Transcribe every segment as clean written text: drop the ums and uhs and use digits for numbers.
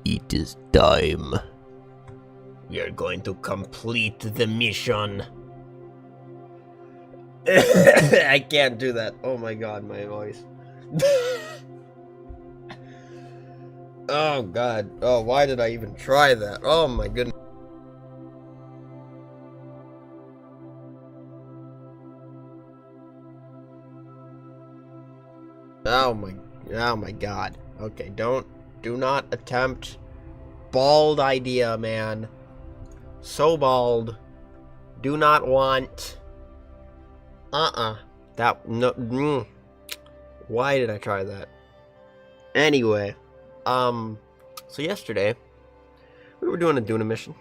It is time. We are going to complete the mission. I can't do that. Oh my god, my voice. Oh god. Oh, why did I even try that? Oh my goodness. Oh my god. Okay, do not attempt. Bald idea, man. So bald. Do not want. That, no, Why did I try that? Anyway, so yesterday, we were doing a Duna mission.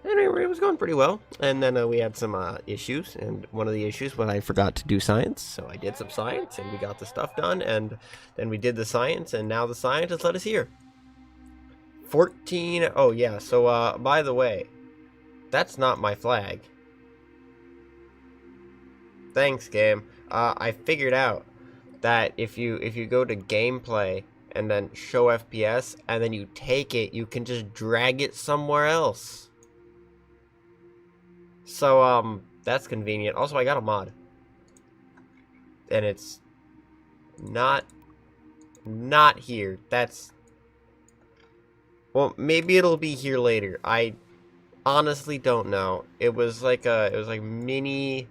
And it was going pretty well. And then we had some issues. And one of the issues was I forgot to do science. So I did some science and we got the stuff done. And then we did the science. And now the scientist led us here. 14. Oh, yeah. So, by the way, that's not my flag. Thanks, game. I figured out that if you go to gameplay and then show FPS and then you take it, you can just drag it somewhere else. So, that's convenient. Also, I got a mod. And it's not here. That's... Well, maybe it'll be here later. I honestly don't know. It was like mini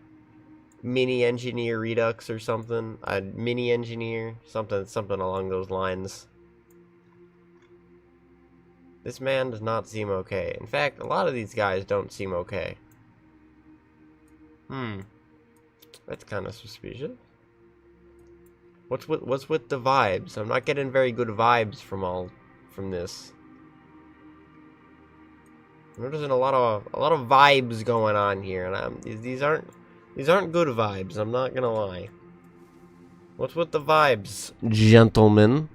engineer redux or something. A mini engineer, something along those lines. This man does not seem okay. In fact, a lot of these guys don't seem okay. That's kind of suspicious. What's with the vibes? I'm not getting very good vibes from this. I'm noticing a lot of vibes going on here, and these aren't good vibes. I'm not gonna lie. What's with the vibes, gentlemen?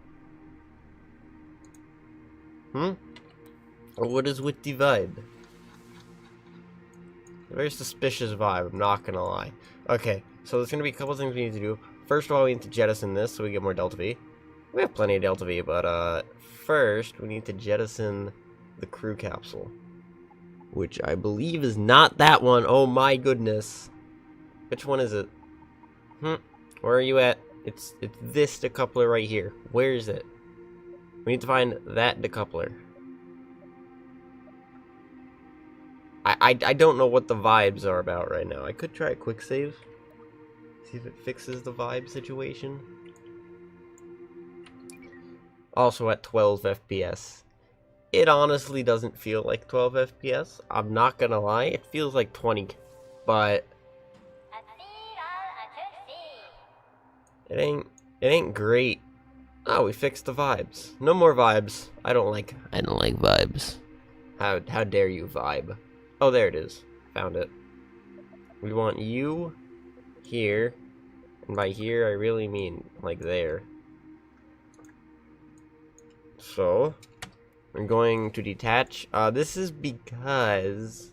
What is with the vibe? A very suspicious vibe, I'm not gonna lie. Okay, so there's gonna be a couple things we need to do. First of all, we need to jettison this so we get more Delta V. We have plenty of Delta V, but first we need to jettison the crew capsule, which I believe is not that one. Oh my goodness. Which one is it? Where are you at? It's this decoupler right here. Where is it? We need to find that decoupler. I don't know what the vibes are about right now. I could try a quick save. See if it fixes the vibe situation. Also at 12 FPS. It honestly doesn't feel like 12 FPS. I'm not gonna lie. It feels like 20. But it ain't great. Oh, we fixed the vibes. No more vibes. I don't like vibes. How dare you vibe? Oh, there it is. Found it. We want you here. And by here, I really mean like there. So, we're going to detach. This is because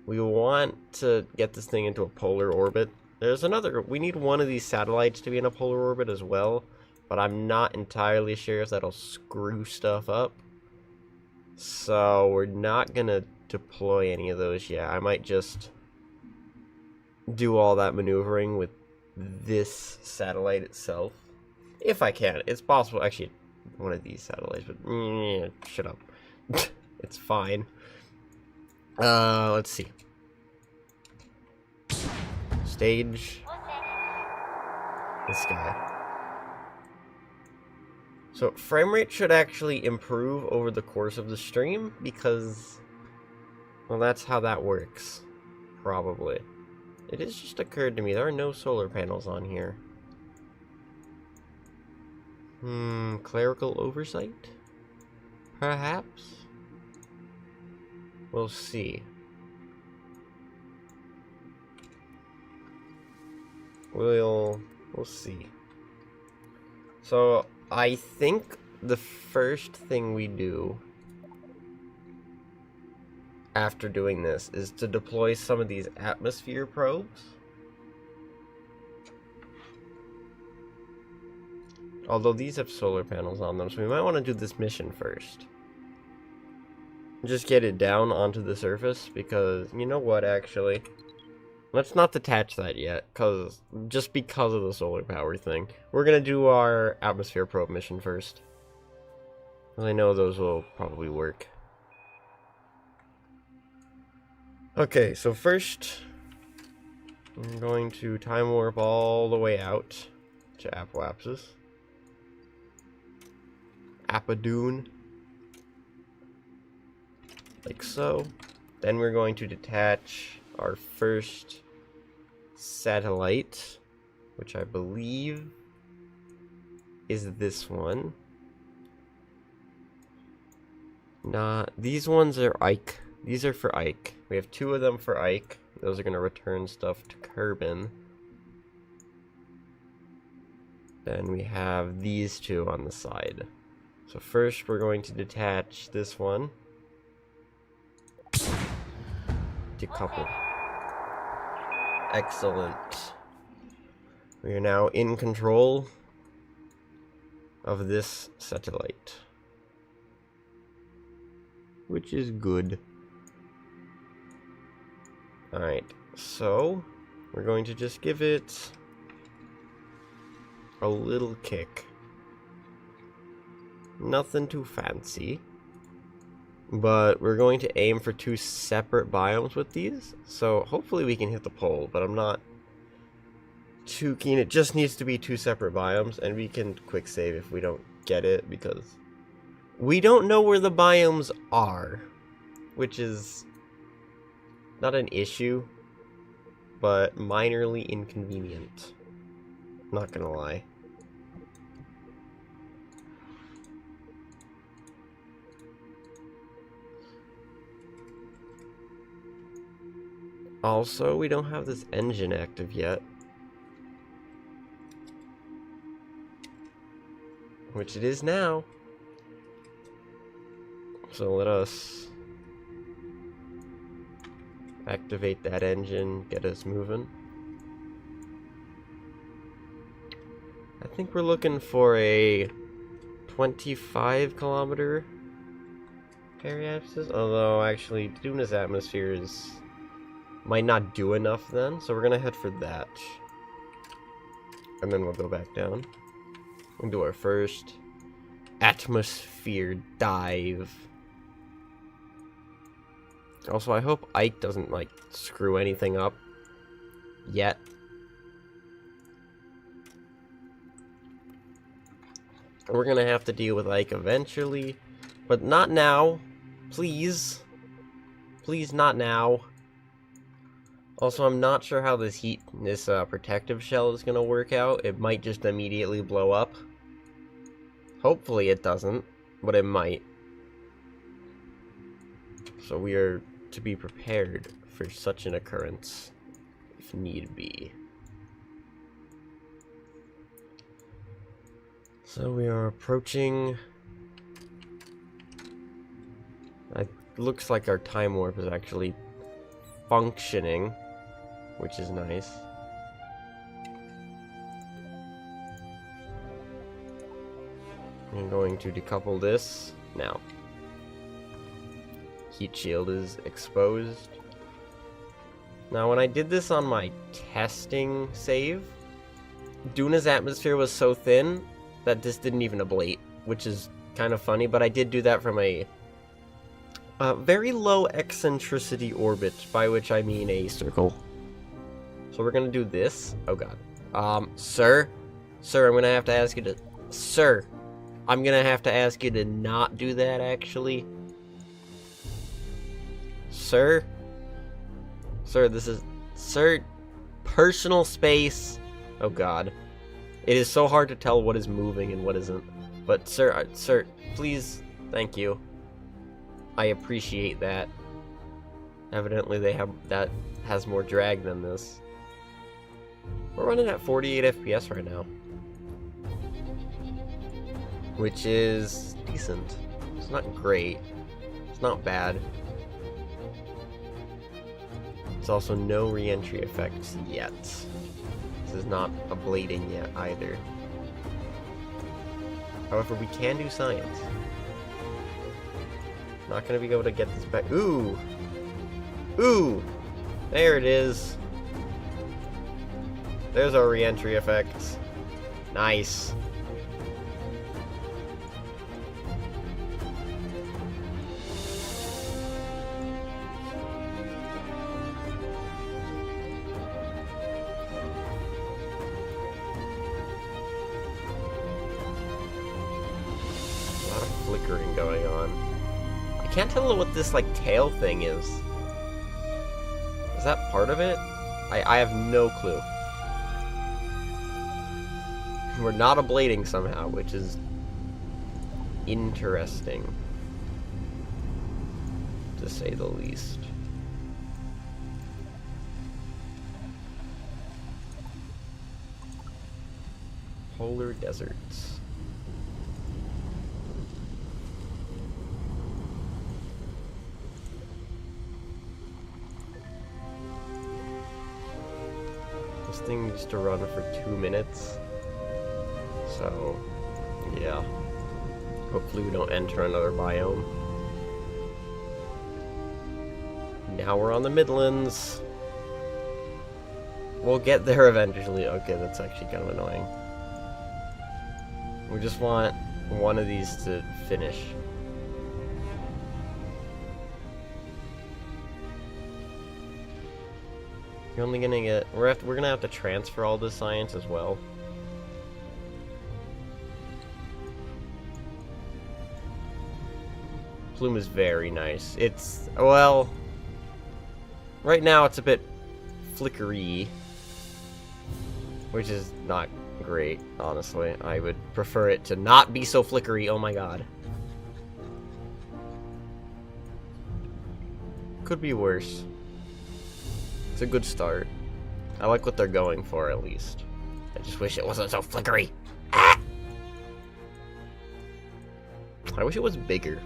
we want to get this thing into a polar orbit. We need one of these satellites to be in a polar orbit as well, but I'm not entirely sure if that'll screw stuff up. So we're not gonna deploy any of those yet. I might just do all that maneuvering with this satellite itself. If I can. It's possible. Actually, one of these satellites, but shut up. It's fine. Let's see. Stage this guy. So frame rate should actually improve over the course of the stream because, well, that's how that works. Probably. It has just occurred to me there are no solar panels on here. Clerical oversight? Perhaps? We'll see. We'll see. So, I think the first thing we do after doing this is to deploy some of these atmosphere probes. Although these have solar panels on them, so we might want to do this mission first. Just get it down onto the surface, because, you know what, actually? Let's not detach that yet, just because of the solar power thing. We're gonna do our atmosphere probe mission first. I know those will probably work. Okay, so first, I'm going to time warp all the way out to Apoapsis. Dune. Like so. Then we're going to detach our first satellite, which I believe is this one. These ones are Ike. These are for Ike. We have 2 of them for Ike. Those are going to return stuff to Kerbin. Then we have these 2 on the side. So first we're going to detach this one. Decouple. Excellent. We are now in control of this satellite, which is good. Alright, so we're going to just give it a little kick. Nothing too fancy. But we're going to aim for 2 separate biomes with these. So hopefully we can hit the pole, but I'm not too keen. It just needs to be 2 separate biomes, and we can quick save if we don't get it, because we don't know where the biomes are, which is not an issue, but minorly inconvenient. Not gonna lie. Also, we don't have this engine active yet. Which it is now. So let us activate that engine, get us moving. I think we're looking for a 25 kilometer periapsis, although actually Duna's atmosphere might not do enough then, so we're gonna head for that. And then we'll go back down. We'll do our first atmosphere dive. Also, I hope Ike doesn't, like, screw anything up yet. We're gonna have to deal with Ike eventually, but not now. Please. Please, not now. Also, I'm not sure how this protective shell is gonna work out. It might just immediately blow up. Hopefully it doesn't, but it might. So we are to be prepared for such an occurrence, if need be. So we are approaching. It looks like our time warp is actually functioning, which is nice. I'm going to decouple this now. Heat shield is exposed. Now, when I did this on my testing save, Duna's atmosphere was so thin that this didn't even ablate, which is kind of funny, but I did do that from a very low eccentricity orbit, by which I mean a circle. So we're gonna do this. Oh god. Sir, I'm gonna have to ask you to... Sir, I'm gonna have to ask you to not do that, actually. Sir, this is... Sir, personal space. Oh god. It is so hard to tell what is moving and what isn't. But sir, please, thank you. I appreciate that. Evidently that has more drag than this. We're running at 48 FPS right now, which is decent. It's not great. It's not bad. It's also no re-entry effects yet. This is not ablating yet either. However, we can do science. Not gonna be able to get this back. Ooh! Ooh! There it is. There's our re-entry effects. Nice. A lot of flickering going on. I can't tell what this, like, tail thing is. Is that part of it? I have no clue. We're not ablating somehow, which is interesting, to say the least. Polar deserts. This thing used to run for 2 minutes. So, yeah. Hopefully we don't enter another biome. Now we're on the Midlands. We'll get there eventually. Okay, that's actually kind of annoying. We just want one of these to finish. You're only gonna get... We're gonna have to transfer all this science as well. Plume is very nice. It's, well, right now it's a bit flickery, which is not great, honestly. I would prefer it to not be so flickery. Oh my god. Could be worse. It's a good start. I like what they're going for, at least. I just wish it wasn't so flickery. Ah! I wish it was bigger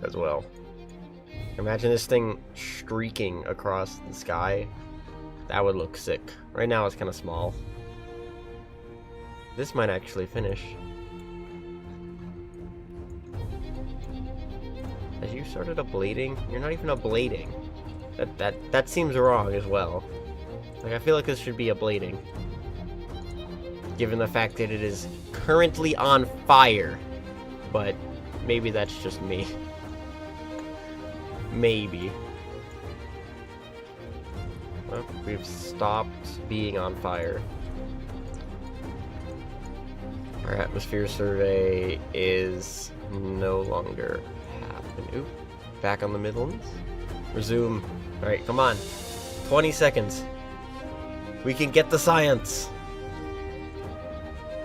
as well. Imagine this thing streaking across the sky. That would look sick. Right now it's kind of small. This might actually finish. As you started ablating? You're not even ablating. That seems wrong as well. Like, I feel like this should be ablating, given the fact that it is currently on fire. But maybe that's just me. Maybe. Well, we've stopped being on fire. Our atmosphere survey is no longer happening. Oop. Back on the Midlands. Resume. Alright, come on. 20 seconds. We can get the science.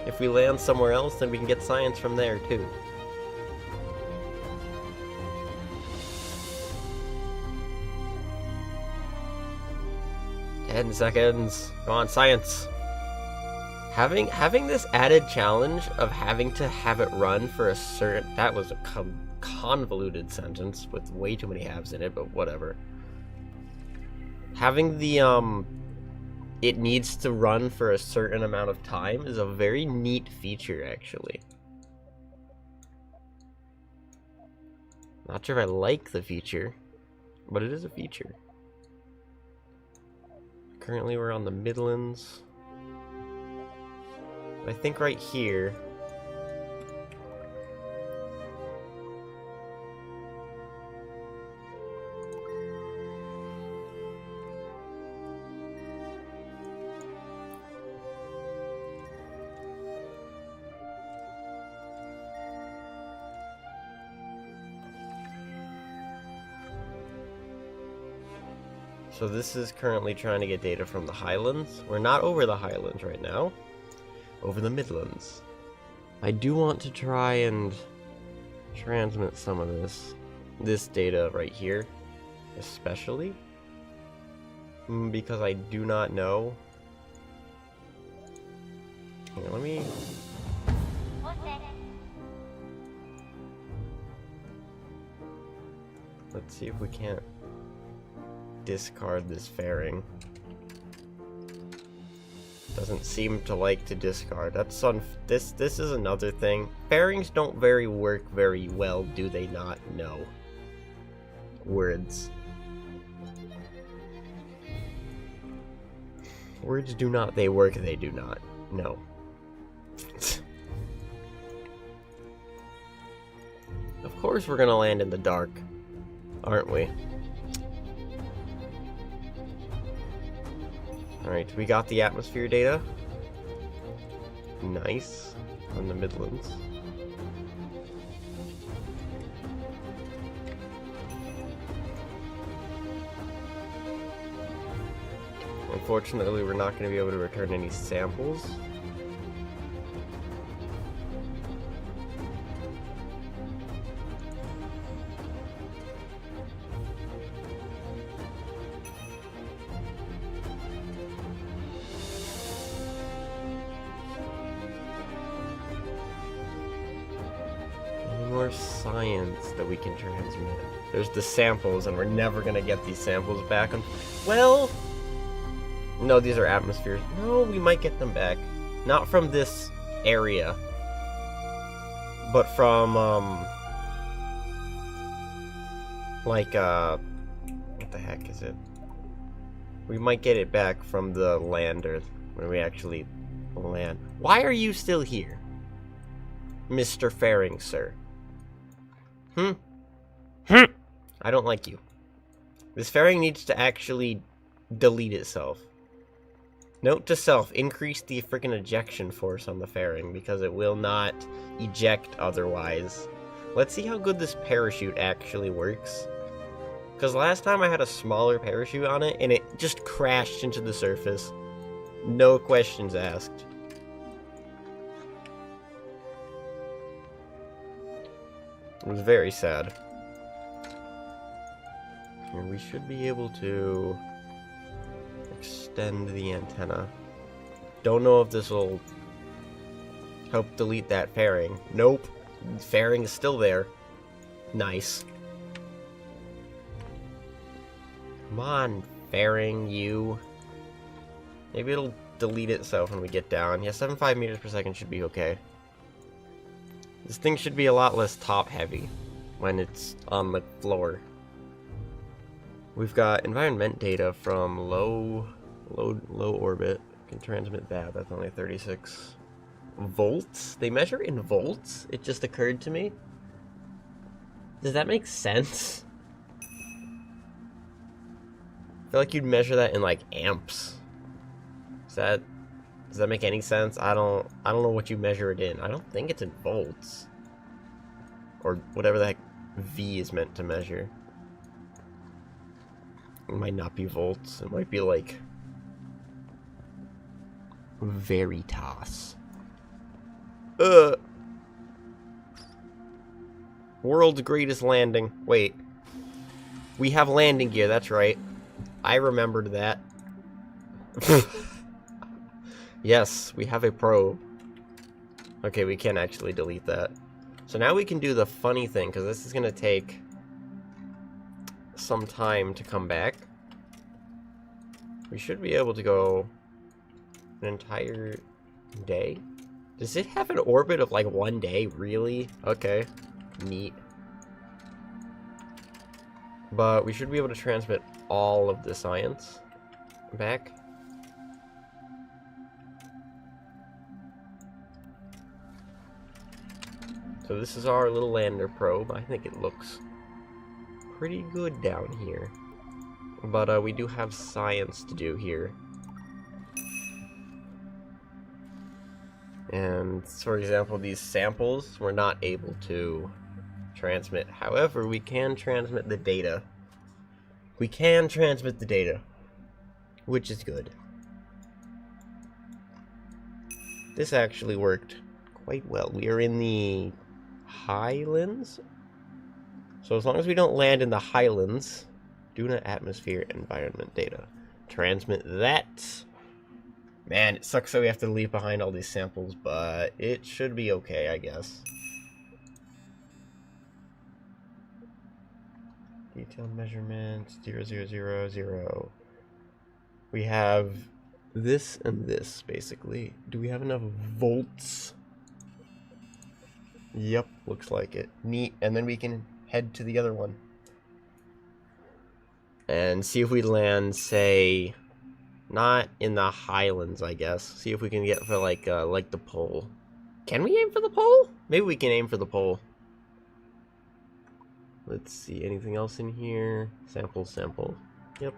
If we land somewhere else, then we can get science from there, too. Ten seconds. Come on, science. Having this added challenge of having to have it run for a certain... That was a convoluted sentence with way too many halves in it, but whatever. Having the, it needs to run for a certain amount of time is a very neat feature, actually. Not sure if I like the feature, but it is a feature. Currently we're on the Midlands. I think right here... So this is currently trying to get data from the Highlands. We're not over the Highlands right now. Over the Midlands. I do want to try and transmit some of this data right here, especially, because I do not know. Here, let me... Let's see if we can't discard this fairing. The Doesn't seem to like to discard. That's this is another thing. Fairings don't work very well, do they not? No. Words. Words do not, they work, they do not. No. Of course we're gonna land in the dark, aren't we? Alright, we got the atmosphere data. Nice. On the Midlands. Unfortunately, we're not going to be able to return any samples. Any more science that we can transmit? There's the samples, and we're never going to get these samples back. Well... No, these are atmospheres. No, we might get them back. Not from this area. But from, what the heck is it? We might get it back from the lander when we actually land. Why are you still here? Mr. Faring, sir. I don't like you. This fairing needs to actually delete itself. Note to self, increase the freaking ejection force on the fairing because it will not eject otherwise. Let's see how good this parachute actually works. Because last time I had a smaller parachute on it and it just crashed into the surface. No questions asked. It was very sad. And we should be able to extend the antenna. Don't know if this will help delete that fairing. Nope. Fairing is still there. Nice. Come on, fairing, you. Maybe it'll delete itself when we get down. Yeah, 7.5 meters per second should be okay. This thing should be a lot less top heavy when it's on the floor. We've got environment data from low orbit. Can transmit that. That's only 36 volts. They measure in volts? It just occurred to me. Does that make sense? I feel like you'd measure that in like amps. Does that make any sense? I don't know what you measure it in. I don't think it's in volts. Or whatever the heck V is meant to measure. It might not be volts. It might be like Veritas. World's greatest landing. Wait. We have landing gear, that's right. I remembered that. Yes, we have a probe. Okay, we can actually delete that. So now we can do the funny thing, because this is going to take some time to come back. We should be able to go an entire day. Does it have an orbit of like 1 day? Really? Okay. Neat. But we should be able to transmit all of the science back. So this is our little lander probe. I think it looks pretty good down here. But we do have science to do here. And for example, these samples we're not able to transmit. However, we can transmit the data. We can transmit the data, which is good. This actually worked quite well. We are in the Highlands. So as long as we don't land in the Highlands, Duna atmosphere environment data. Transmit that. Man, it sucks that we have to leave behind all these samples, but it should be okay, I guess. Detailed measurements, 0, 0, 0, 0. We have this and this, basically. Do we have enough volts? Yep, looks like it. Neat. And then we can head to the other one. And see if we land, say, not in the highlands, I guess. See if we can get for, like the pole. Can we aim for the pole? Maybe we can aim for the pole. Let's see, anything else in here? Sample, sample. Yep.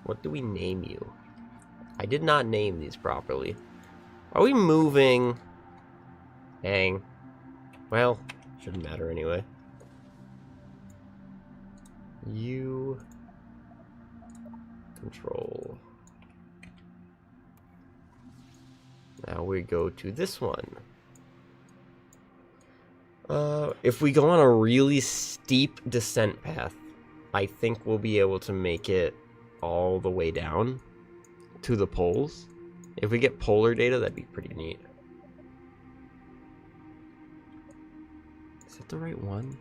What do we name you? I did not name these properly. Are we moving? Dang. Well, shouldn't matter anyway. You control. Now we go to this one. If we go on a really steep descent path, I think we'll be able to make it all the way down to the poles. If we get polar data, that'd be pretty neat. Is that the right one?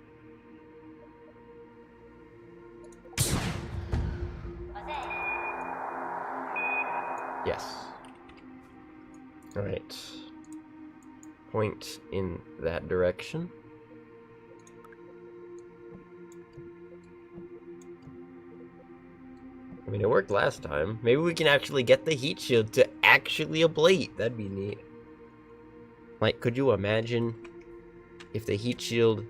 Yes. Alright. Point in that direction. I mean, it worked last time. Maybe we can actually get the heat shield to actually ablate. That'd be neat. Like, could you imagine if the heat shield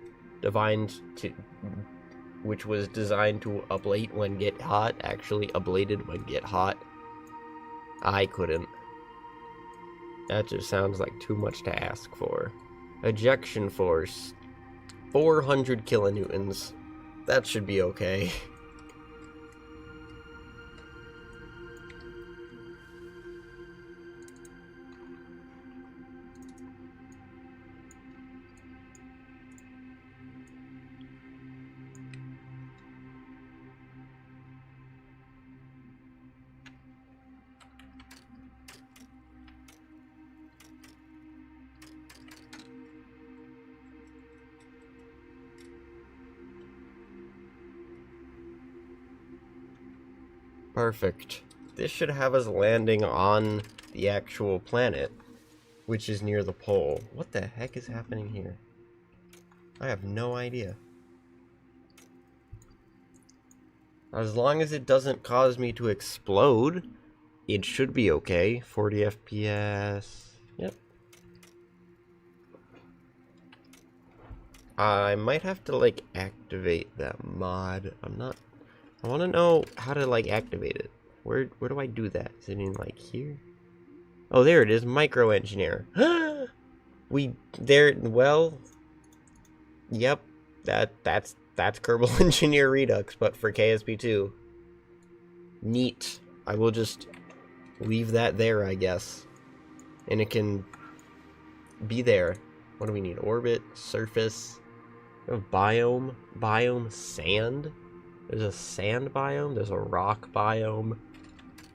which was designed to ablate when get hot, actually ablated when get hot? I couldn't. That just sounds like too much to ask for. Ejection force, 400 kilonewtons. That should be okay. Perfect. This should have us landing on the actual planet, which is near the pole. What the heck is happening here? I have no idea. As long as it doesn't cause me to explode, it should be okay. 40 FPS. Yep. I might have to, like, activate that mod. I want to know how to, like, activate it. Where do I do that? Is it in, like, here? Oh, there it is. Micro engineer. Well, yep. That's kerbal engineer redux, but for KSP2. Neat. I will just leave that there, I guess. And it can be there. What do we need? Orbit, surface, biome, sand. There's a sand biome, there's a rock biome.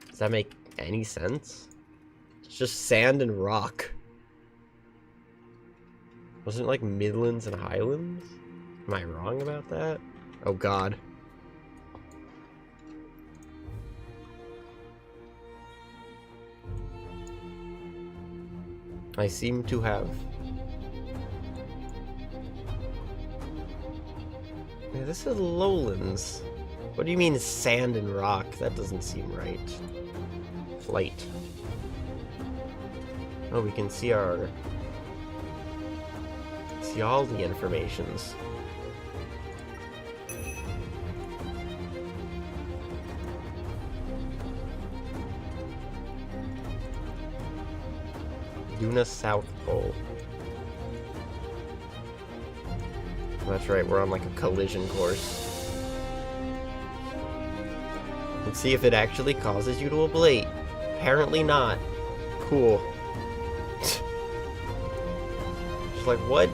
Does that make any sense? It's just sand and rock. Wasn't it like Midlands and Highlands? Am I wrong about that? Oh god. I seem to have. Yeah, this is lowlands. What do you mean sand and rock? That doesn't seem right. Flight. Oh, we can see all the informations. Duna South Pole. That's right, we're on like a collision course. Let's see if it actually causes you to ablate. Apparently not. Cool. Just like, what?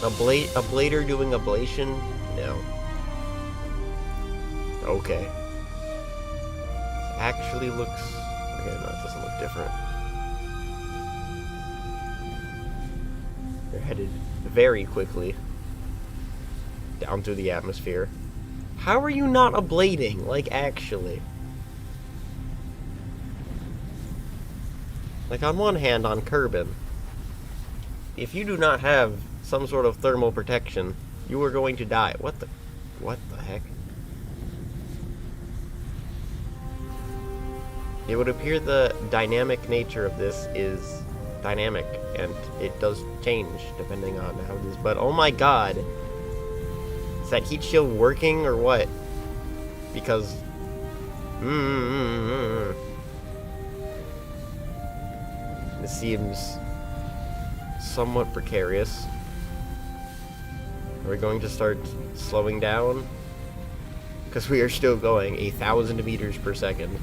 Ablator doing ablation? No. Okay. It actually looks... Okay, no, it doesn't look different. They're headed very quickly down through the atmosphere. How are you not ablating? Like, actually. Like, on one hand, on Kerbin, if you do not have some sort of thermal protection, you are going to die. What the heck? It would appear the dynamic nature of this is dynamic, and it does change depending on how it is. But oh my god, is that heat shield working or what? Because this seems somewhat precarious. Are we going to start slowing down? Because we are still going 1,000 meters per second.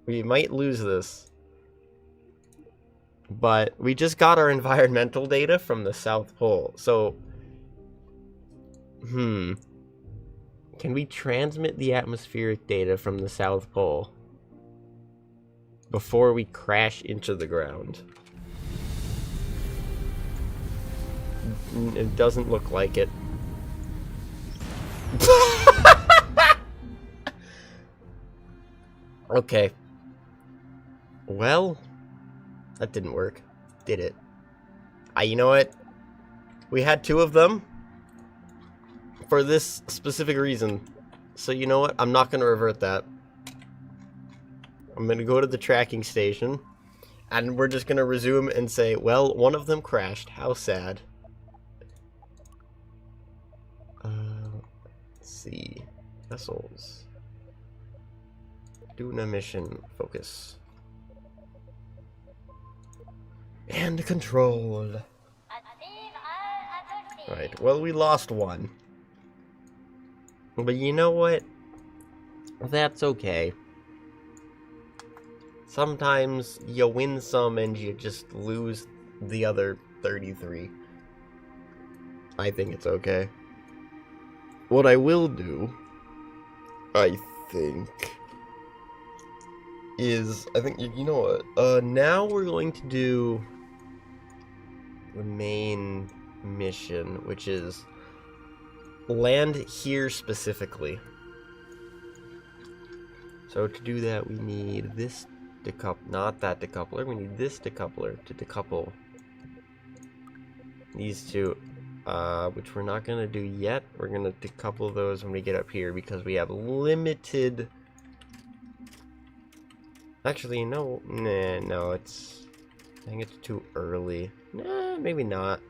We might lose this. But we just got our environmental data from the South Pole. So, can we transmit the atmospheric data from the South Pole before we crash into the ground? It doesn't look like it. Okay. Well, that didn't work, did it? You know what? We had 2 of them for this specific reason. So you know what? I'm not going to revert that. I'm going to go to the tracking station, and we're just going to resume and say, well, one of them crashed. How sad. Let's see. Vessels. Duna mission. Focus. And control. Right, well, we lost one. But you know what? That's okay. Sometimes you win some and you just lose the other 33. I think it's okay. What I will do, I think, is, you know what? Now we're going to do the main mission, which is land here specifically. So to do that, we need this not that decoupler. We need this decoupler to decouple these two, which we're not gonna do yet. We're gonna decouple those when we get up here because we have limited. Actually, no, no, I think it's too early. Nah, maybe not.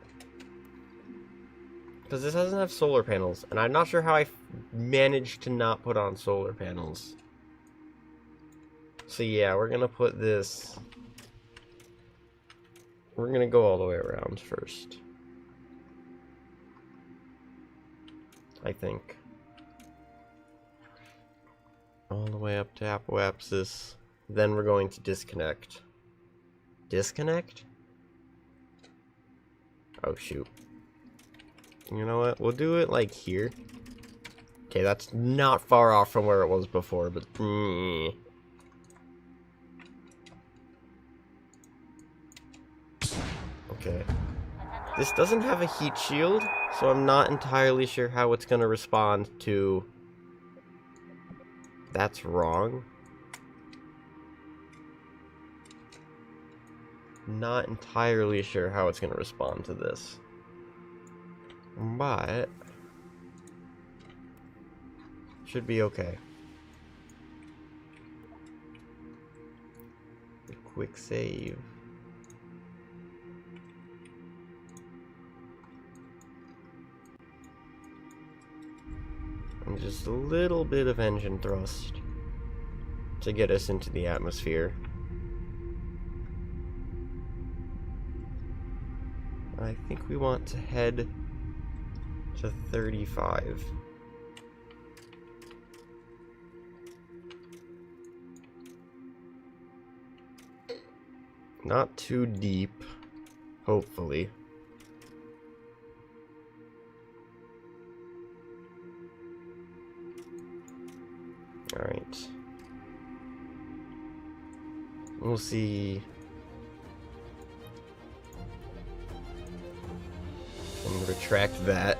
Because this doesn't have solar panels, and I'm not sure how I managed to not put on solar panels. So yeah, we're gonna put this. We're gonna go all the way around first. I think. All the way up to apoapsis. Then we're going to disconnect. Disconnect? Oh shoot. You know what? We'll do it like here. Okay, that's not far off from where it was before, but okay. This doesn't have a heat shield, so I'm not entirely sure how it's gonna respond to. That's wrong. Not entirely sure how it's gonna respond to this. But should be okay. A quick save. And just a little bit of engine thrust to get us into the atmosphere. I think we want to head to 35. Not too deep, hopefully. Alright. We'll see. And retract that.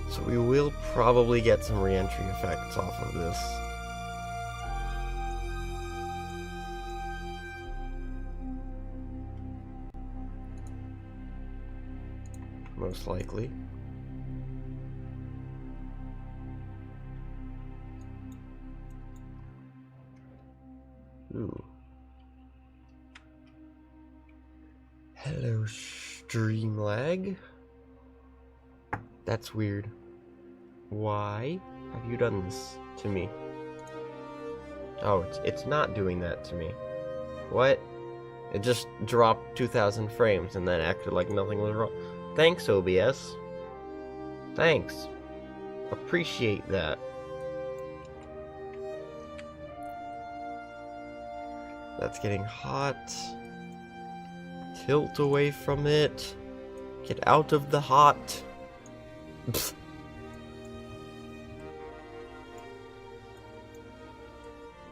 So we will probably get some re-entry effects off of this. Most likely. Ooh. Hello, stream lag. That's weird. Why have you done this to me? Oh, it's not doing that to me. What? It just dropped 2,000 frames and then acted like nothing was wrong. Thanks, OBS. Thanks. Appreciate that. That's getting hot. Tilt away from it. Get out of the hot. Psst.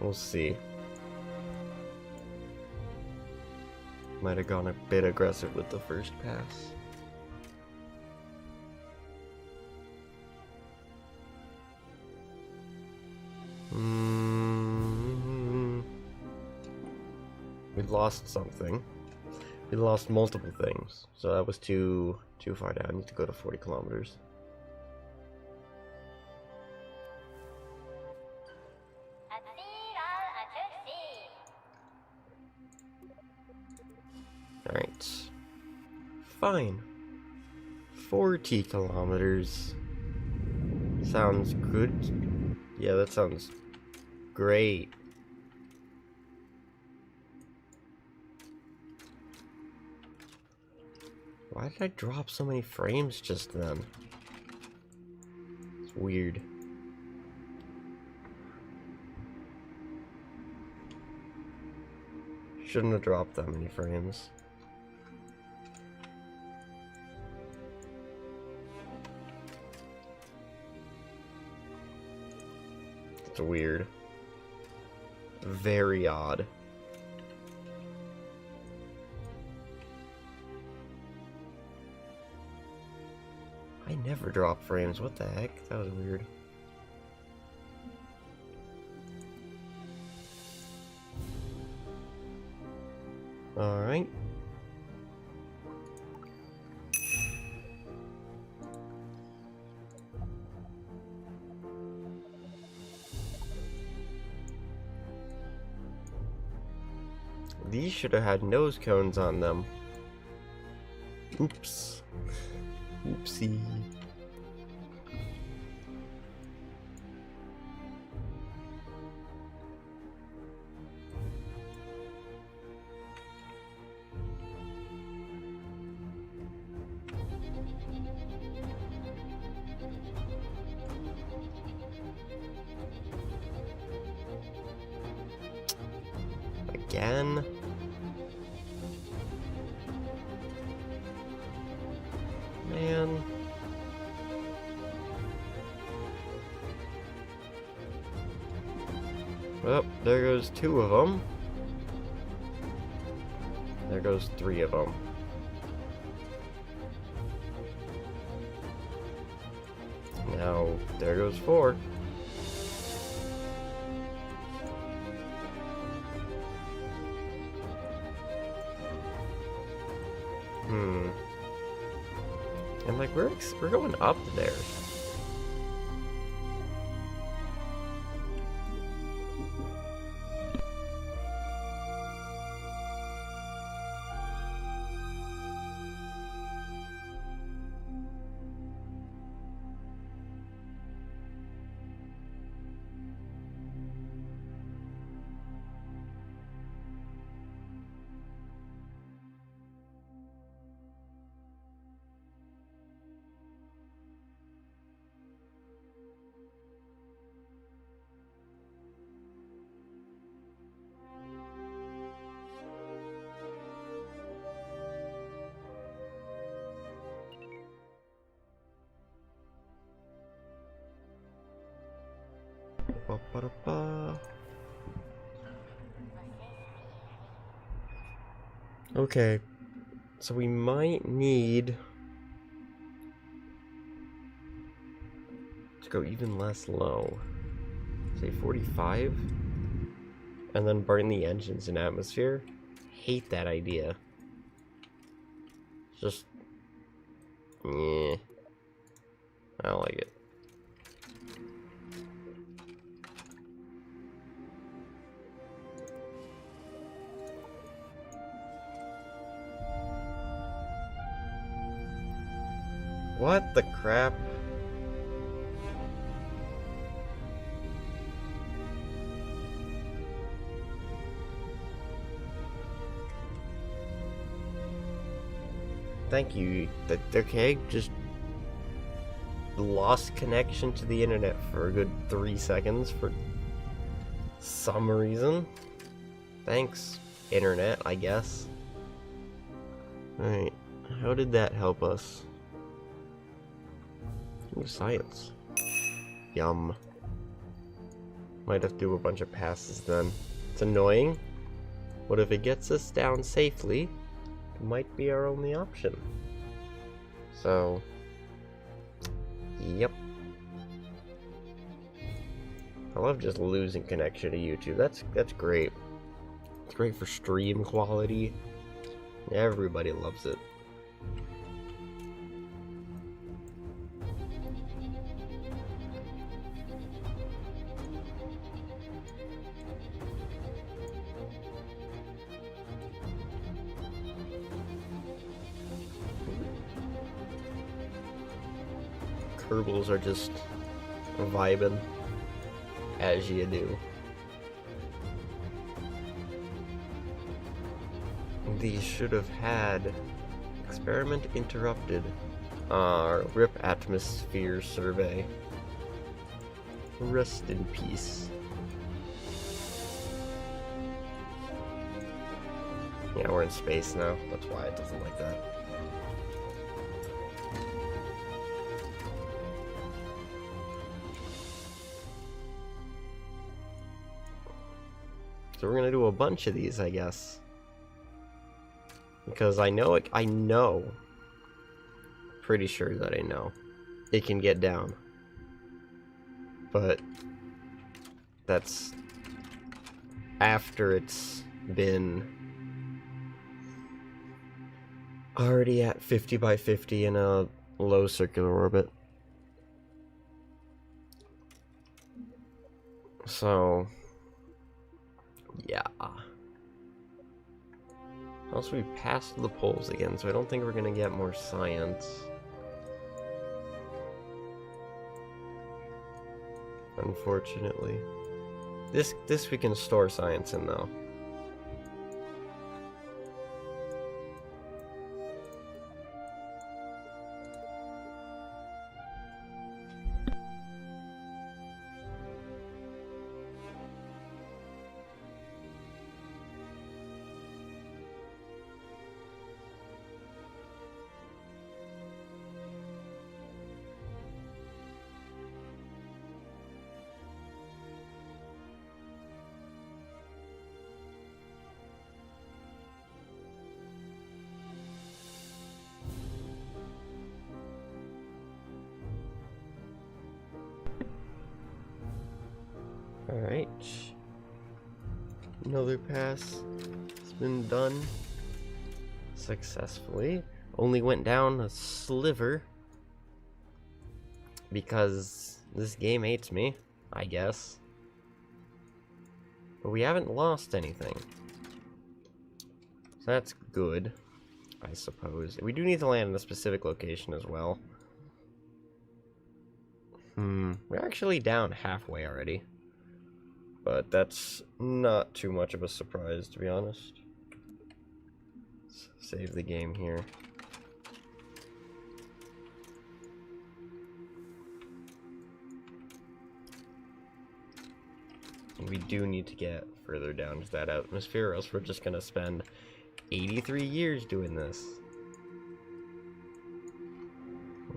We'll see. Might have gone a bit aggressive with the first pass. We lost something. We lost multiple things. So that was too far down. I need to go to 40 kilometers. Alright. Fine. 40 kilometers. Sounds good. Yeah, that sounds great. Why did I drop so many frames just then? It's weird. Shouldn't have dropped that many frames. It's weird. Very odd. I never drop frames. What the heck? That was weird. Alright. These should have had nose cones on them. Oops. Oopsie. Again. Man. Well, there goes 2 of them. There goes 3 of them. Now, there goes 4. And like we're going up there. Ba-ba-da-ba. Okay, so we might need to go even less low. Say 45? And then burn the engines in atmosphere? Hate that idea. Just... yeah. I don't like it. What the crap? Thank you. Okay, just lost connection to the internet for a good 3 seconds for some reason. Thanks, internet, I guess. Alright, how did that help us? Ooh, science. Yum. Might have to do a bunch of passes then. It's annoying. What if it gets us down safely? It might be our only option. So, yep. I love just losing connection to YouTube. That's great. It's great for stream quality. Everybody loves it. Kerbals are just vibing as you do. These should have had experiment interrupted. RIP atmosphere survey. Rest in peace. Yeah, we're in space now. That's why it doesn't like that. So we're gonna do a bunch of these, I guess. Because I know pretty sure that I know it can get down. But that's after it's been already at 50 by 50 in a low circular orbit. So yeah. Also, we passed the poles again, so I don't think we're gonna get more science. Unfortunately. This we can store science in, though. Alright. Another pass has been done successfully. Only went down a sliver because this game hates me, I guess. But we haven't lost anything. So that's good, I suppose. We do need to land in a specific location as well. We're actually down halfway already. But that's not too much of a surprise, to be honest. Let's save the game here. We do need to get further down to that atmosphere, or else we're just gonna spend 83 years doing this.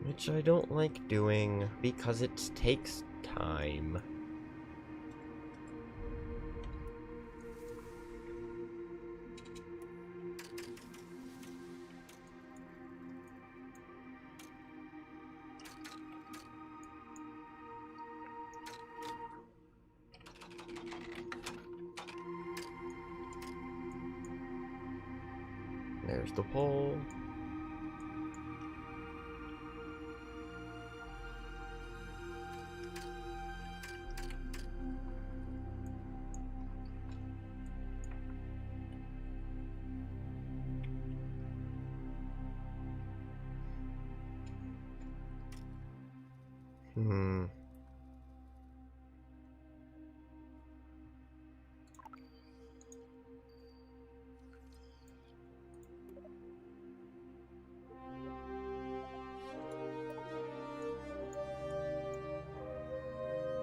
Which I don't like doing, because it takes time. There's the pole.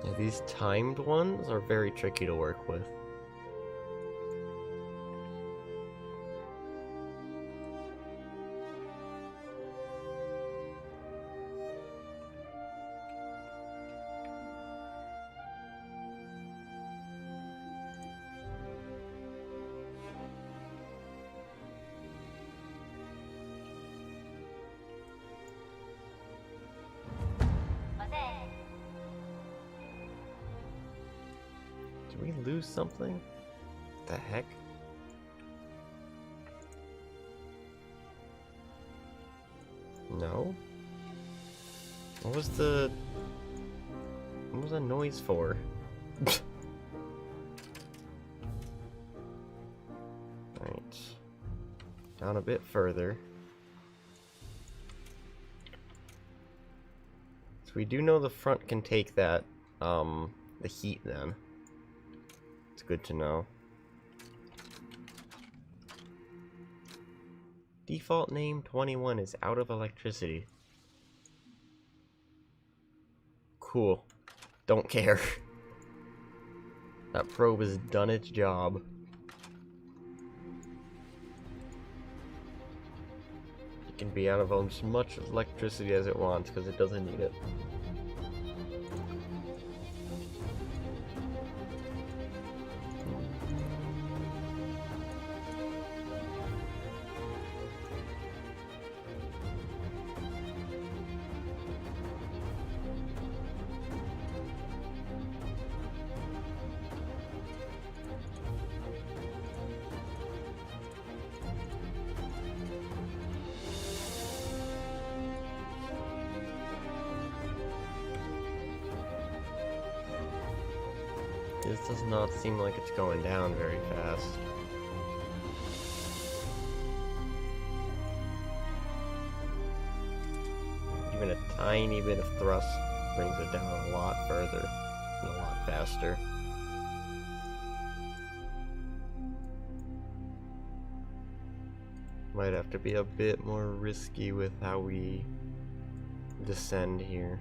Yeah, these timed ones are very tricky to work with. Did we lose something? What the heck? No? What was the noise for? Alright. Down a bit further. So we do know the front can take that, the heat then. It's good to know. Default name 21 is out of electricity. Cool. Don't care. That probe has done its job. It can be out of as much electricity as it wants because it doesn't need it. This does not seem like it's going down very fast. Even a tiny bit of thrust brings it down a lot further and a lot faster. Might have to be a bit more risky with how we descend here.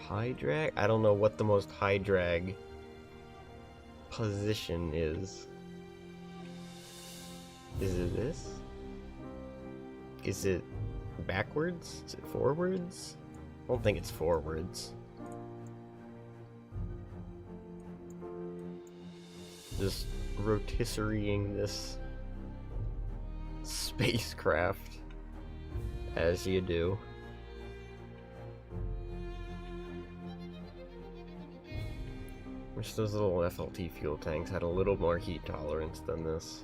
High drag? I don't know what the most high drag position is. Is it this? Is it backwards? Is it forwards? I don't think it's forwards. Just rotisserieing this spacecraft as you do. Wish those little FLT fuel tanks had a little more heat tolerance than this.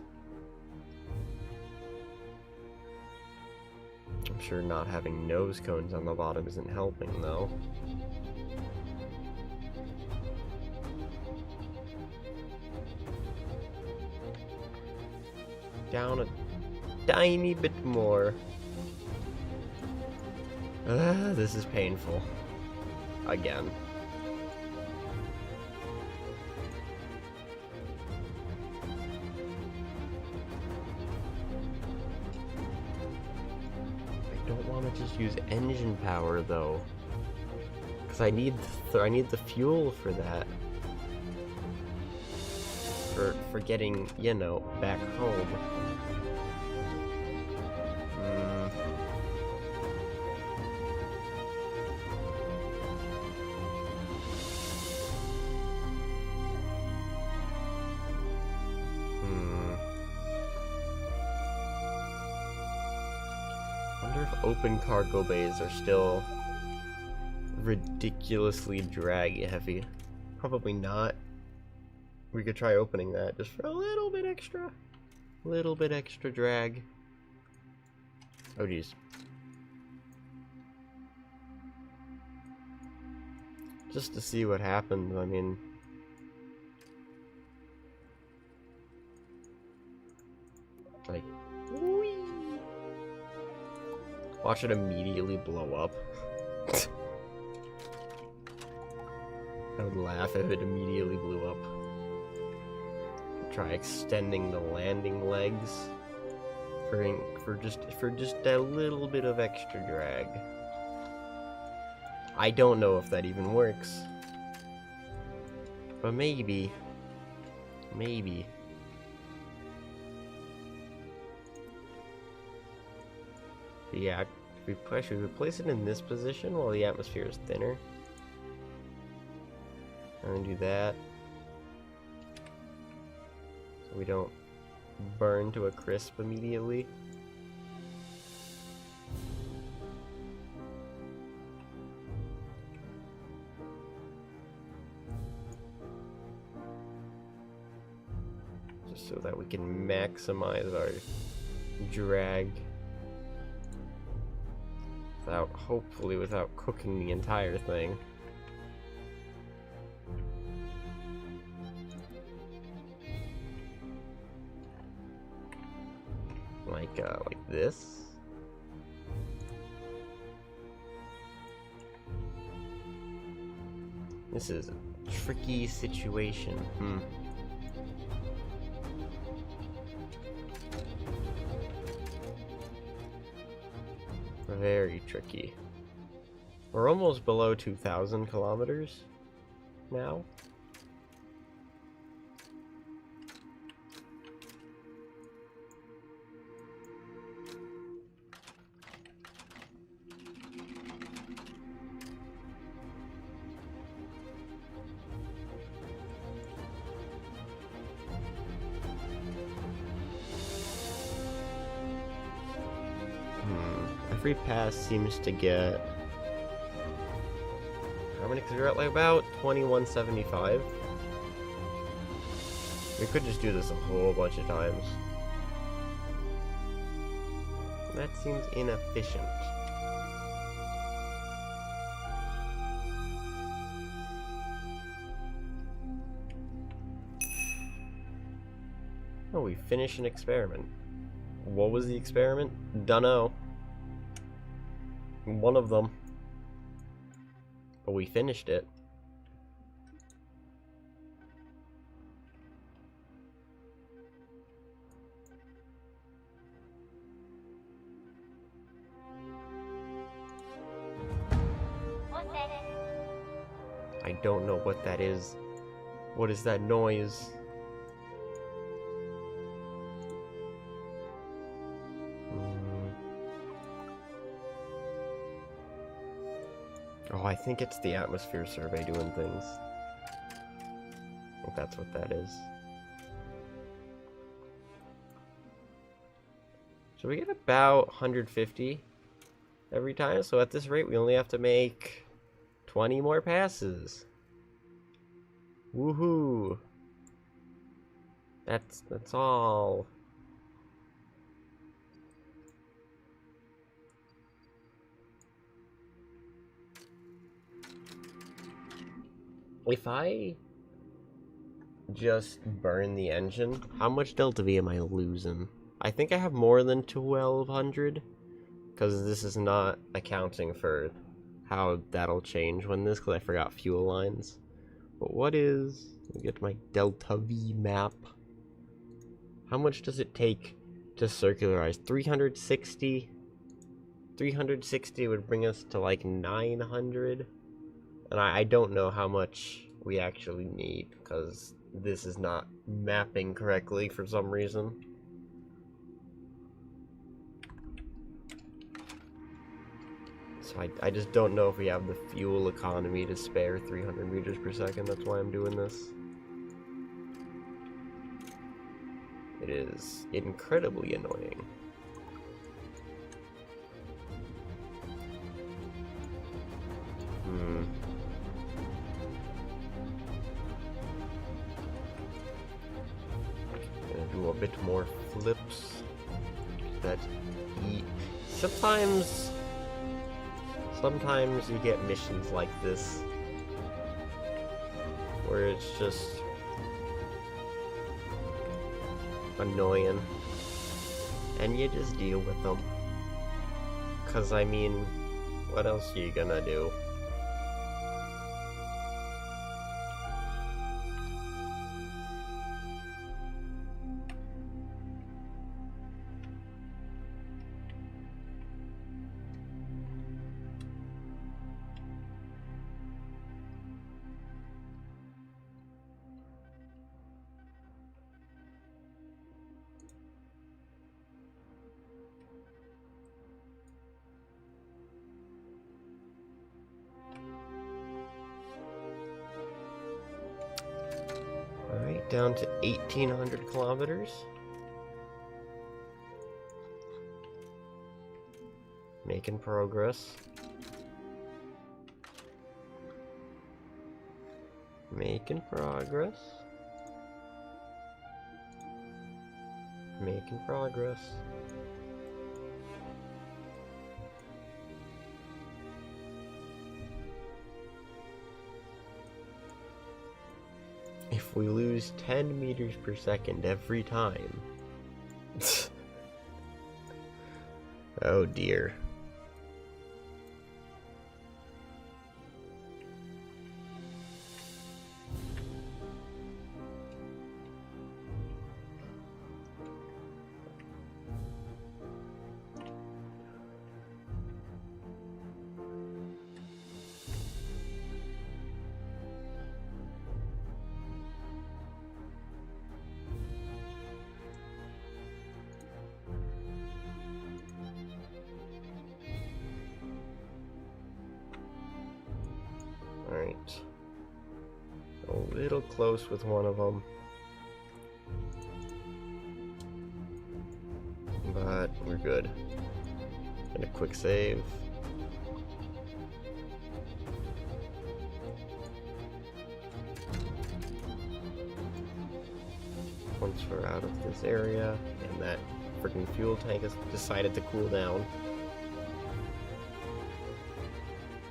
I'm sure not having nose cones on the bottom isn't helping, though. Down a tiny bit more. This is painful. again. I don't want to just use engine power though, because I need the fuel for that. For getting, you know, back home. Wonder if open cargo bays are still ridiculously drag heavy. Probably not. We could try opening that just for a little bit extra. Little bit extra drag. Oh geez. Just to see what happens, I mean. Like, whee! Watch it immediately blow up. I would laugh if it immediately blew up. Try extending the landing legs for just a little bit of extra drag. I don't know if that even works, but maybe. But yeah, should we place it in this position while the atmosphere is thinner? And then do that. We don't burn to a crisp immediately. Just so that we can maximize our drag hopefully without cooking the entire thing. Like this. This is a tricky situation. Very tricky. We're almost below 2,000 kilometers now. Every pass seems to get... How many? Because we're at like about 2175. We could just do this a whole bunch of times. That seems inefficient. Oh, we finished an experiment. What was the experiment? Dunno. One of them. But we finished it. I don't know what that is. What is that noise? Oh, I think it's the atmosphere survey doing things. I think that's what that is. So we get about 150 every time, so at this rate we only have to make 20 more passes. Woohoo! That's all. If I just burn the engine, how much Delta V am I losing? I think I have more than 1200, because this is not accounting for how that'll change when this, because I forgot fuel lines. But what is... Let me get to my Delta V map. How much does it take to circularize? 360? 360 would bring us to like 900. And I don't know how much we actually need, because this is not mapping correctly for some reason. So I just don't know if we have the fuel economy to spare 300 meters per second. That's why I'm doing this. It is incredibly annoying. Gonna do a bit more flips. That sometimes you get missions like this where it's just annoying and you just deal with them, cause I mean, what else are you gonna do? Alright, down to 1,800 kilometers. Making progress. Making progress. Making progress. If we lose 10 meters per second every time. Oh dear. Alright. A little close with one of them. But we're good. And a quick save. Once we're out of this area, and that freaking fuel tank has decided to cool down.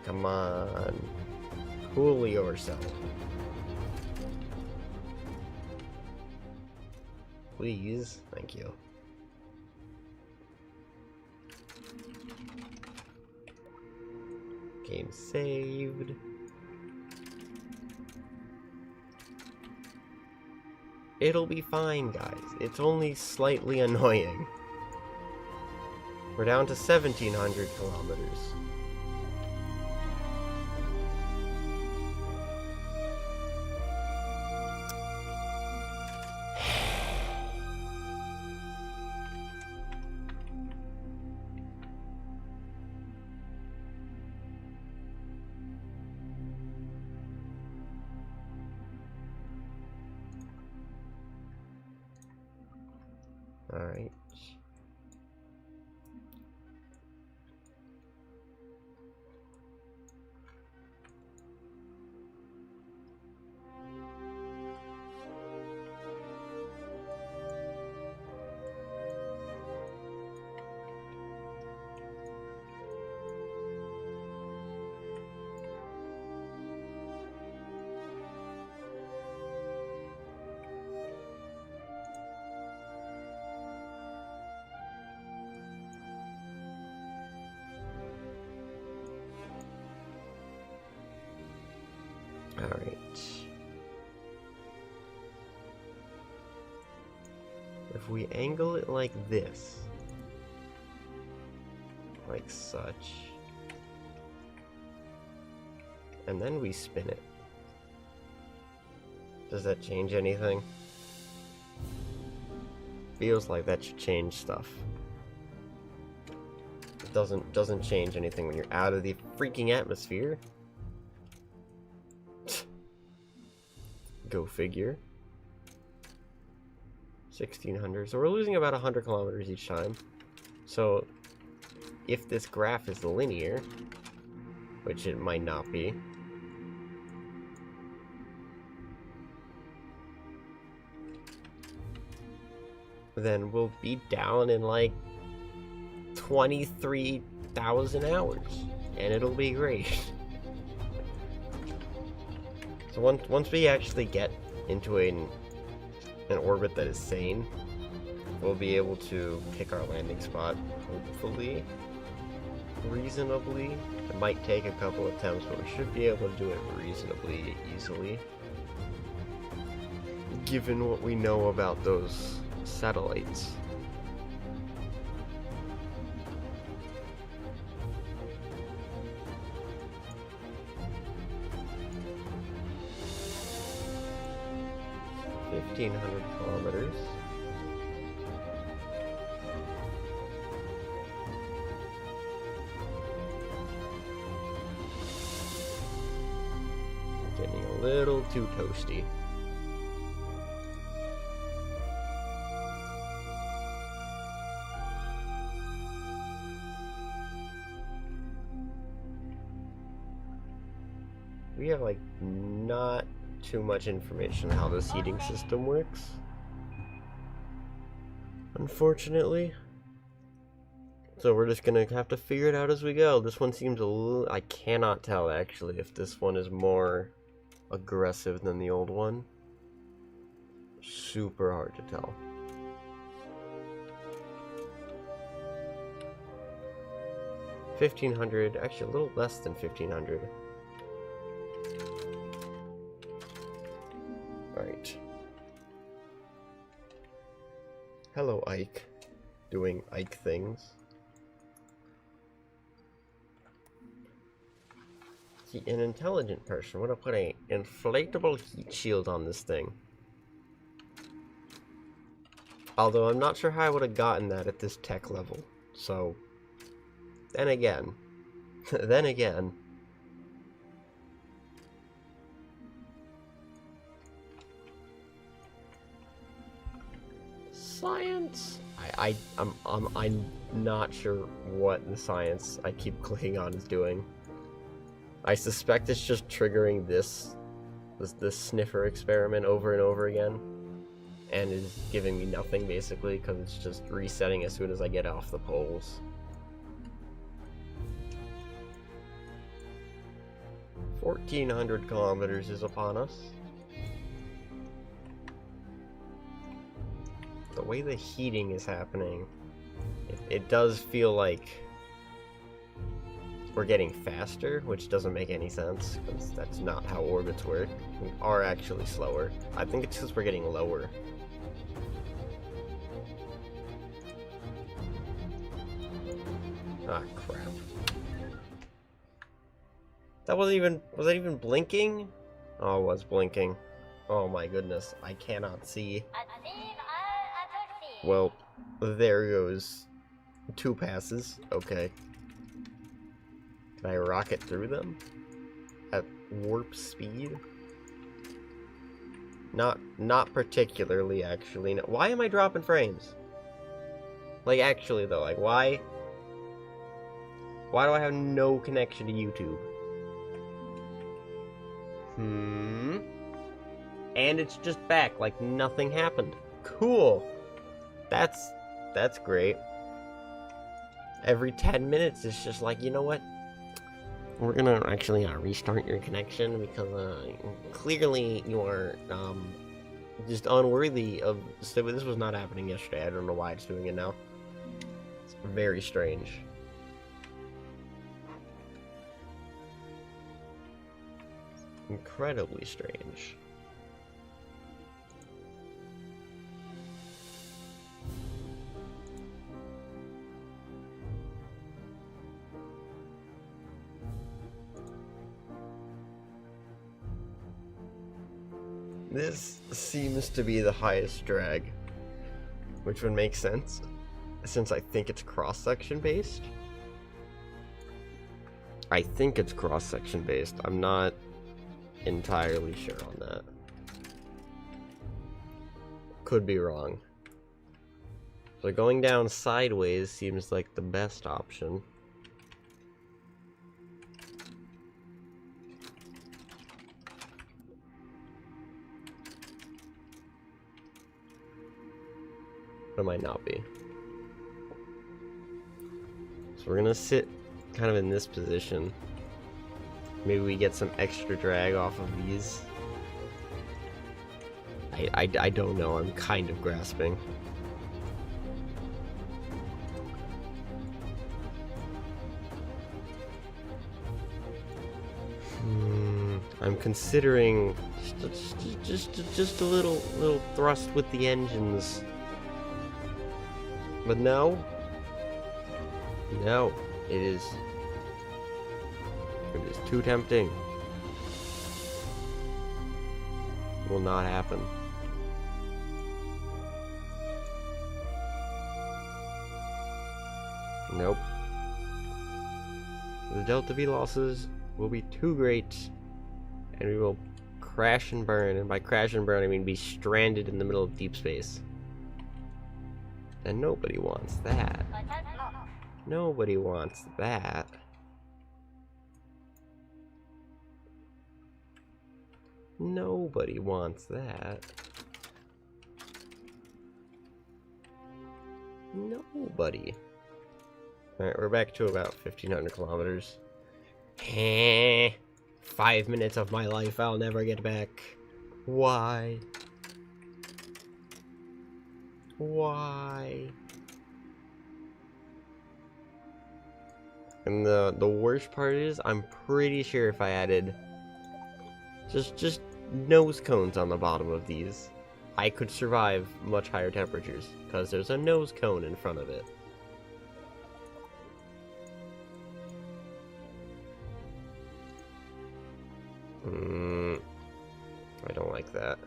Come on. Cool yourself. Please. Thank you. Game saved. It'll be fine, guys. It's only slightly annoying. We're down to 1,700 kilometers. Alright. Alright. If we angle it like this, like such, and then we spin it, does that change anything? Feels like that should change stuff. It doesn't change anything when you're out of the freaking atmosphere. Go figure. 1600. So we're losing about 100 kilometers each time. So if this graph is linear, which it might not be, then we'll be down in like 23,000 hours, and it'll be great. So once we actually get into an orbit that is sane, we'll be able to pick our landing spot, hopefully, reasonably. It might take a couple attempts, but we should be able to do it reasonably easily, given what we know about those satellites. $1,500 kilometers. Getting a little too toasty. We have like not too much information on how this heating system works, unfortunately. So we're just gonna have to figure it out as we go. This one seems a little... I cannot tell actually if this one is more aggressive than the old one. Super hard to tell. $1,500, actually a little less than 1,500. Alright. Hello, Ike. Doing Ike things. See, an intelligent person would have put an inflatable heat shield on this thing. Although I'm not sure how I would have gotten that at this tech level. So, then again. Then again. Science. I'm not sure what the science I keep clicking on is doing. I suspect it's just triggering this sniffer experiment over and over again, and is giving me nothing basically because it's just resetting as soon as I get off the poles. 1,400 kilometers is upon us. The way the heating is happening, it does feel like we're getting faster, which doesn't make any sense, because that's not how orbits work. We are actually slower. I think it's because we're getting lower. Ah, crap. That wasn't even... was that even blinking? Oh, it was blinking. Oh my goodness, I cannot see. Well, there goes 2 passes. Okay. Can I rocket through them? At warp speed? Not particularly, actually. No. Why am I dropping frames? Like, actually, though, like, why? Why do I have no connection to YouTube? And it's just back, like nothing happened. Cool. That's great. Every 10 minutes, it's just like, you know what? We're gonna actually restart your connection because clearly you are just unworthy of. So this was not happening yesterday. I don't know why it's doing it now. It's very strange. Incredibly strange. This seems to be the highest drag, which would make sense, since I think it's cross-section based. I think it's cross-section based. I'm not entirely sure on that. Could be wrong. So going down sideways seems like the best option. But it might not be. So we're gonna sit kind of in this position. Maybe we get some extra drag off of these. I don't know, I'm kind of grasping. I'm considering just a little thrust with the engines. But no, it is too tempting. Will not happen. Nope. The Delta V losses will be too great, and we will crash and burn. And by crash and burn, I mean be stranded in the middle of deep space. And nobody wants that. Nobody wants that. Nobody wants that. Nobody. Alright, we're back to about 1,500 kilometers. 5 minutes of my life I'll never get back. Why? Why? And the worst part is, I'm pretty sure if I added just nose cones on the bottom of these, I could survive much higher temperatures, because there's a nose cone in front of it. I don't like that.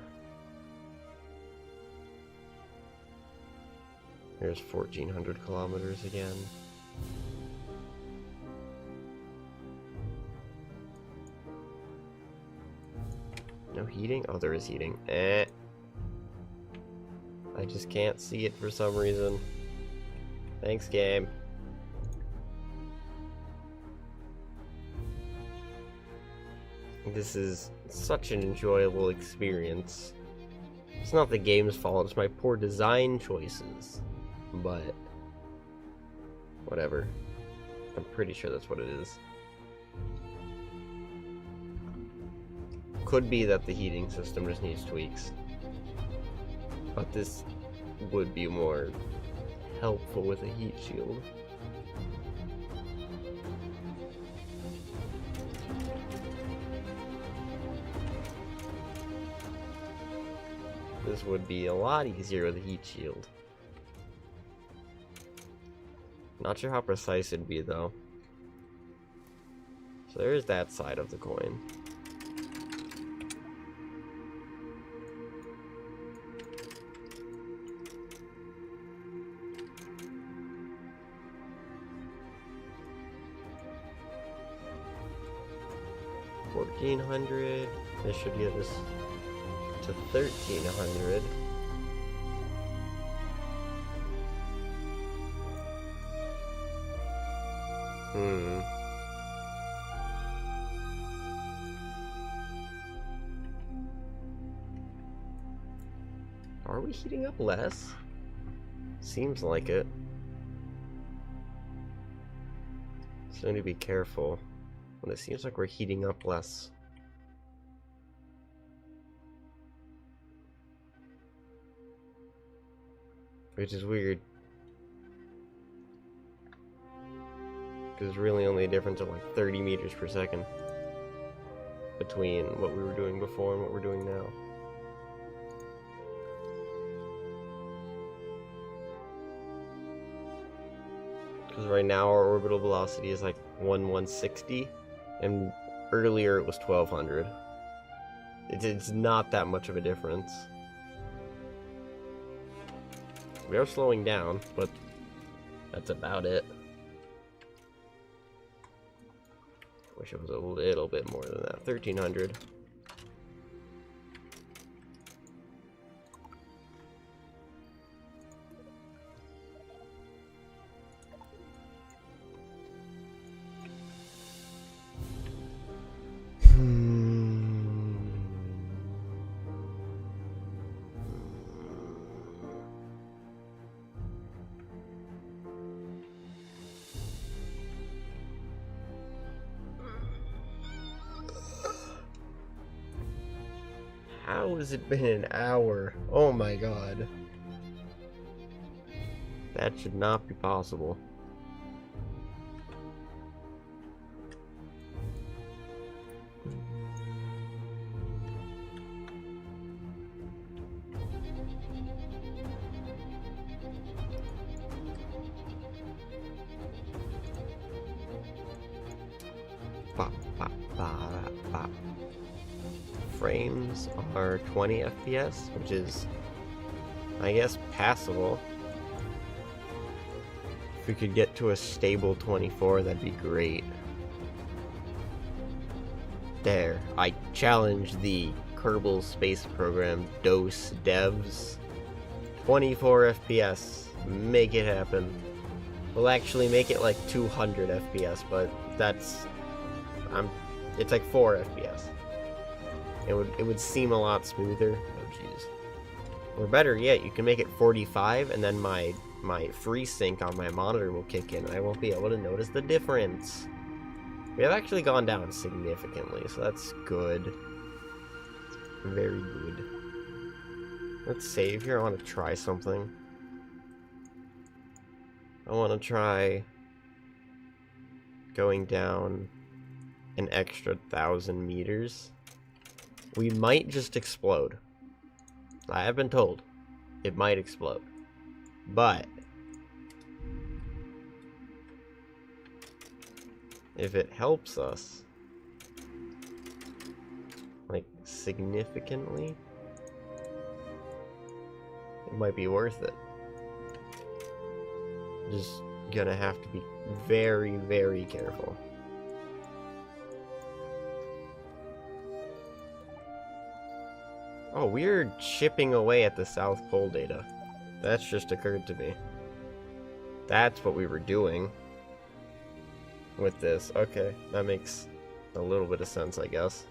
Here's 1,400 kilometers again. No heating? Oh, there is heating. I just can't see it for some reason. Thanks, game. This is such an enjoyable experience. It's not the game's fault, it's my poor design choices. But whatever. I'm pretty sure that's what it is. Could be that the heating system just needs tweaks. But this would be more helpful with a heat shield. This would be a lot easier with a heat shield. Not sure how precise it'd be though. So there's that side of the coin. $1,400. This should get us to 1,300. Are we heating up less? Seems like it. So I need to be careful. But it seems like we're heating up less. Which is weird. Because it's really only a difference of like 30 meters per second. between what we were doing before and what we're doing now. Because right now our orbital velocity is like 1/160, and earlier it was 1200. It's not that much of a difference. We are slowing down, but that's about it. Wish it was a little bit more than that. 1300. How has it been an hour? Oh my god. That should not be possible. Bop, bop, bop, bop. Frames are 20 FPS, which is, I guess, passable. If we could get to a stable 24, that'd be great. There, I challenge the Kerbal Space Program DOS devs. 24 FPS, make it happen. We'll actually make it like 200 FPS, but that's, it's like 4 FPS. It would seem a lot smoother. Oh jeez. Or better yet, you can make it 45, and then my FreeSync on my monitor will kick in, and I won't be able to notice the difference. We have actually gone down significantly, so that's good. Very good. Let's save here. I want to try something. I want to try going down an extra 1,000 meters. We might just explode. I have been told it might explode. But if it helps us, like, significantly, it might be worth it. Just gonna have to be very, very careful. Oh, we're chipping away at the South Pole data. That's just occurred to me. That's what we were doing with this. Okay, that makes a little bit of sense, I guess.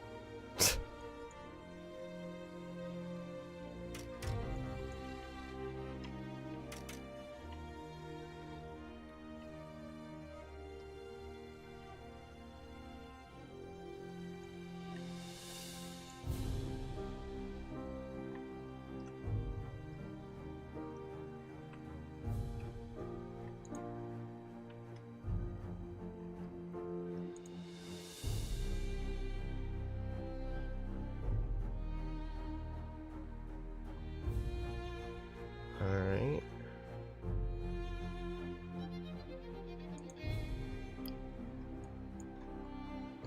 Alright.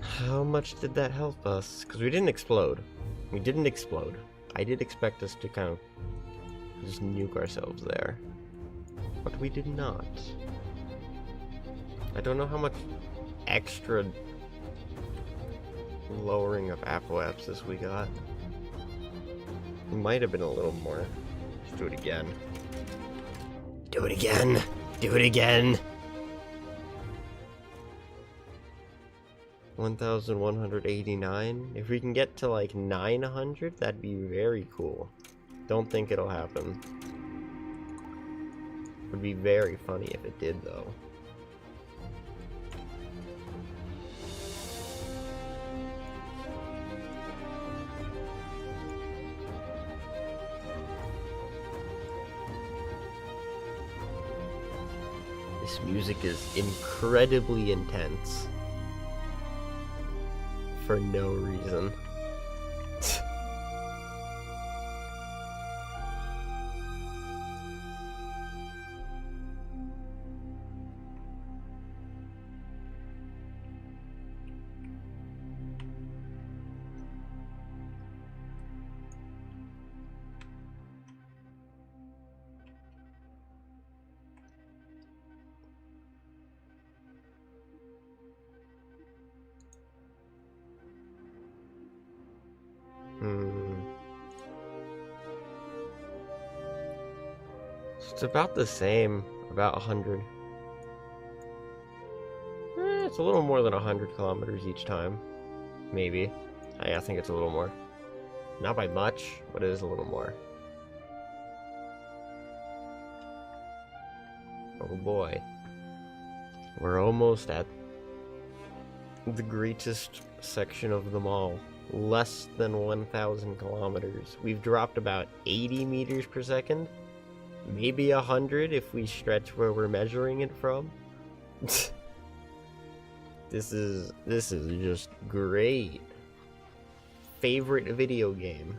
How much did that help us? Because we didn't explode. We didn't explode. I did expect us to kind of just nuke ourselves there. But we did not. I don't know how much extra lowering of apoapsis we got. It might have been a little more. Let's do it again. Do it again! Do it again! 1,189. If we can get to like 900, that'd be very cool. Don't think it'll happen. Would be very funny if it did, though. This music is incredibly intense. for no reason. It's about the same, about 100. It's a little more than 100 kilometers each time. Maybe. I think it's a little more. Not by much, but it is a little more. Oh boy. We're almost at the greatest section of them all. Less than 1,000 kilometers. We've dropped about 80 meters per second. Maybe 100 if we stretch where we're measuring it from. This is just great. Favorite video game.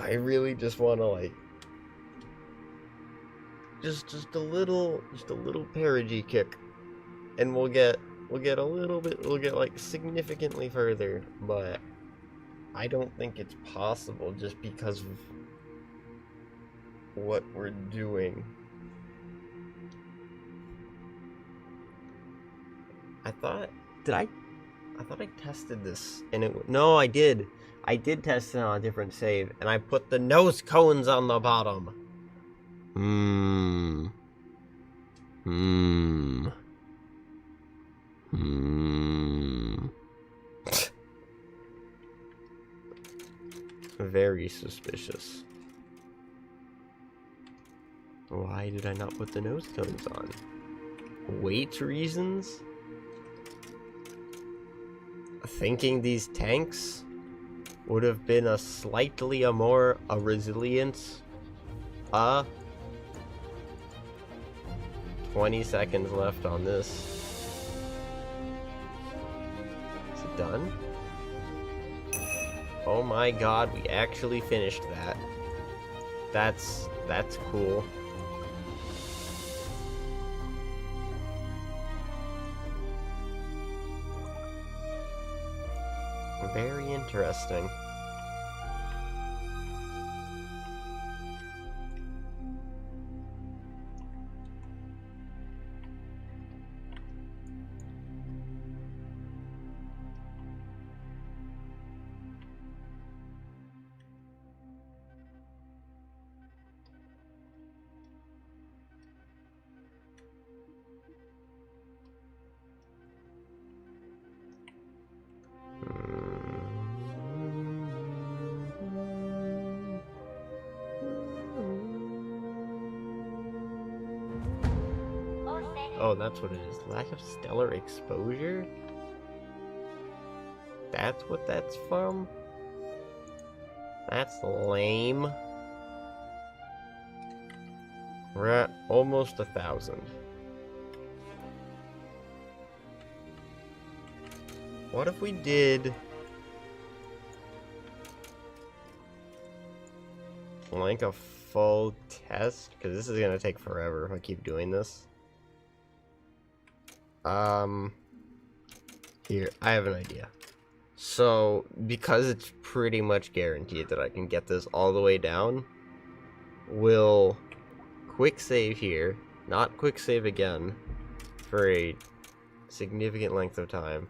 I really just want to like just a little perigee kick, and we'll get like significantly further, but I don't think it's possible just because of what we're doing. I thought I tested this, and no, I did test it on a different save, and I put the nose cones on the bottom. Very suspicious. Why did I not put the nose cones on? Weight reasons? Thinking these tanks would have been a slightly more resilience. 20 seconds left on this. Is it done? Oh my god, we actually finished that. That's cool. Very interesting. Oh, that's what it is. Lack of stellar exposure? That's what that's from? That's lame. We're at almost 1,000. What if we did like a full test? Because this is gonna take forever if I keep doing this. Here, I have an idea. So, because it's pretty much guaranteed that I can get this all the way down, we'll quick save here, not quick save again for a significant length of time,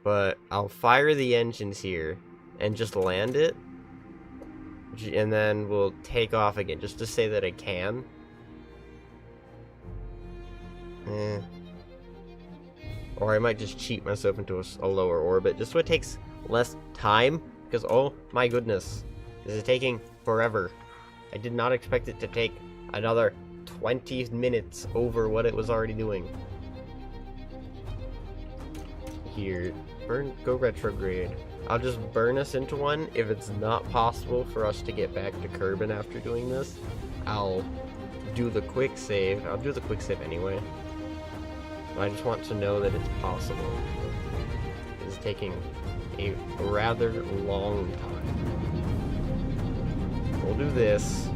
but I'll fire the engines here and just land it, and then we'll take off again, just to say that I can. Or I might just cheat myself into a lower orbit, just so it takes less time, because oh my goodness, this is taking forever. I did not expect it to take another 20 minutes over what it was already doing. Here, go retrograde. I'll just burn us into one. If it's not possible for us to get back to Kerbin after doing this, I'll do the quick save. I'll do the quick save anyway. I just want to know that it's possible. It's taking a rather long time. We'll do this.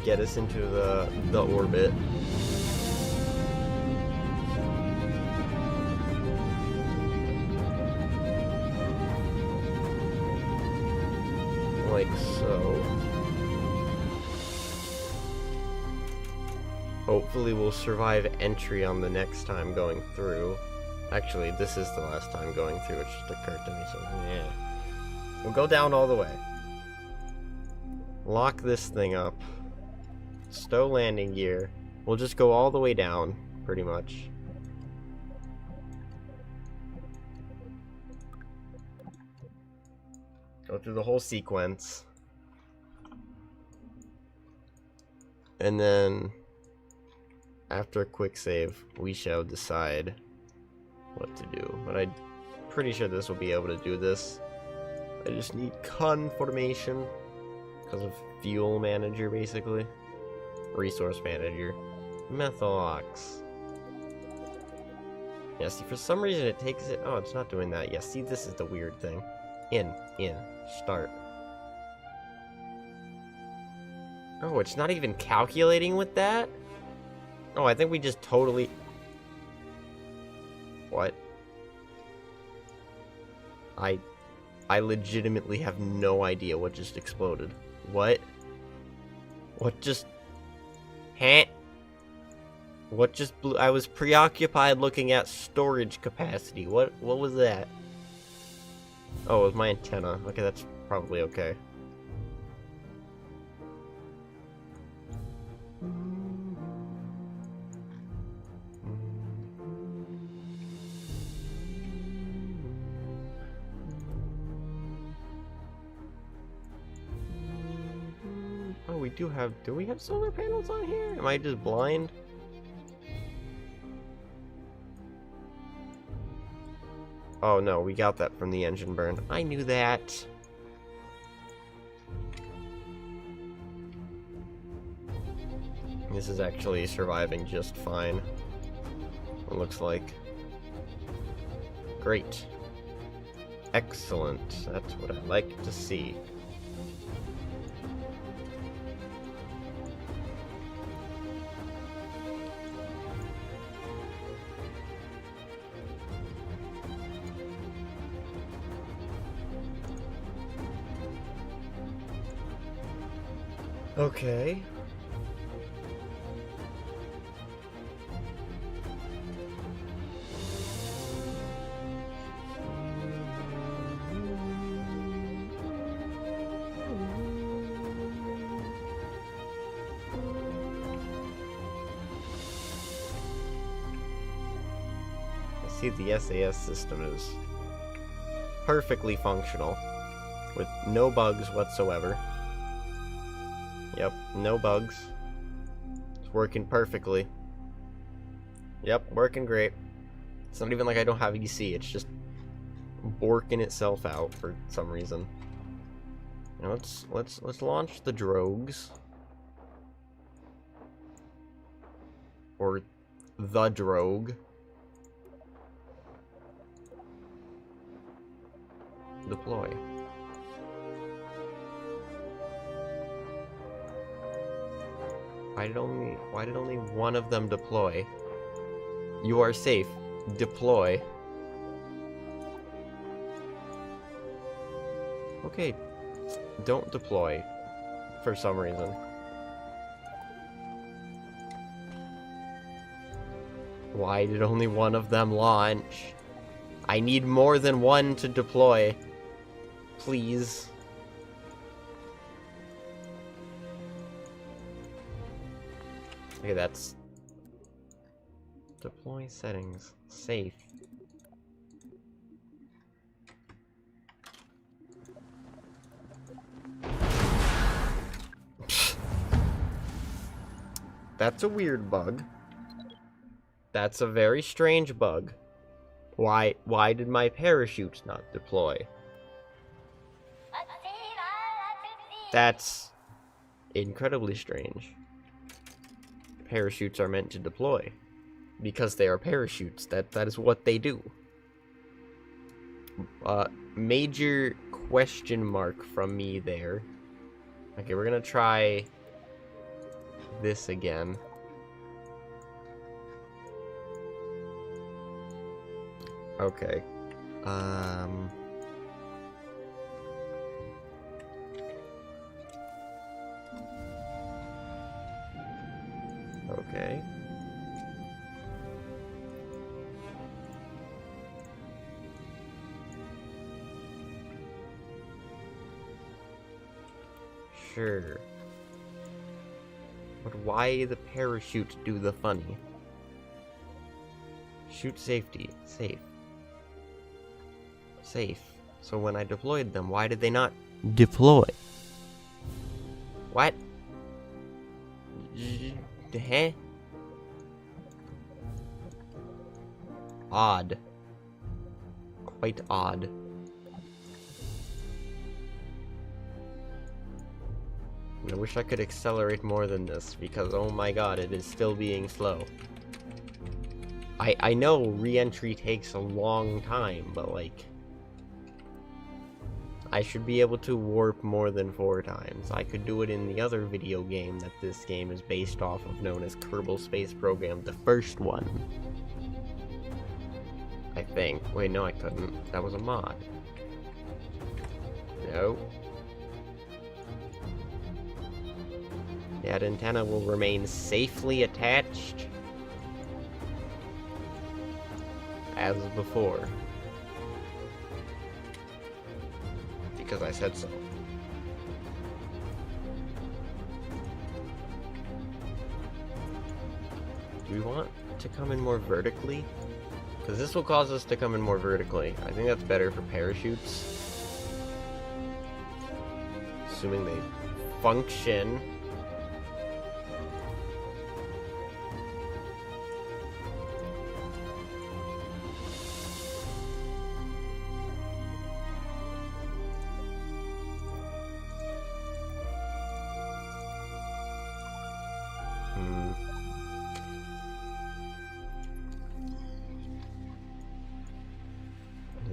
Get us into the orbit. Like so. Hopefully we'll survive entry on the next time going through. Actually, this is the last time going through, it just occurred to me, so yeah. We'll go down all the way. Lock this thing up. Stow landing gear. We'll just go all the way down, pretty much. Go through the whole sequence. And then, after a quick save, we shall decide what to do. But I'm pretty sure this will be able to do this. I just need confirmation because of fuel manager, basically. Resource manager. Methox. Yeah, see, for some reason it takes it. Oh, it's not doing that. Yeah, see, this is the weird thing. In, start. Oh, it's not even calculating with that? Oh, I think we just totally... What? I legitimately have no idea what just exploded. What? What just... Huh? What just blew... I was preoccupied looking at storage capacity. What was that? Oh, it was my antenna. Okay, that's probably okay. Oh, we do have... Do we have solar panels on here? Am I just blind? Oh no, we got that from the engine burn. I knew that. This is actually surviving just fine. It looks like. Great. Excellent. That's what I like to see. Okay. I see the SAS system is perfectly functional with no bugs whatsoever. Yep, no bugs. It's working perfectly. Yep, working great. It's not even like I don't have EC, it's just borking itself out for some reason. Now let's launch the drogues. Or the drogue. Deploy. Why did only one of them deploy? You are safe. Deploy. Okay. Don't deploy. For some reason. Why did only one of them launch? I need more than one to deploy. Please. Okay, that's... Deploy settings. Safe. That's a weird bug. That's a very strange bug. Why did my parachutes not deploy? That's incredibly strange. Parachutes are meant to deploy. Because they are parachutes. That is what they do. Major question mark from me there. Okay, we're gonna try this again. Okay. Okay. Sure. But why the parachute do the funny? Shoot safety. Safe. Safe. So when I deployed them, why did they not deploy? What? Huh? Odd. Quite odd. I wish I could accelerate more than this, because oh my god, it is still being slow. I know re-entry takes a long time, but like... I should be able to warp more than 4 times. I could do it in the other video game that this game is based off of, known as Kerbal Space Program, the first one. I think. Wait, no I couldn't. That was a mod. No. That antenna will remain safely attached as before. Because I said so. Do we want to come in more vertically? Because this will cause us to come in more vertically. I think that's better for parachutes. Assuming they function.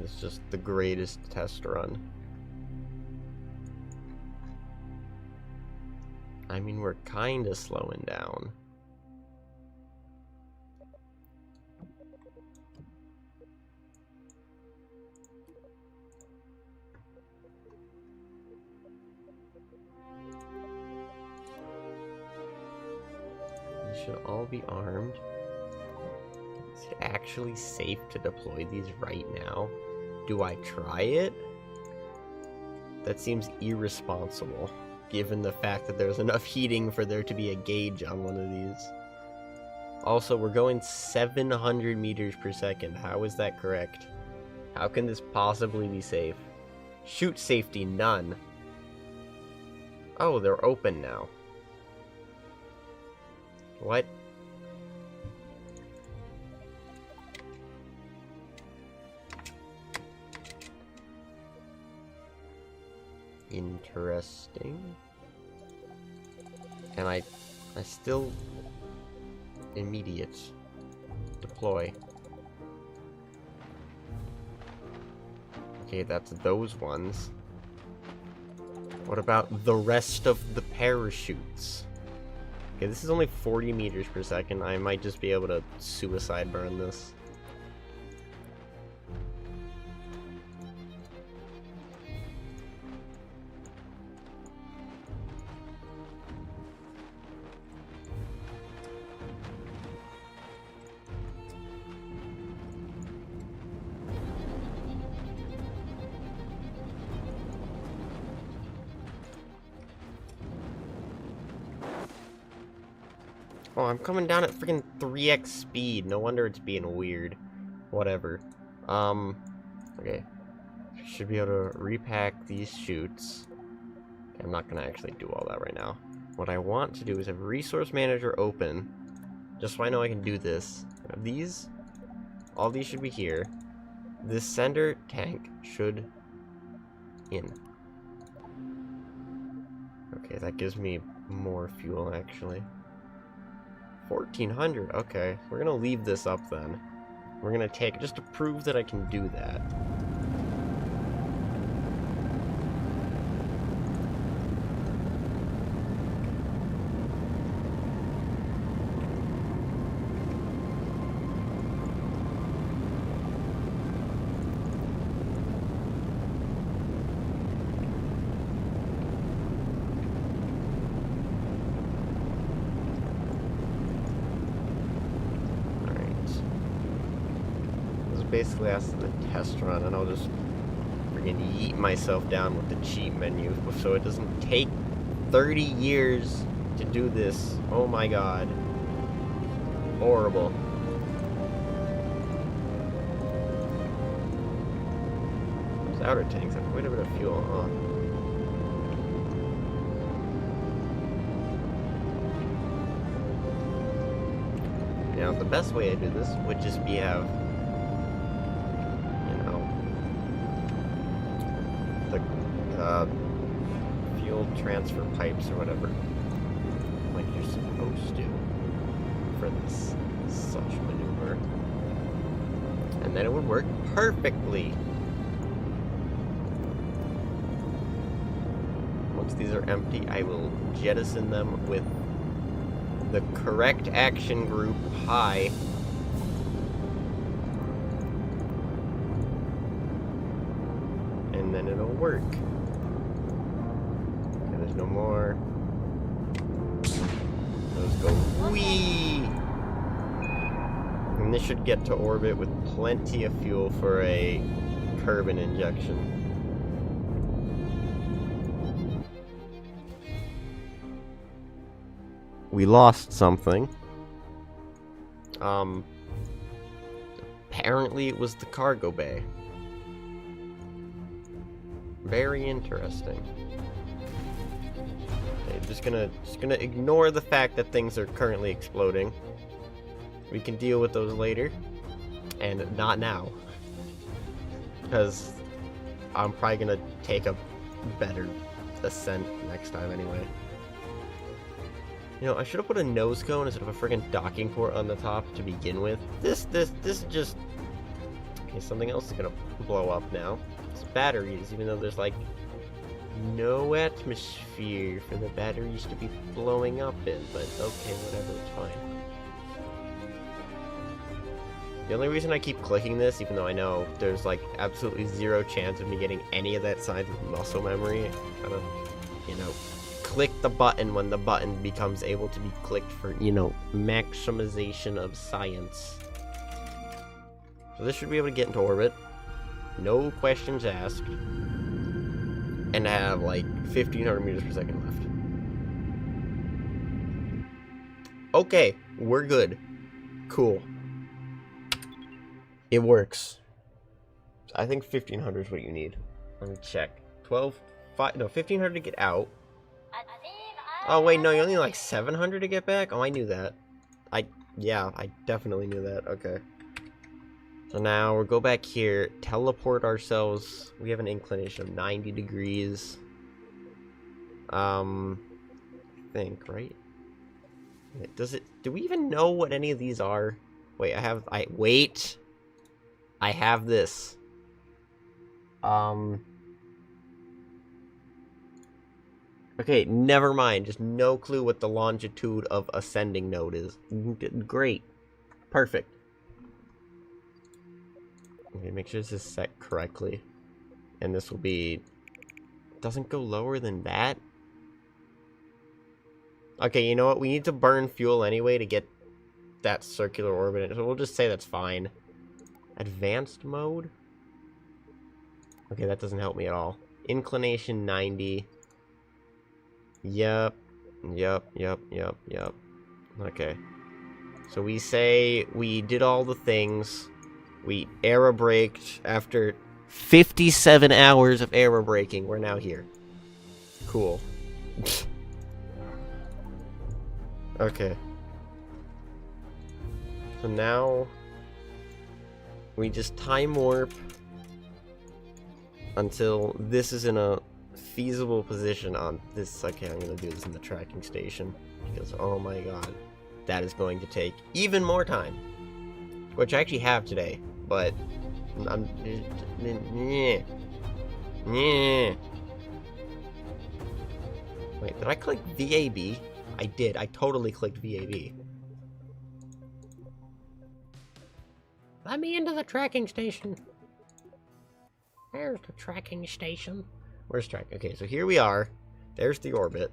It's just the greatest test run. I mean, we're kinda slowing down. We should all be armed. Is it actually safe to deploy these right now? Do I try it? That seems irresponsible, given the fact that there's enough heating for there to be a gauge on one of these. Also, we're going 700 meters per second. How is that correct? How can this possibly be safe? Shoot safety, none. Oh, they're open now. What? Interesting. And I still immediate deploy. Okay, that's those ones. What about the rest of the parachutes? Okay, this is only 40 meters per second. I might just be able to suicide burn this. Oh, I'm coming down at freaking 3x speed. No wonder it's being weird. Whatever. Okay. Should be able to repack these chutes. I'm not gonna actually do all that right now. What I want to do is have Resource Manager open, just so I know I can do this. These, all these should be here. This center tank should in. Okay, that gives me more fuel, actually. 1,400, okay. We're gonna leave this up, then. We're gonna take, just to prove that I can do that. Basically ask the test run, and I'll just freaking yeet myself down with the cheat menu so it doesn't take 30 years to do this. Oh my god. Horrible. Those outer tanks have quite a bit of fuel, huh? Now, the best way to do this would just be have fuel transfer pipes or whatever, like you're supposed to for this such maneuver, and then it would work perfectly. Once these are empty, I will jettison them with the correct action group high. And then it'll work. Okay, there's no more. Those go whee! And this should get to orbit with plenty of fuel for a Kerbal injection. We lost something. Apparently it was the cargo bay. Very interesting. Okay, just gonna ignore the fact that things are currently exploding. We can deal with those later, and not now, because I'm probably gonna take a better ascent next time anyway. You know, I should have put a nose cone instead of a friggin' docking port on the top to begin with. This just... Okay, something else is gonna blow up now. It's batteries, even though there's, like, no atmosphere for the batteries to be blowing up in. But, okay, whatever, it's fine. The only reason I keep clicking this, even though I know there's, like, absolutely zero chance of me getting any of that size of muscle memory, kind of, you know... click the button when the button becomes able to be clicked for, you know, maximization of science. So this should be able to get into orbit. No questions asked. And have, like, 1,500 meters per second left. Okay, we're good. Cool. It works. I think 1,500 is what you need. Let me check. 1,500 to get out. Oh, wait, no, you only need like 700 to get back? Oh, I knew that. Yeah, I definitely knew that. Okay. So now we'll go back here, teleport ourselves. We have an inclination of 90 degrees. I think, right? Do we even know what any of these are? Wait, wait! I have this. Okay, never mind. Just no clue what the longitude of ascending node is. Great. Perfect. Okay, make sure this is set correctly. And this will be... Doesn't go lower than that? Okay, you know what? We need to burn fuel anyway to get that circular orbit. So we'll just say that's fine. Advanced mode? Okay, that doesn't help me at all. Inclination 90... Yep. Okay. So we say we did all the things. We aerobraked after 57 hours of aerobraking. We're now here. Cool. Okay. So now we just time warp until this is in a feasible position on this. Okay, I'm gonna do this in the tracking station because oh my god, that is going to take even more time, which I actually have today, but I'm yeah. Wait, did I click VAB? I did. I totally clicked VAB. Let me into the tracking station. There's the tracking station. Where's track? Okay, so here we are. There's the orbit.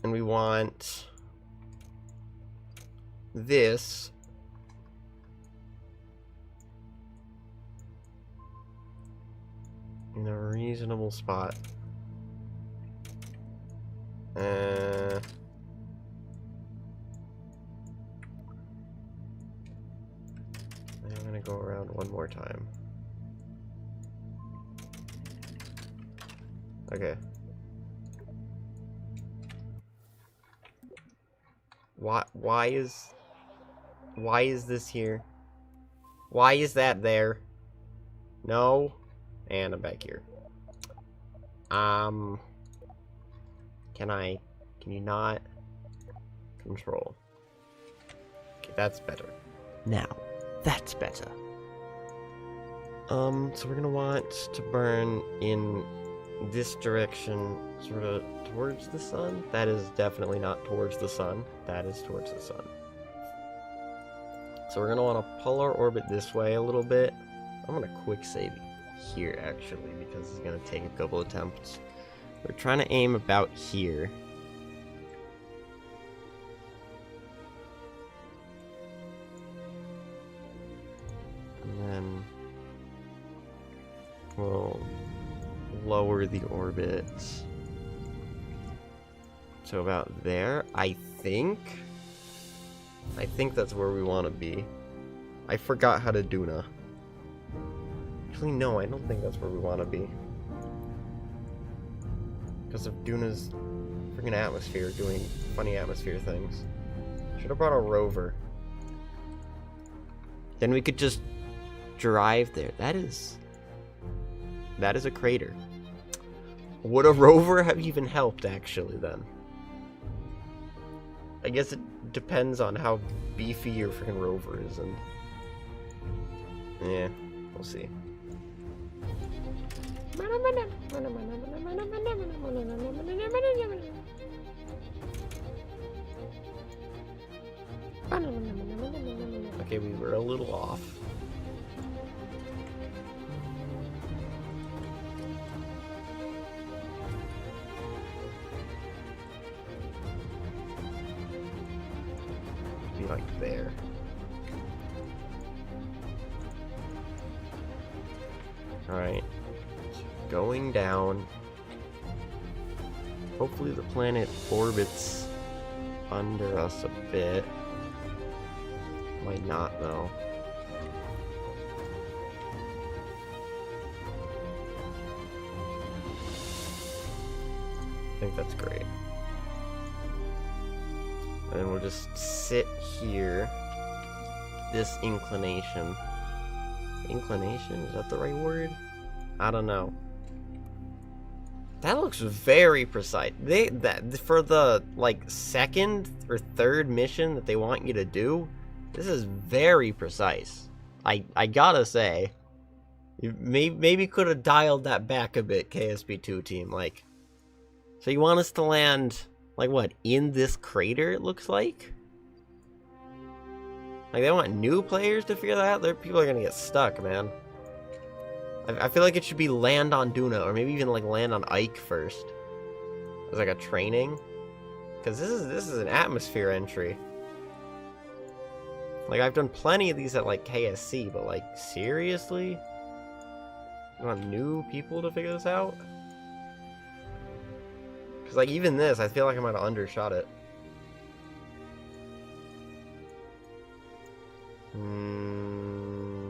And we want this in a reasonable spot. I'm gonna go around one more time. Okay. Why is this here? Why is that there? No. And I'm back here. Can you not control? Okay, that's better. Now, that's better. So we're gonna want to burn in this direction, sort of towards the sun. That is definitely not towards the sun. That is towards the sun. So we're gonna want to pull our orbit this way a little bit. I'm gonna quick save here actually because it's gonna take a couple attempts. We're trying to aim about here. And then we'll lower the orbit to about there. I think that's where we want to be. I forgot how to Duna. Actually, no, I don't think that's where we want to be. Because of Duna's freaking atmosphere doing funny atmosphere things. Should have brought a rover. Then we could just drive there. That is a crater. Would a rover have even helped, actually, then? I guess it depends on how beefy your freaking rover is, and... yeah, we'll see. Okay, we were a little off. Be like there. Alright. Going down. Hopefully the planet orbits under us a bit. Might not, though. I think that's great. And then we'll just sit here. This inclination. Inclination? Is that the right word? I don't know. That looks very precise. For the like second or third mission that they want you to do, this is very precise. I gotta say, you maybe could have dialed that back a bit, KSP2 team. Like, so you want us to land like what, in this crater? It looks like. Like they want new players to figure that out. People are gonna get stuck, man. I feel like it should be land on Duna, or maybe even like land on Ike first. As like a training, because this is an atmosphere entry. Like I've done plenty of these at like KSC, but like seriously, you want new people to figure this out? Because like even this, I feel like I might have undershot it.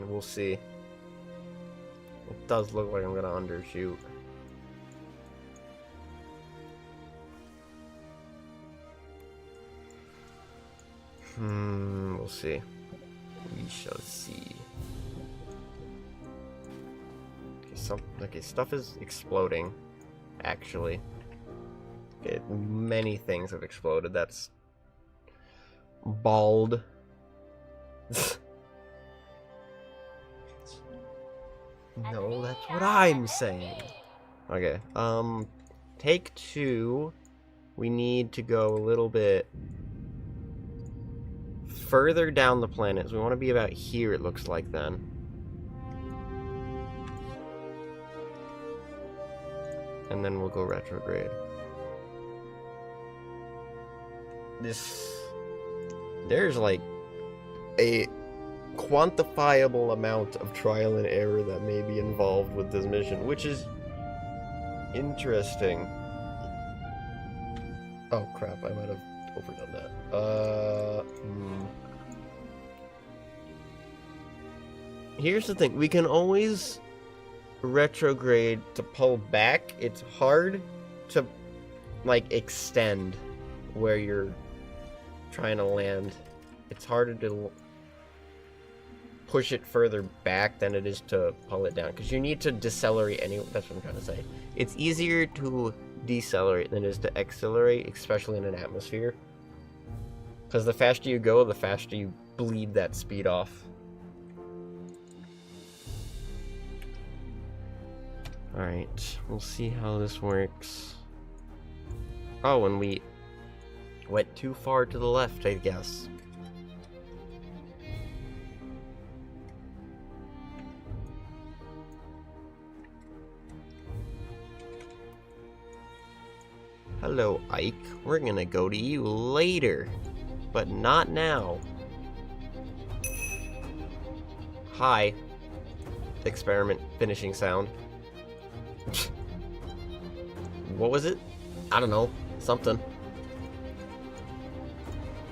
We'll see. It does look like I'm gonna undershoot. We'll see. We shall see. Okay, Okay, stuff is exploding, actually. Many things have exploded. That's bald. No, that's what I'm saying. Okay, take 2. We need to go a little bit further down the planet. So we want to be about here, it looks like, then. And then we'll go retrograde. There's like a quantifiable amount of trial and error that may be involved with this mission, which is interesting. Oh crap, I might have overdone that. Here's the thing, we can always retrograde to pull back. It's hard to like extend where you're trying to land. It's harder to push it further back than it is to pull it down, because you need to decelerate anyway. That's what I'm trying to say. It's easier to decelerate than it is to accelerate, especially in an atmosphere, because the faster you go, the faster you bleed that speed off. Alright, we'll see how this works. Oh, and we went too far to the left, I guess. Hello, Ike. We're gonna go to you later, but not now. Hi. Experiment finishing sound. What was it? I don't know. Something.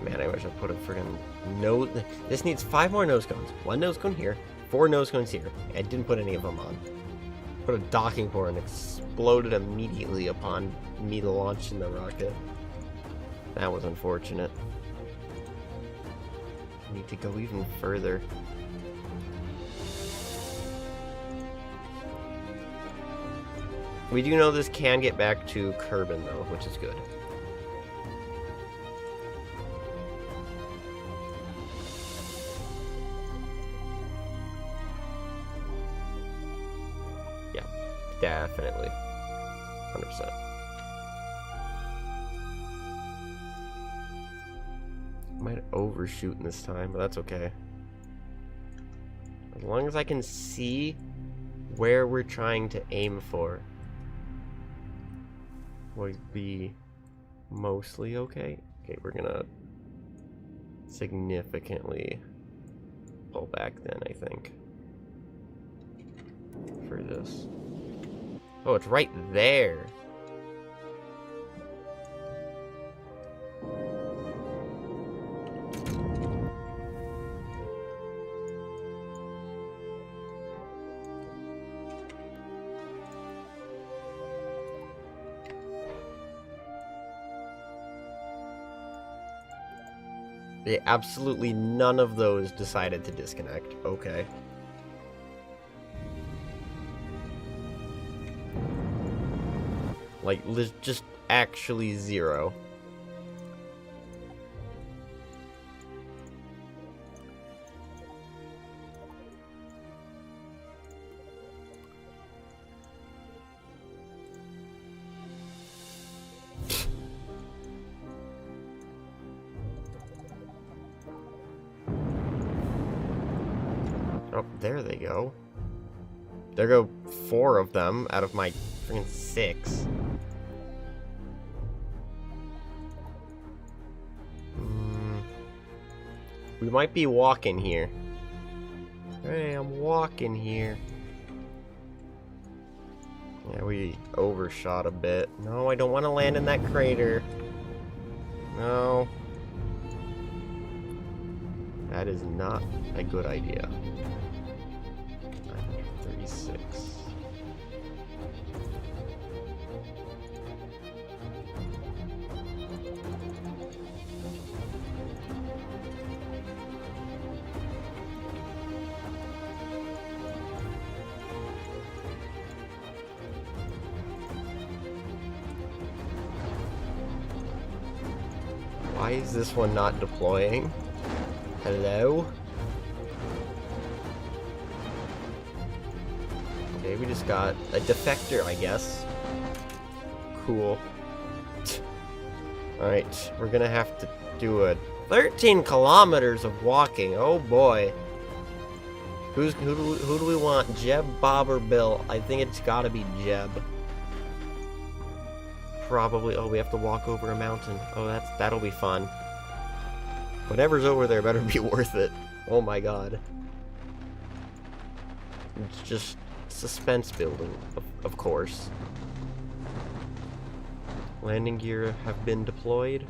Man, I wish I put a friggin' nose. This needs 5 more nose cones. 1 nose cone here, 4 nose cones here. I didn't put any of them on. Put a docking port and exploded immediately upon me launching the rocket. That was unfortunate. I need to go even further. We do know this can get back to Kerbin, though, which is good. Yeah, definitely. 100%. Might overshoot this time, but that's okay. As long as I can see where we're trying to aim for, would be mostly okay. Okay, we're gonna significantly pull back then, I think, for this. Oh, it's right there. Yeah, absolutely none of those decided to disconnect. Okay. Like, just actually 0. Oh, there they go. There go 4 of them out of my freaking 6. We might be walking here. Hey, I'm walking here. Yeah, we overshot a bit. No, I don't want to land in that crater. No. That is not a good idea. 936. Why is this one not deploying? Hello? Okay, we just got a defector, I guess. Cool. Alright, we're gonna have to do a 13 kilometers of walking. Oh boy. Who do we want? Jeb, Bob, or Bill? I think it's gotta be Jeb. Probably. Oh, we have to walk over a mountain. Oh, that'll be fun. Whatever's over there better be worth it. Oh my god. It's just suspense building, of course. Landing gear have been deployed.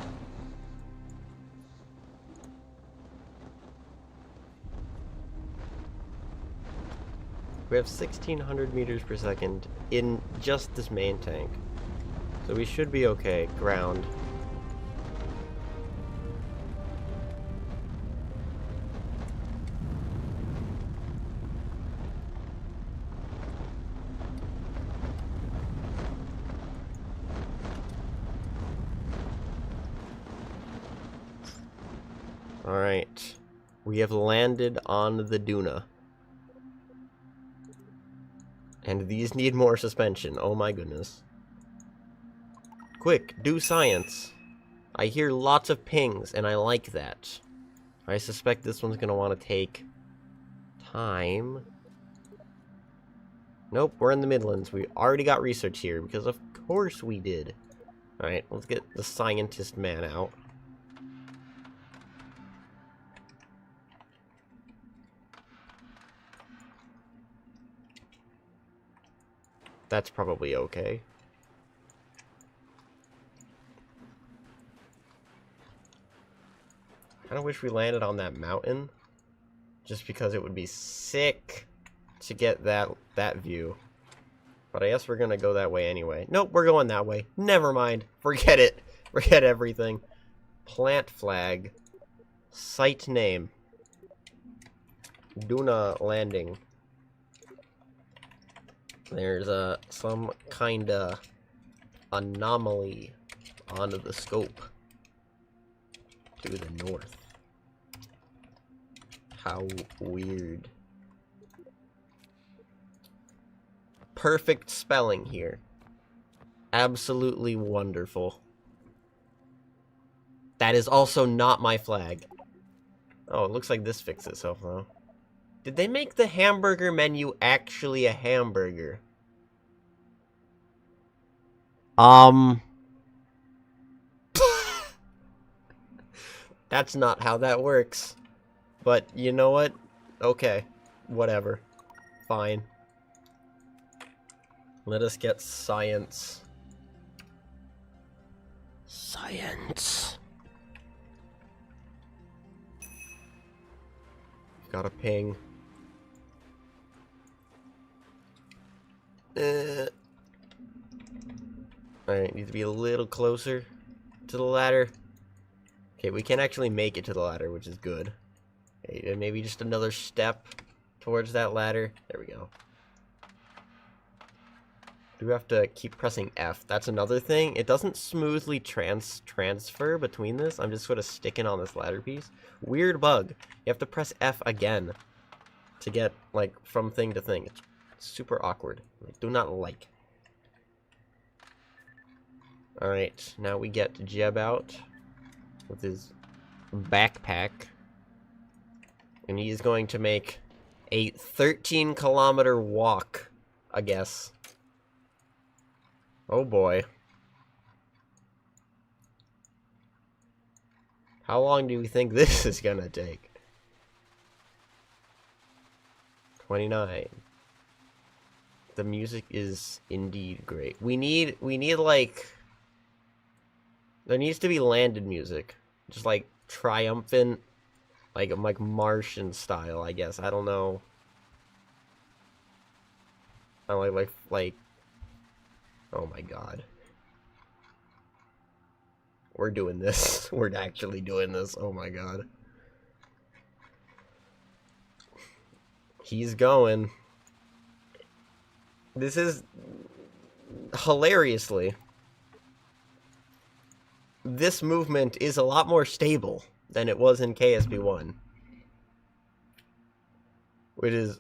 We have 1600 meters per second in just this main tank. So we should be okay. Ground. Alright. We have landed on the Duna. And these need more suspension. Oh my goodness. Quick, do science. I hear lots of pings, and I like that. I suspect this one's gonna want to take time. Nope, we're in the Midlands. We already got research here, because of course we did. Alright, let's get the scientist man out. That's probably okay. I kinda wish we landed on that mountain. Just because it would be sick to get that view. But I guess we're gonna go that way anyway. Nope, we're going that way. Never mind. Forget it. Forget everything. Plant flag. Site name. Duna landing. There's some kinda anomaly on the scope to the north. How weird. Perfect spelling here. Absolutely wonderful. That is also not my flag. Oh, it looks like this fixed itself though. Did they make the hamburger menu actually a hamburger? That's not how that works. But you know what? Okay. Whatever. Fine. Let us get science. Science. Got a ping. Alright, need to be a little closer to the ladder. Okay, we can actually make it to the ladder, which is good. Okay, and maybe just another step towards that ladder. There we go. Do we have to keep pressing F? That's another thing. It doesn't smoothly transfer between this. I'm just sort of sticking on this ladder piece. Weird bug. You have to press F again to get, like, from thing to thing. It's super awkward. I do not like. Alright, now we get Jeb out with his backpack. And he's going to make a 13-kilometer walk, I guess. Oh boy. How long do we think this is gonna take? 29. The music is indeed great. We need like... There needs to be landed music. Just like triumphant, like Martian style, I guess. I don't know. I like oh my god. We're doing this. We're actually doing this. Oh my god. He's going. This is hilariously this movement is a lot more stable than it was in KSP1. Which is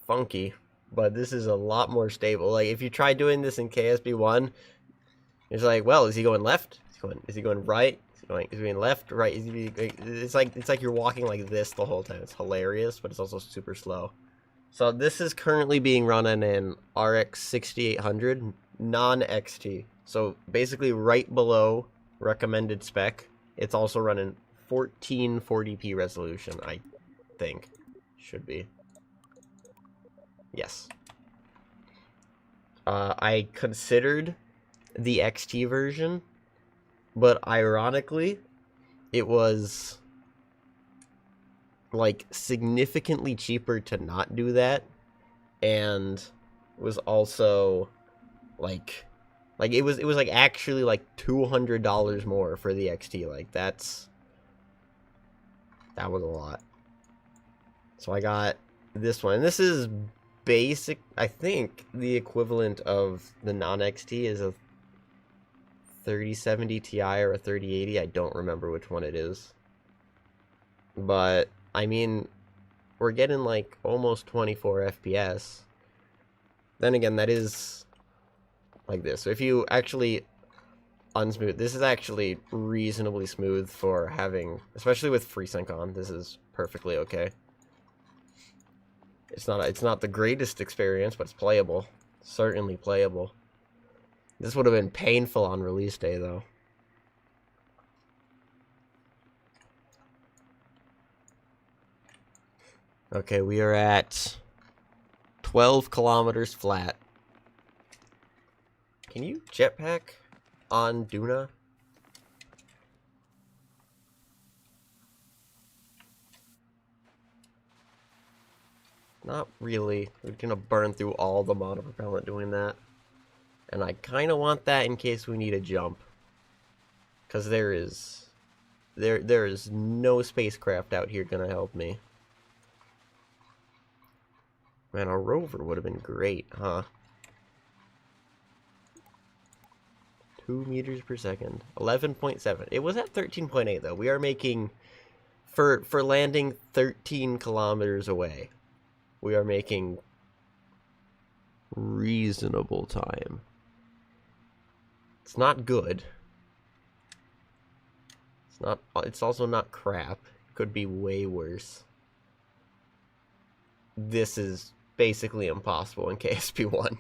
funky, but this is a lot more stable. Like, if you try doing this in KSP1, it's like, well, is he going left? Is he going right? Is he going left, right? It's like you're walking like this the whole time. It's hilarious, but it's also super slow. So this is currently being run on an RX 6800 non-XT. So basically right below recommended spec. It's also running 1440p resolution, I think. Should be. Yes. I considered the XT version, but ironically, it was like significantly cheaper to not do that, and was also like it was like actually like $200 more for the XT. Like that was a lot. So I got this one, and this is basic. I think the equivalent of the non-XT is a 3070 Ti or a 3080. I don't remember which one it is. But, I mean, we're getting like almost 24 FPS. Then again, that is like this. So if you actually unsmooth, this is actually reasonably smooth for having, especially with FreeSync on, this is perfectly okay. It's not the greatest experience, but it's playable. Certainly playable. This would have been painful on release day, though. Okay, we are at 12 kilometers flat. Can you jetpack on Duna? Not really. We're gonna burn through all the monopropellant doing that. And I kind of want that in case we need a jump. Because there is no spacecraft out here gonna help me. Man, a rover would have been great, huh? 2 meters per second. 11.7. It was at 13.8 though. We are making, for landing 13 kilometers away, we are making reasonable time. It's not good. It's also not crap. It could be way worse. This is basically impossible in KSP1.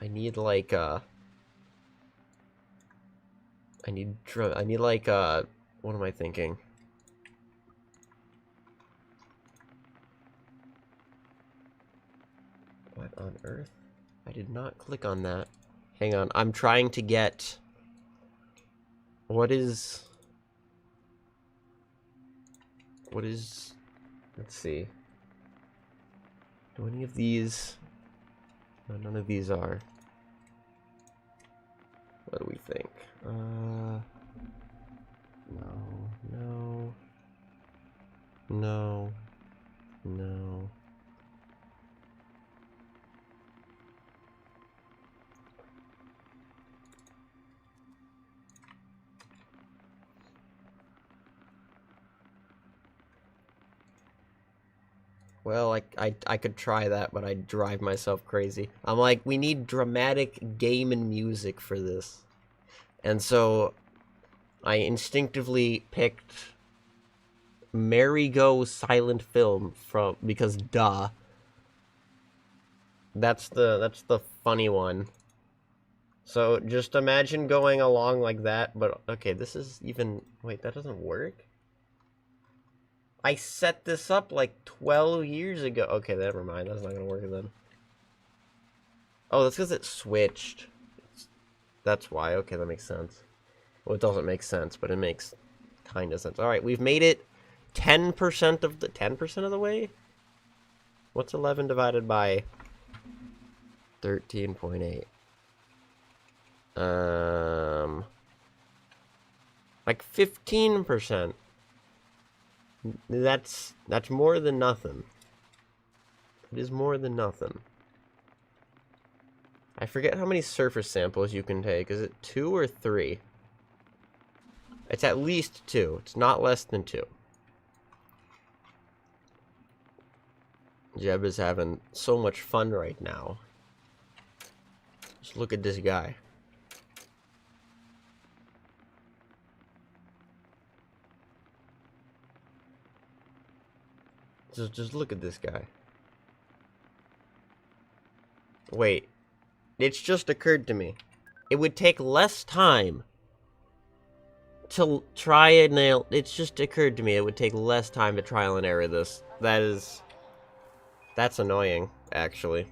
I need like I need like what am I thinking? What on earth? I did not click on that. Hang on, I'm trying to get what is let's see. Do any of these? No, none of these are. What do we think? No. Well, I could try that, but I'd drive myself crazy. I'm like, we need dramatic game and music for this. And so I instinctively picked Merry Go Silent Film because duh. That's the funny one. So just imagine going along like that, but okay, this is even, wait, that doesn't work? I set this up like 12 years ago. Okay, never mind. That's not gonna work then. Oh, that's because it switched. That's why. Okay, that makes sense. Well, it doesn't make sense, but it makes kind of sense. All right, we've made it 10% of the way. What's 11 divided by 13.8? Like 15%. That's more than nothing. It is more than nothing. I forget how many surface samples you can take. Is it 2 or 3? It's at least 2. It's not less than 2. Jeb is having so much fun right now. Just look at this guy. Just look at this guy. Wait. It's just occurred to me. It would take less time to try and nail... It's just occurred to me it would take less time to trial and error this. That's annoying, actually.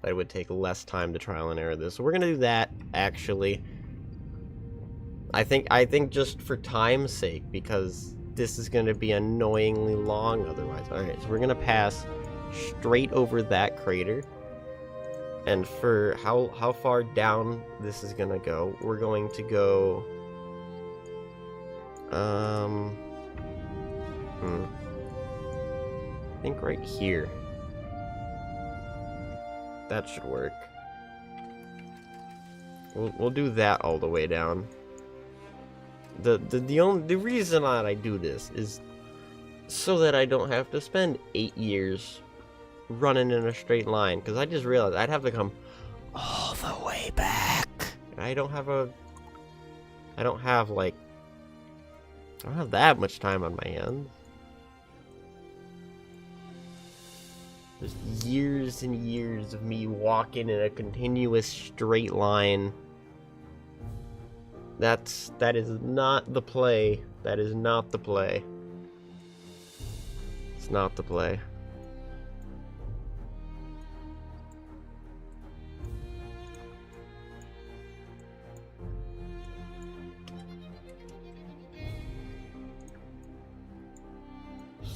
That it would take less time to trial and error this. So we're gonna do that, actually. I think just for time's sake, because this is gonna be annoyingly long otherwise. Alright, so we're gonna pass straight over that crater. And for how far down this is gonna go, we're going to go... I think right here. That should work. We'll do that all the way down. The reason that I do this is so that I don't have to spend 8 years running in a straight line, because I just realized I'd have to come all the way back. And I don't have that much time on my hands. There's years and years of me walking in a continuous straight line. That is not the play. That is not the play. It's not the play.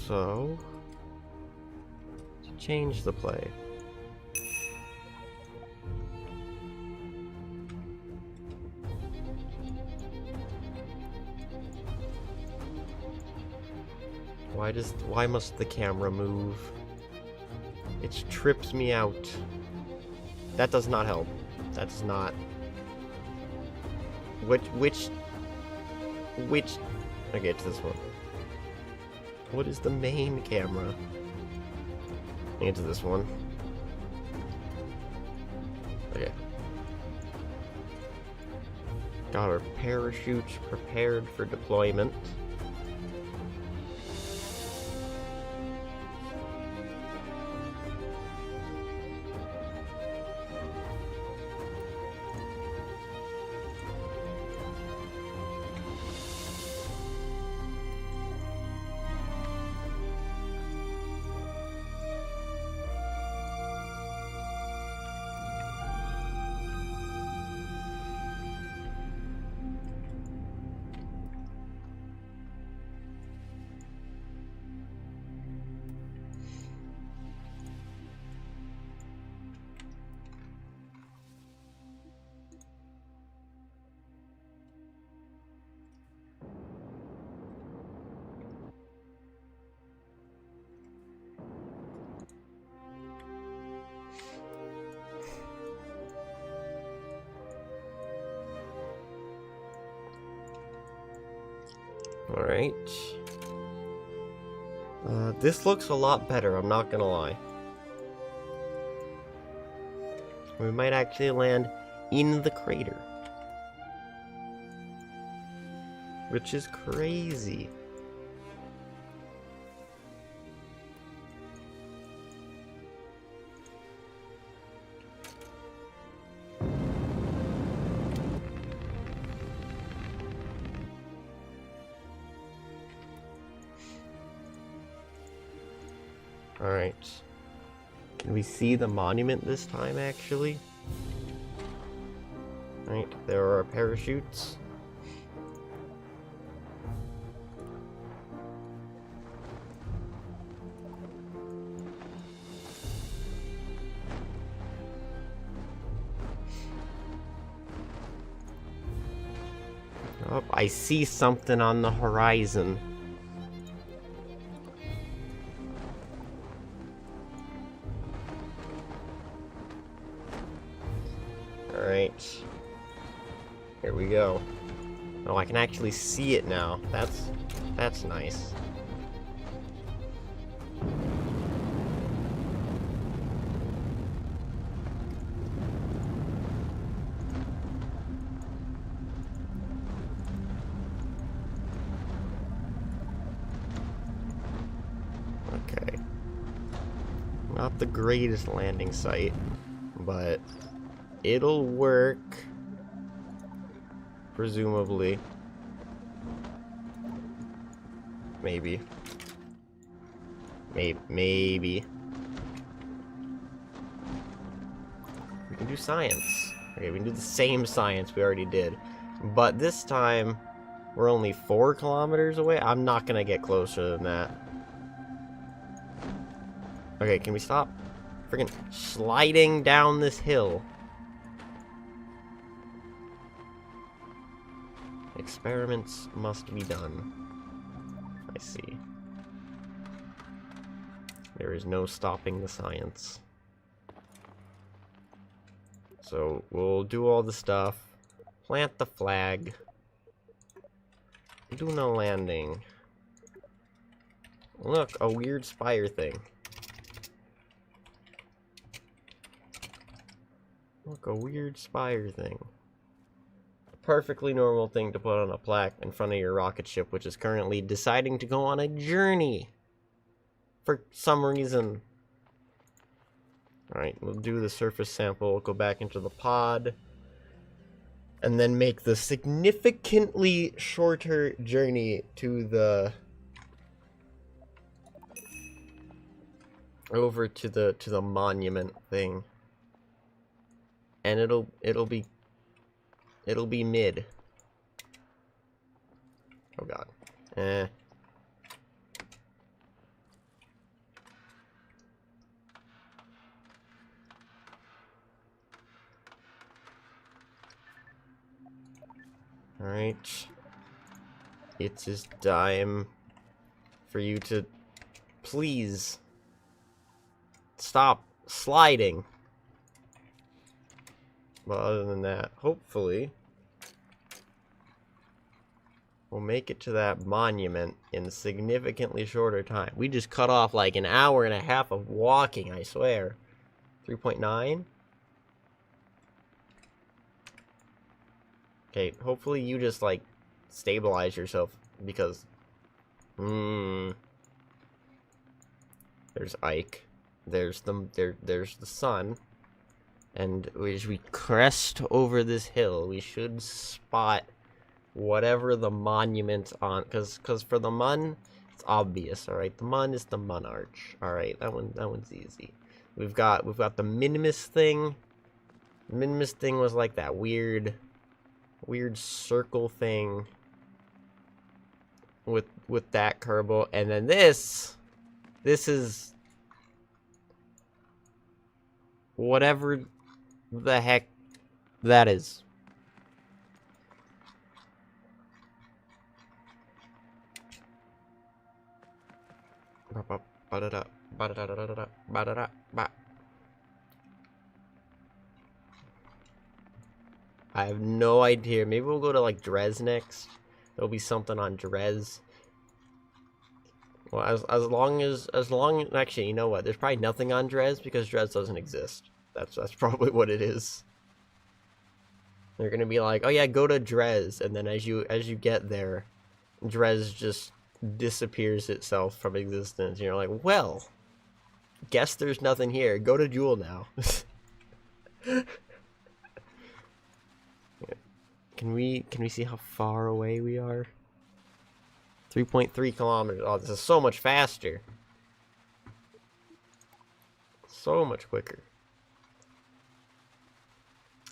So, to change the play. Why must the camera move? It trips me out. That does not help. That's not... Which... Okay, it's this one. What is the main camera? Into this one. Okay. Got our parachutes prepared for deployment. Alright. This looks a lot better, I'm not gonna lie. We might actually land in the crater. Which is crazy. Alright. Can we see the monument this time, actually? Alright, there are our parachutes. Oh, I see something on the horizon. Alright. Here we go. Oh, I can actually see it now. That's nice. Okay. Not the greatest landing site, but it'll work. Presumably. Maybe. Maybe. We can do science. Okay, we can do the same science we already did. But this time, we're only 4 kilometers away. I'm not gonna get closer than that. Okay, can we stop freaking sliding down this hill? Experiments must be done. I see. There is no stopping the science. So, we'll do all the stuff. Plant the flag. Duna landing. Look, a weird spire thing. Look, a weird spire thing. A perfectly normal thing to put on a plaque in front of your rocket ship, which is currently deciding to go on a journey. For some reason. Alright, we'll do the surface sample, go back into the pod, and then make the significantly shorter journey to the over to the monument thing. And it'll be mid. Oh god. Alright. It is time for you to please stop sliding. But other than that, hopefully we'll make it to that monument in significantly shorter time. We just cut off like an hour and a half of walking, I swear. 3.9? Okay, hopefully you just, like, stabilize yourself, because... there's Ike. There's the sun. And as we crest over this hill, we should spot whatever the monument on... Because for the Mun, it's obvious, alright? The Mun is the Mun Arch. Alright, that one's easy. We've got the Minimus thing. The Minimus thing was like that weird circle thing with that kerbal, and then this is whatever the heck that is. I have no idea. Maybe we'll go to, like, Dres next. There'll be something on Dres. Well, as long as actually, you know what? There's probably nothing on Dres because Dres doesn't exist. That's probably what it is. They're gonna be like, oh yeah, go to Dres, and then as you get there, Dres just disappears itself from existence. And you're like, well, guess there's nothing here. Go to Jewel now. Can we see how far away we are? 3.3 kilometers. Oh, this is so much faster. So much quicker.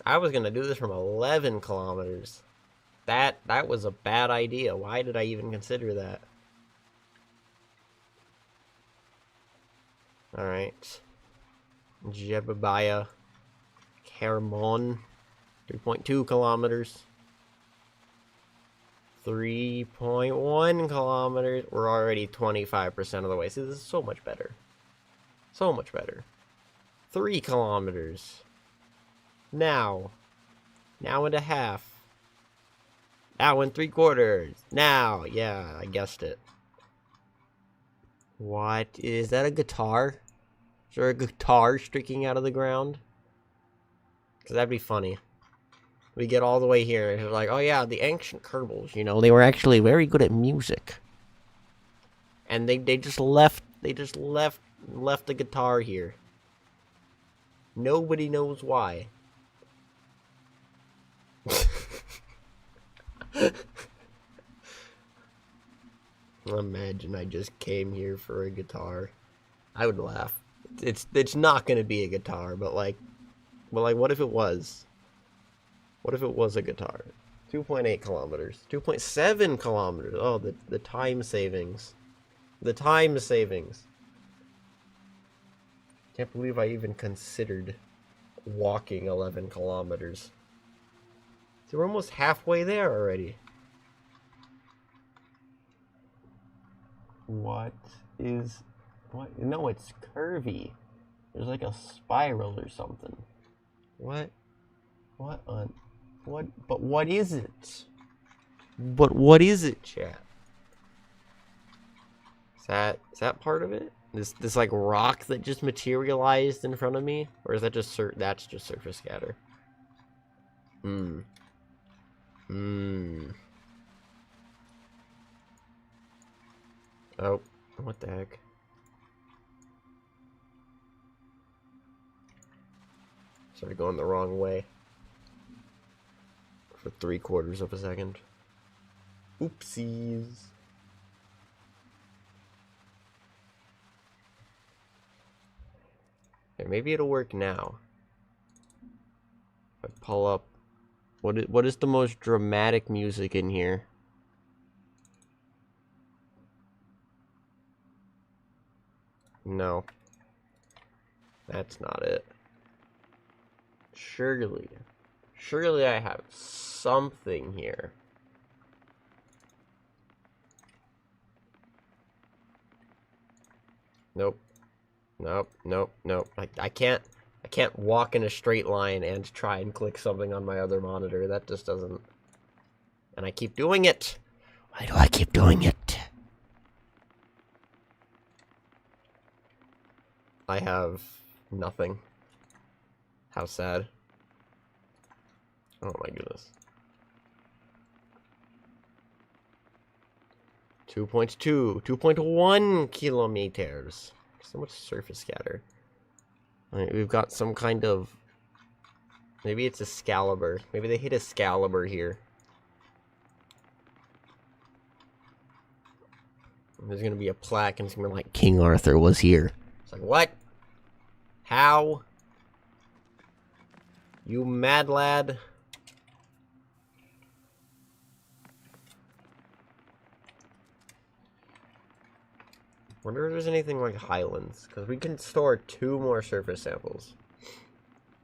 I was gonna do this from 11 kilometers. That was a bad idea. Why did I even consider that? Alright. Jebediah. Kermon. 3.2 kilometers. 3.1 kilometers. We're already 25% of the way. See, this is so much better. So much better. 3 kilometers. Now. Now and a half. Now and 3/4. Now. Yeah, I guessed it. What? Is that a guitar? Is there a guitar sticking out of the ground? Because that'd be funny. We get all the way here, and it's like, oh yeah, the ancient Kerbals, you know, they were actually very good at music. And they just left the guitar here. Nobody knows why. Imagine I just came here for a guitar. I would laugh. It's not gonna be a guitar, but like, what if it was? What if it was a guitar? 2.8 kilometers. 2.7 kilometers. Oh, the time savings. The time savings. Can't believe I even considered walking 11 kilometers. So we're almost halfway there already. What? No, it's curvy. There's like a spiral or something. What? But what is it? But what is it, chat? Is that part of it? This like rock that just materialized in front of me? Or is that just that's just surface scatter? Oh, what the heck? Started going the wrong way. For 3/4 of a second. Oopsies. Okay, maybe it'll work now. If I pull up, what is the most dramatic music in here? No. That's not it. Surely I have something here. Nope. I can't walk in a straight line and try and click something on my other monitor. That just doesn't. And I keep doing it. Why do I keep doing it? I have nothing. How sad. Oh my goodness. 2.1 kilometers. So much surface scatter. Right, we've got some kind of... Maybe it's Excalibur. Maybe they hit Excalibur here. There's gonna be a plaque and it's gonna be like, King Arthur was here. It's like, what? How? You mad lad? Wonder if there's anything like Highlands, because we can store 2 more surface samples.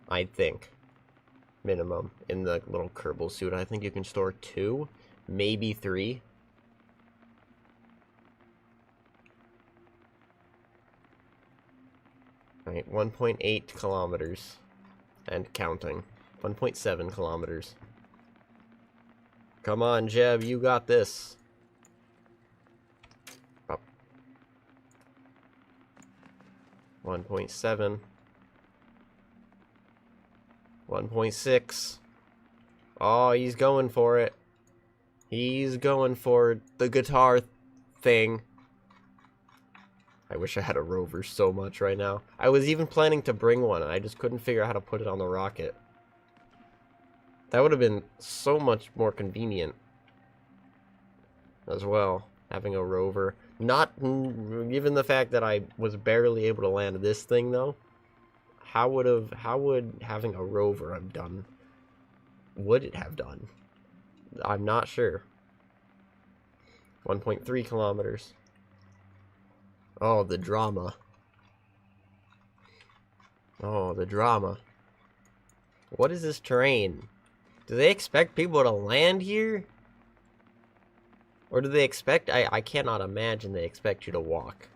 I think. Minimum. In the little Kerbal suit, I think you can store 2, maybe 3. Alright, 1.8 kilometers. And counting. 1.7 kilometers. Come on, Jeb, you got this. Up. 1.7. 1.6. Oh, he's going for it. He's going for the guitar thing. I wish I had a rover so much right now. I was even planning to bring one, and I just couldn't figure out how to put it on the rocket. That would have been so much more convenient. As well, having a rover. Not, given the fact that I was barely able to land this thing, though. How would having a rover have done? Would it have done? I'm not sure. 1.3 kilometers. Oh, the drama. Oh, the drama. What is this terrain? Do they expect people to land here? Or do they expect... I cannot imagine they expect you to walk.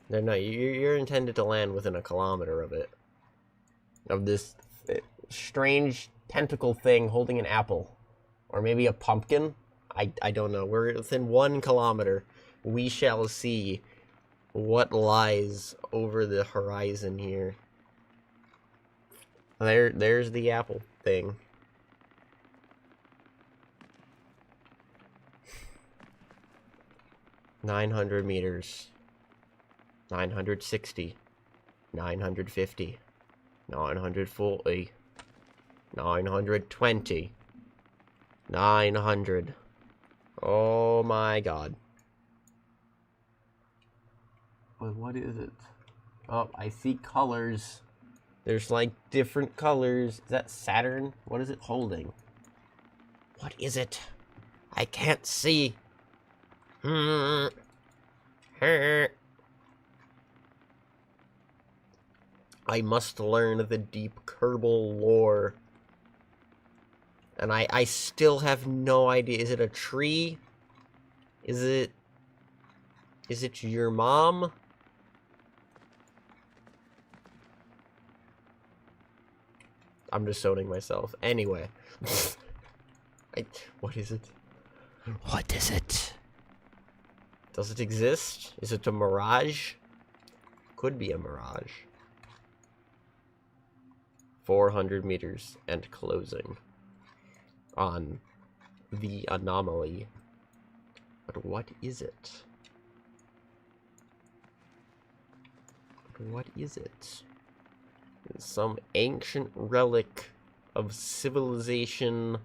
No, no, you're intended to land within a kilometer of it. Of this strange tentacle thing holding an apple. Or maybe a pumpkin? I don't know. We're within 1 kilometer. We shall see what lies over the horizon here. There's the apple thing. $900 meters. 960. 950. 940. 920. 900. Oh my god. Well, what is it? Oh, I see colors. There's like different colors. Is that Saturn? What is it holding? What is it? I can't see. I must learn the deep kerbal lore. And I still have no idea. Is it a tree? Is it your mom? I'm just zoning myself. Anyway. What is it? What is it? Does it exist? Is it a mirage? Could be a mirage. 400 meters and closing on the anomaly. But what is it? What is it? It's some ancient relic of civilization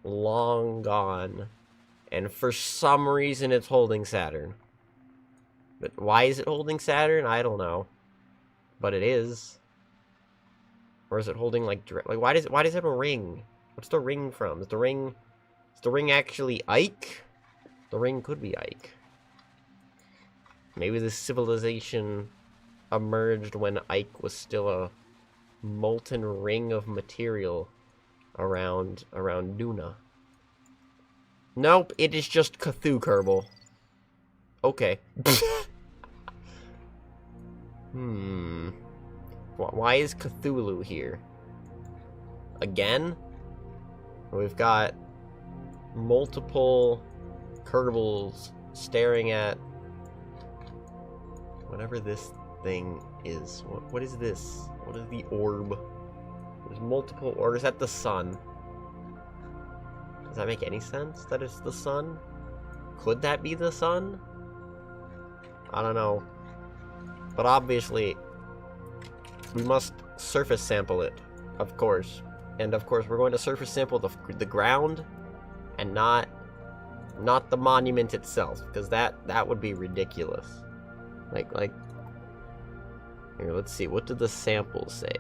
long gone. And for some reason it's holding Saturn. But why is it holding Saturn? I don't know. But it is. Or is it holding like why does it have a ring? What's the ring from? Is the ring actually Ike? The ring could be Ike. Maybe this civilization emerged when Ike was still a molten ring of material around Duna. Nope, it is just Cthulhu Kerbal. Okay. Why is Cthulhu here? Again? We've got multiple Kerbals staring at whatever this thing is. What is this? What is the orb? There's multiple orbs. Is that the sun? Does that make any sense that it's the sun? Could that be the sun? I don't know. But obviously, we must surface sample it, of course. And of course, we're going to surface sample the ground and not the monument itself, because that would be ridiculous. Like here, let's see, what did the sample say?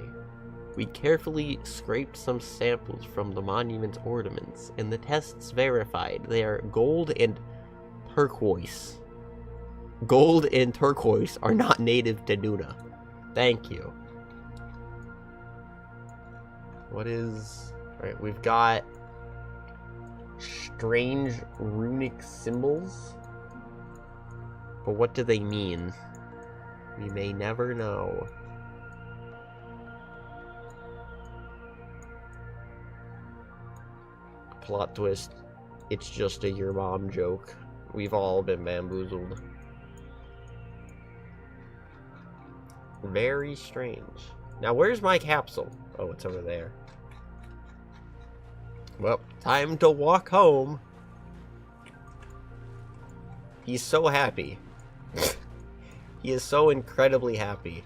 We carefully scraped some samples from the monument's ornaments, and the tests verified they are gold and turquoise. Gold and turquoise are not native to Duna. Thank you. What is... Alright, we've got strange runic symbols. But what do they mean? We may never know. Plot twist. It's just a your mom joke. We've all been bamboozled. Very strange. Now, where's my capsule? Oh, it's over there. Well, time to walk home. He's so happy. He is so incredibly happy.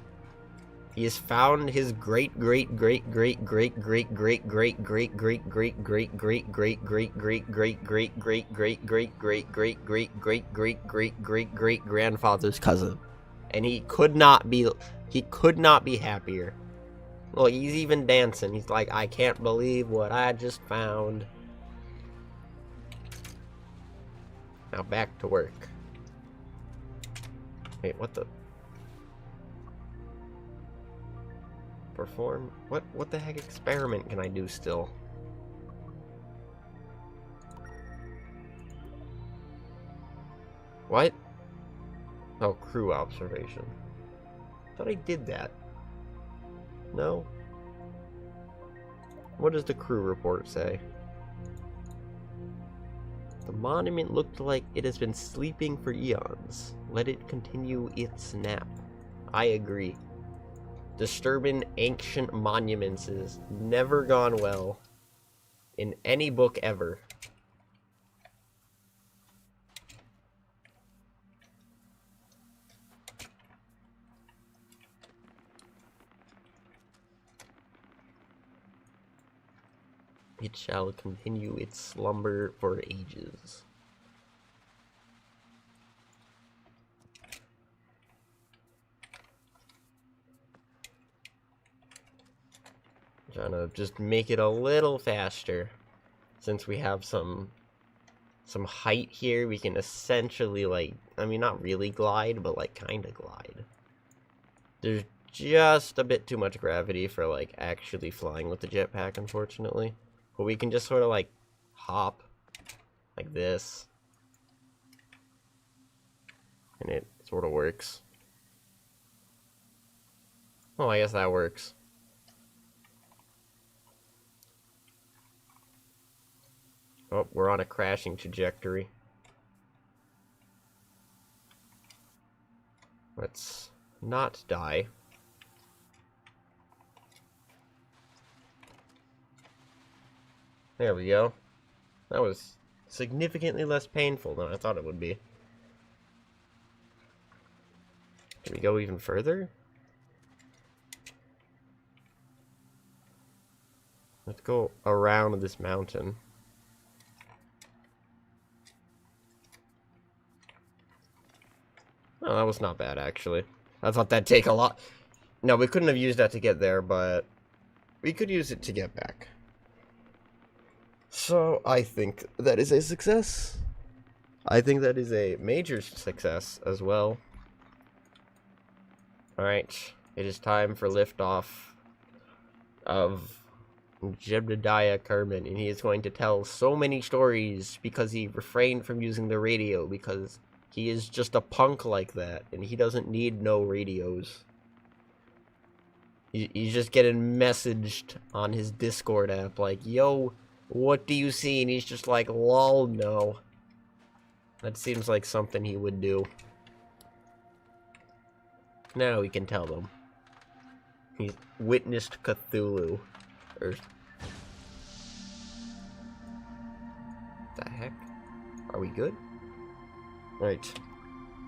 He has found his great grandfather's cousin, and he could not be happier. Look, he's even dancing. He's like, I can't believe what I just found. Now back to work. Wait, what the? Perform? What the heck experiment can I do still? What? Oh, crew observation. Thought I did that. No? What does the crew report say? The monument looked like it has been sleeping for eons. Let it continue its nap. I agree. Disturbing ancient monuments is never gone well in any book ever. It shall continue its slumber for ages. Trying to just make it a little faster. Since we have some height here, we can essentially, like, I mean, not really glide, but like kind of glide. There's just a bit too much gravity for like actually flying with the jetpack, unfortunately. But we can just sort of like hop like this, and it sort of works. Oh, I guess that works. Oh, we're on a crashing trajectory. Let's not die. There we go. That was significantly less painful than I thought it would be. Can we go even further? Let's go around this mountain. Oh, that was not bad, actually. I thought that'd take a lot. No, we couldn't have used that to get there, but we could use it to get back. So, I think that is a success. I think that is a major success as well. Alright, it is time for liftoff of Jebediah Kerman, and he is going to tell so many stories because he refrained from using the radio, because he is just a punk like that, and he doesn't need no radios. He's just getting messaged on his Discord app like, yo, what do you see? And he's just like, lol, no. That seems like something he would do. Now we can tell them. He's witnessed Cthulhu. Or... the heck? Are we good? Right.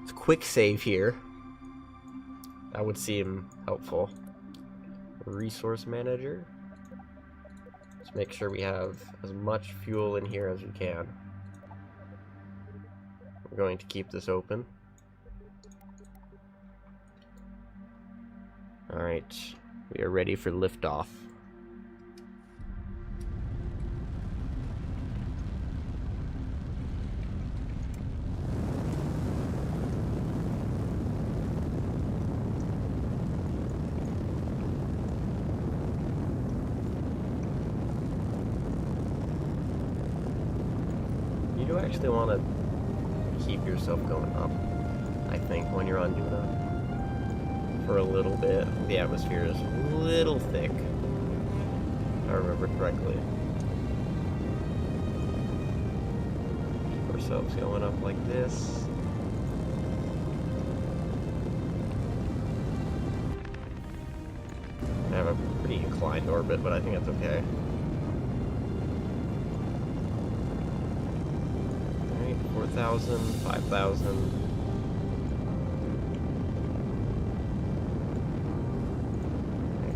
It's a quick save here. That would seem helpful. Resource manager. Let's make sure we have as much fuel in here as we can. We're going to keep this open. Alright. We are ready for liftoff. You do actually want to keep yourself going up, I think, when you're on Duna. For a little bit. The atmosphere is a little thick, if I remember correctly. Keep ourselves going up like this. I have a pretty inclined orbit, but I think that's okay. Alright, 4,000, 5,000.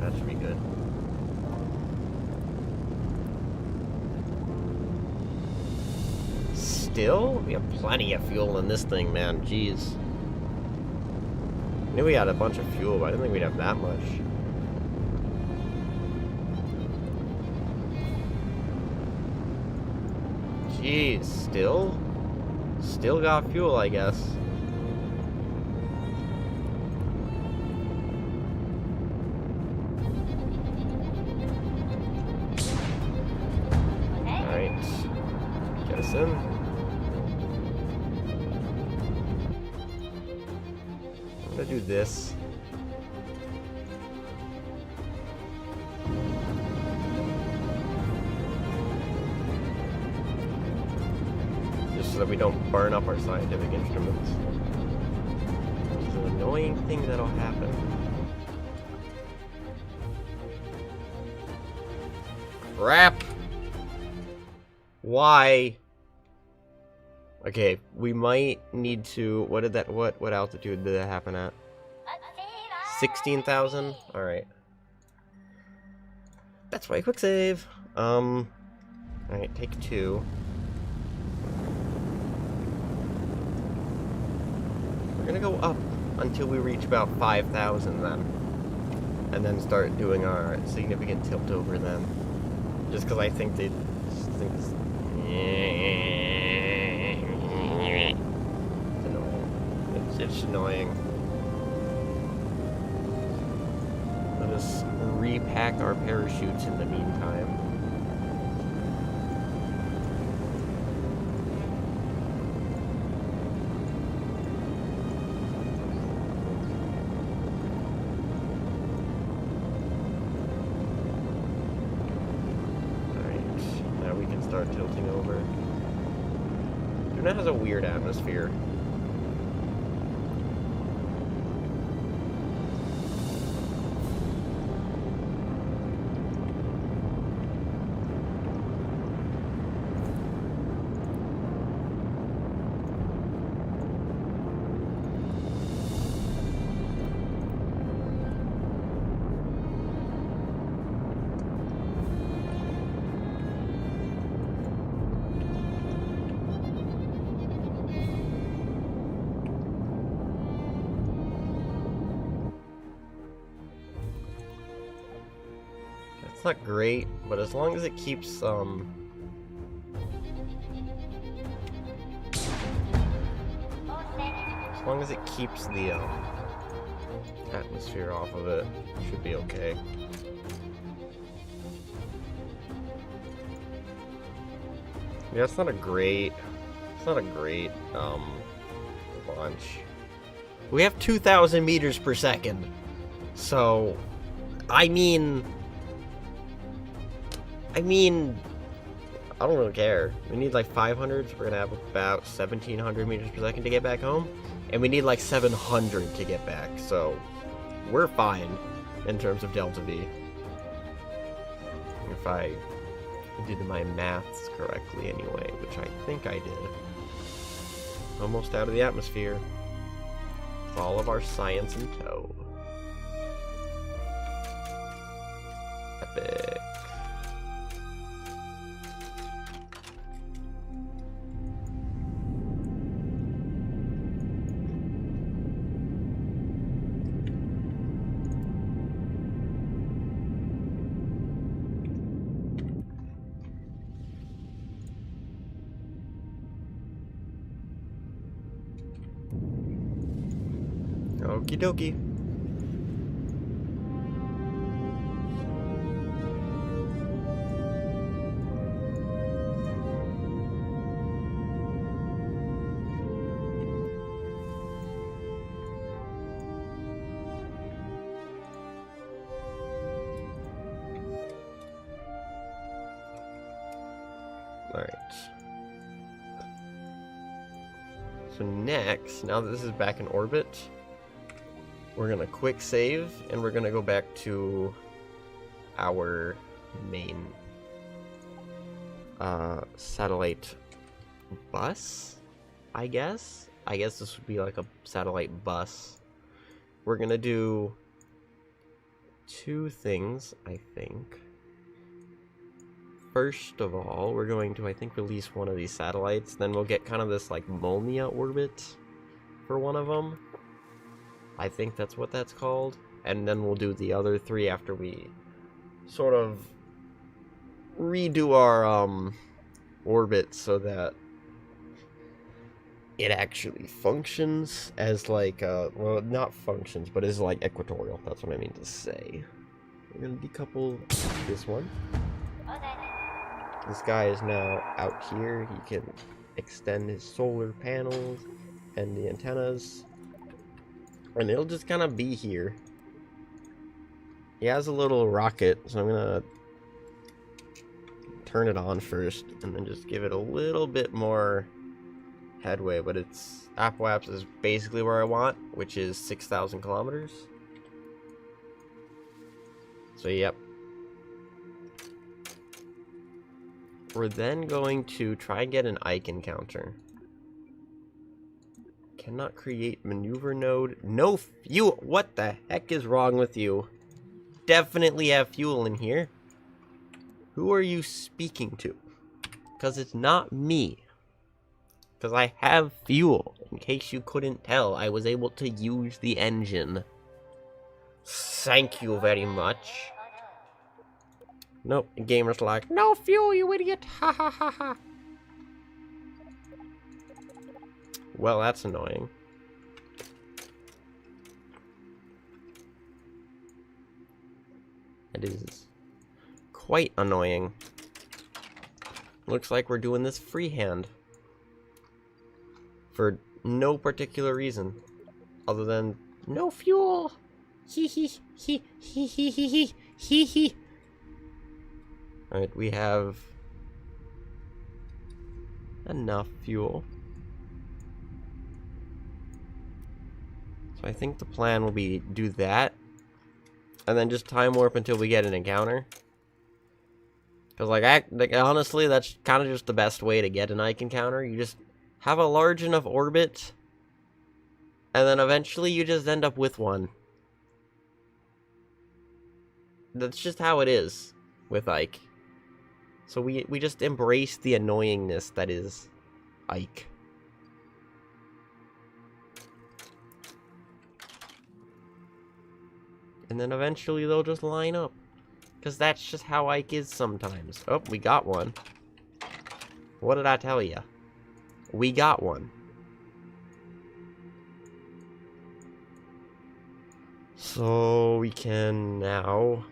That should be good. Still? We have plenty of fuel in this thing, man. Jeez. I knew we had a bunch of fuel, but I didn't think we'd have that much. Jeez, still? Still got fuel, I guess. Alright. Get us in. so that we don't burn up our scientific instruments. It's an annoying thing that'll happen. Crap! Why? Okay, we might need to... What altitude did that happen at? 16,000? Alright. That's why quick save. Alright, take 2. We're gonna go up until we reach about 5,000 then. And then start doing our significant tilt over then. Just because I think they think it's annoying. It's annoying. Let us repack our parachutes in the meantime. Start tilting over. Duna has a weird atmosphere. It's not great, but as long as it keeps as long as it keeps the atmosphere off of it, should be okay. Yeah, it's not a great launch. We have 2,000 meters per second, so I mean, I don't really care. We need like 500, so we're gonna have about 1,700 meters per second to get back home. And we need like 700 to get back, so we're fine in terms of delta V. If I did my maths correctly anyway, which I think I did. Almost out of the atmosphere. With all of our science in tow. Epic. Okie dokie. Alright. So next, now that this is back in orbit, we're gonna quick save, and we're gonna go back to our main satellite bus, I guess? I guess this would be like a satellite bus. We're gonna do 2 things, I think. First of all, we're going to, I think, release one of these satellites, then we'll get kind of this, like, Molnia orbit for one of them. I think that's what that's called. And then we'll do the other 3 after we sort of redo our orbit so that it actually functions as like well, not functions, but is like equatorial. That's what I mean to say. We're gonna decouple this one. This guy is now out here. He can extend his solar panels and the antennas. And it'll just kind of be here. He has a little rocket, so I'm gonna turn it on first, and then just give it a little bit more headway, but it's Apoaps is basically where I want, which is 6,000 kilometers. So yep. We're then going to try and get an Ike encounter. Cannot create maneuver node. No fuel. What the heck is wrong with you? Definitely have fuel in here. Who are you speaking to? Because it's not me. Because I have fuel. In case you couldn't tell, I was able to use the engine. Thank you very much. Nope, the gamer's like, no fuel, you idiot! Ha ha ha ha! Well, that's annoying. It is quite annoying. Looks like we're doing this freehand. For no particular reason. Other than, no fuel! Hee hee hee hee hee hee hee hee. Alright, we have enough fuel. So I think the plan will be do that. And then just time warp until we get an encounter. Because, like, honestly, that's kind of just the best way to get an Ike encounter. You just have a large enough orbit. And then eventually you just end up with one. That's just how it is with Ike. So we just embrace the annoyingness that is Ike. And then eventually they'll just line up. Because that's just how Ike is sometimes. Oh, we got one. What did I tell you? We got one. So we can now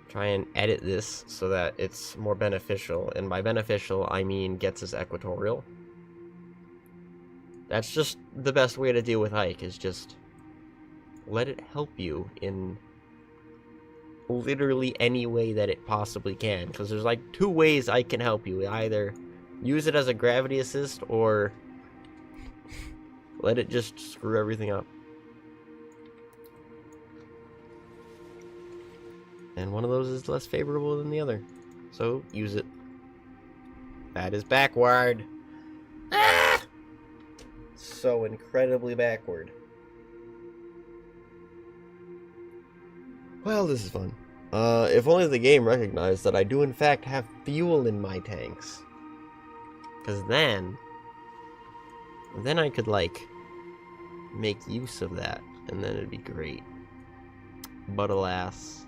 try and edit this so that it's more beneficial. And by beneficial, I mean gets us equatorial. That's just the best way to deal with Ike, is just let it help you in literally any way that it possibly can. Because there's like two ways Ike can help you. Either use it as a gravity assist or let it just screw everything up. And one of those is less favorable than the other. So, use it. That is backward. Ah! So incredibly backward. Well, this is fun. If only the game recognized that I do in fact have fuel in my tanks. Because then I could, like, make use of that. And then it'd be great. But alas.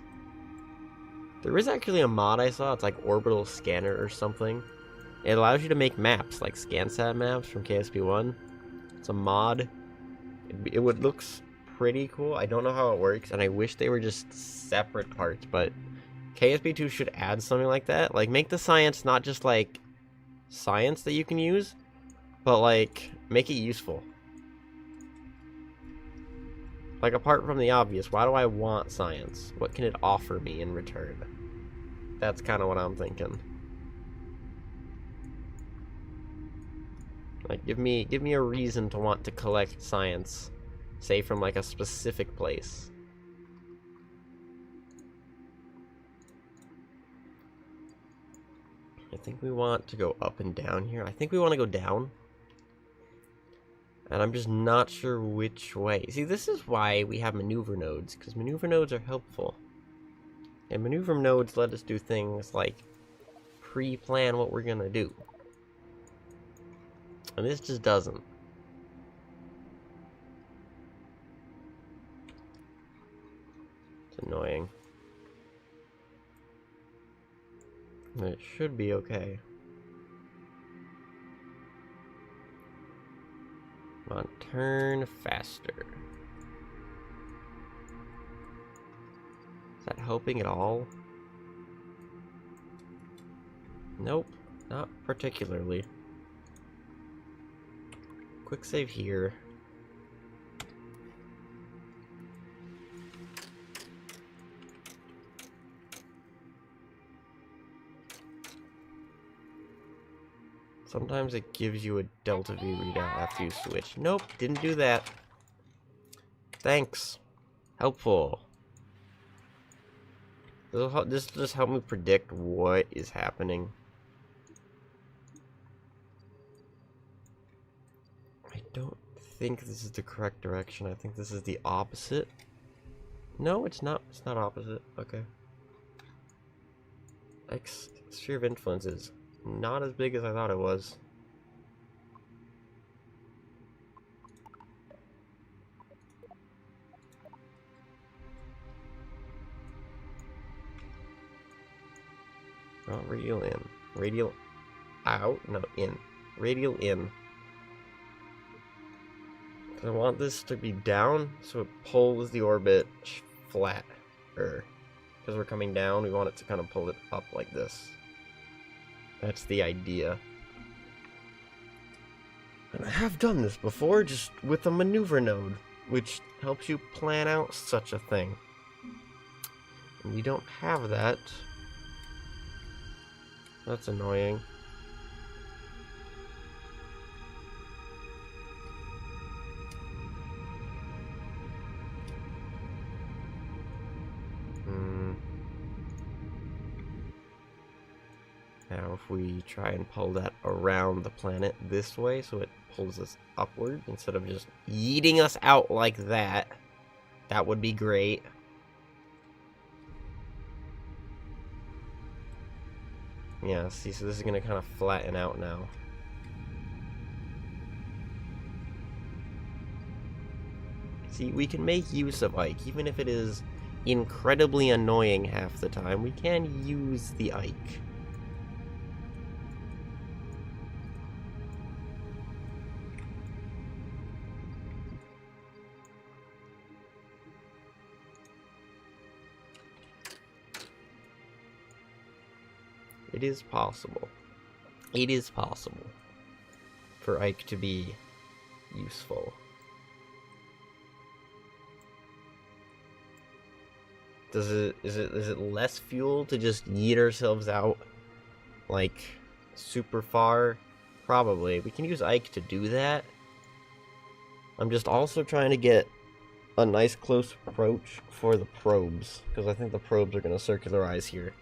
There is actually a mod I saw, it's like Orbital Scanner or something. It allows you to make maps, like ScanSat maps from KSP1. It's a mod. It looks pretty cool. I don't know how it works, and I wish they were just separate parts, but KSP2 should add something like that. Like, make the science not just, like, science that you can use, but, like, make it useful. Like, apart from the obvious, why do I want science? What can it offer me in return? That's kind of what I'm thinking. Like, give me a reason to want to collect science, say from like a specific place. I think we want to go up and down here. I think we want to go down. And I'm just not sure which way. See, this is why we have maneuver nodes, because maneuver nodes are helpful. And maneuver nodes let us do things like pre-plan what we're gonna do. And this just doesn't. It's annoying. It should be okay. Come on, turn faster. Is that helping at all? Nope, not particularly. Quick save here. Sometimes it gives you a delta V readout after you switch. Nope, didn't do that. Thanks. Helpful. This will just help me predict what is happening. I don't think this is the correct direction. I think this is the opposite. No, it's not. It's not opposite. Okay. Sphere of influence is not as big as I thought it was. Oh, radial in. Radial out? No, in. Radial in. I want this to be down, so it pulls the orbit flat. Because we're coming down, we want it to kind of pull it up like this. That's the idea. And I have done this before, just with a maneuver node, which helps you plan out such a thing. And we don't have that. That's annoying. Now if we try and pull that around the planet this way, so it pulls us upward instead of just yeeting us out like that, that would be great. Yeah, see, so this is going to kind of flatten out now. See, we can make use of Ike, even if it is incredibly annoying half the time. We can use the Ike. It is possible. It is possible for Ike to be useful. Is it less fuel to just yeet ourselves out like super far? Probably. We can use Ike to do that. I'm just also trying to get a nice close approach for the probes, because I think the probes are going to circularize here.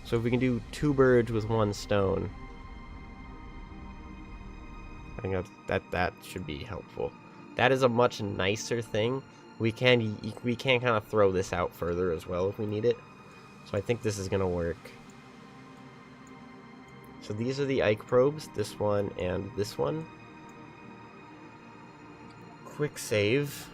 So if we can do 2 birds with 1 stone, I think that should be helpful. That is a much nicer thing. We can kind of throw this out further as well if we need it. So I think this is gonna work. So these are the Ike probes, this one and this one. Quick save.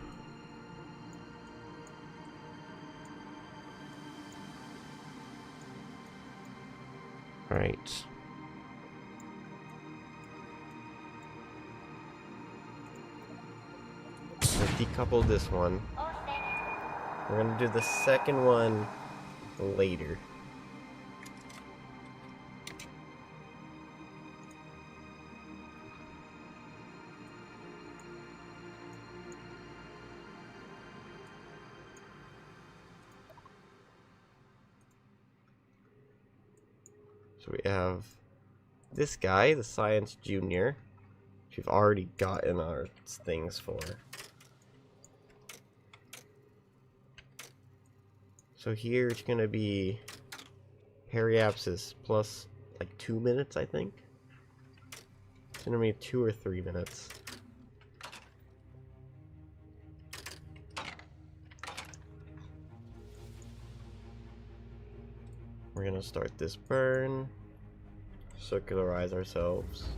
Alright. Decouple this one. We're gonna do the second one later. So we have this guy, the Science Junior, which we've already gotten our things for. So here it's gonna be periapsis plus like 2 minutes, I think. It's gonna be 2 or 3 minutes. We're gonna start this burn, circularize ourselves.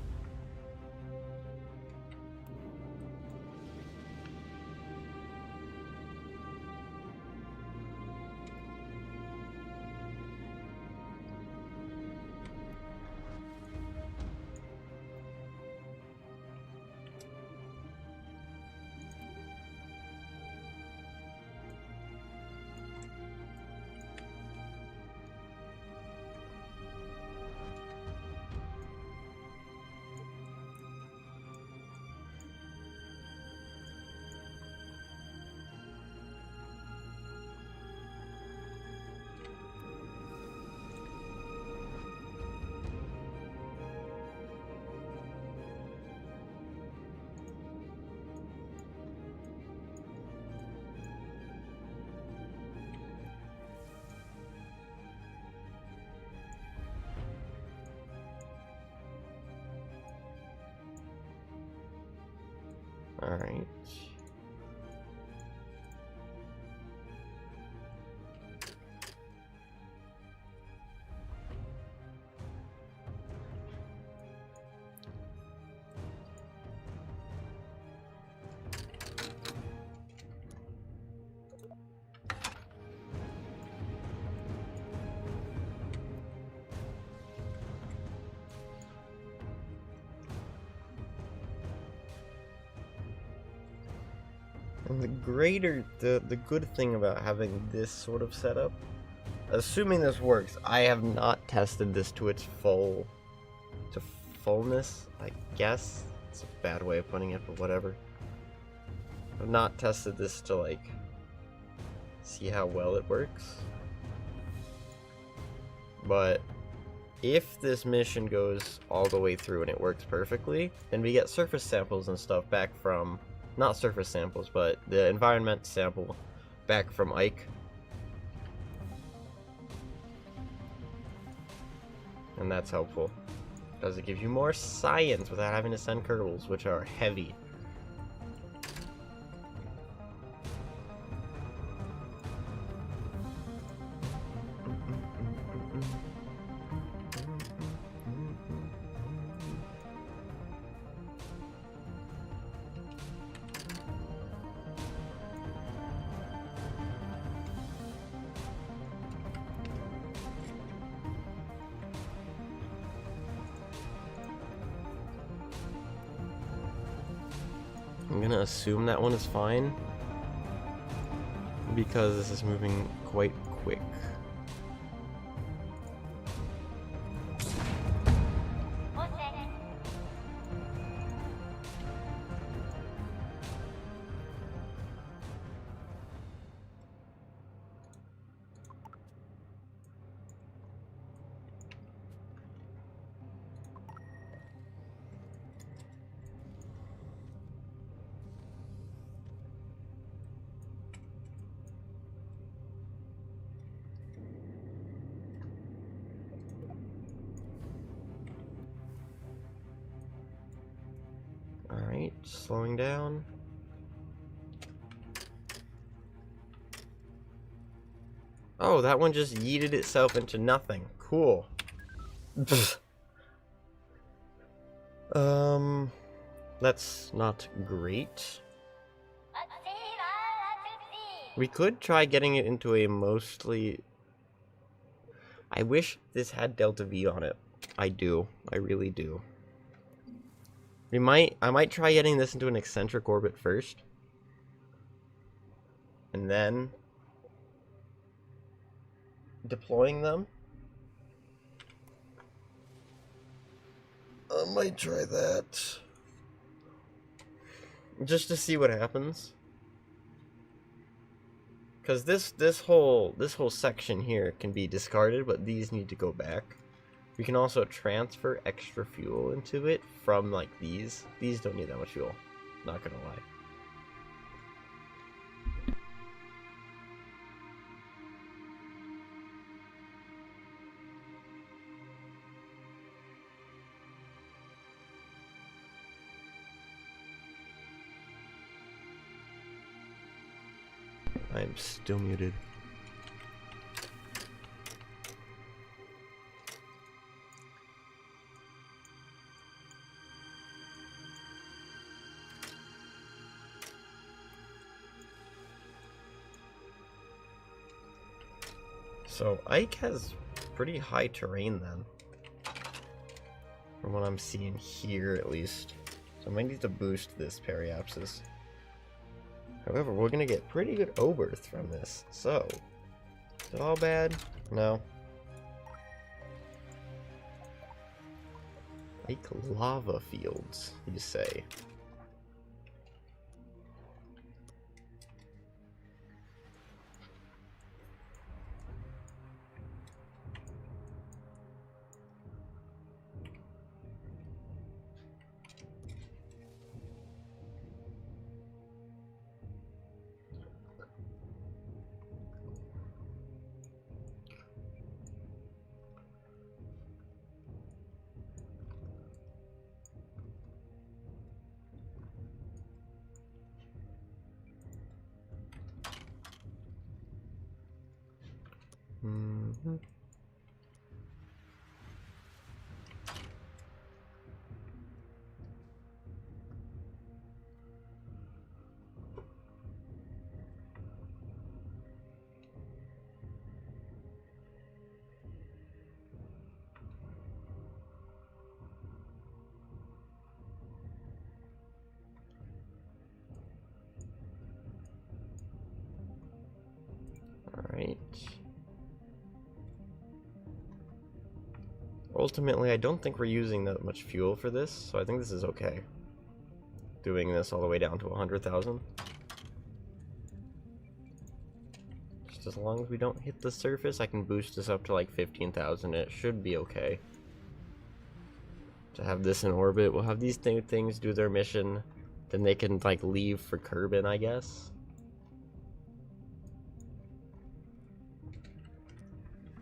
Alright. And the good thing about having this sort of setup, assuming this works, I have not tested this to its fullness, I guess. It's a bad way of putting it, but whatever. I've not tested this to, like, see how well it works. But if this mission goes all the way through and it works perfectly, then we get surface samples and stuff back from, not surface samples, but the environment sample back from Ike. And that's helpful, because it gives you more science without having to send kerbals, which are heavy. I'm gonna assume that one is fine, because this is moving quite quick. Alright, slowing down. Oh, that one just yeeted itself into nothing. Cool. That's not great. We could try getting it into a mostly... I wish this had delta V on it. I do. I really do. I might try getting this into an eccentric orbit first. And then deploying them. I might try that. Just to see what happens. Because this whole section here can be discarded, but these need to go back. We can also transfer extra fuel into it from, like, these. These don't need that much fuel, not gonna lie. I'm still muted. So Ike has pretty high terrain then, from what I'm seeing here at least. So I might need to boost this periapsis. However, we're gonna get pretty good O-berth from this, so is it all bad? No. Like lava fields, you say? Mm-hmm. Alright. Ultimately, I don't think we're using that much fuel for this, so I think this is okay. Doing this all the way down to 100,000. Just as long as we don't hit the surface, I can boost this up to like 15,000. It should be okay. To have this in orbit, we'll have these things do their mission. Then they can like leave for Kerbin, I guess.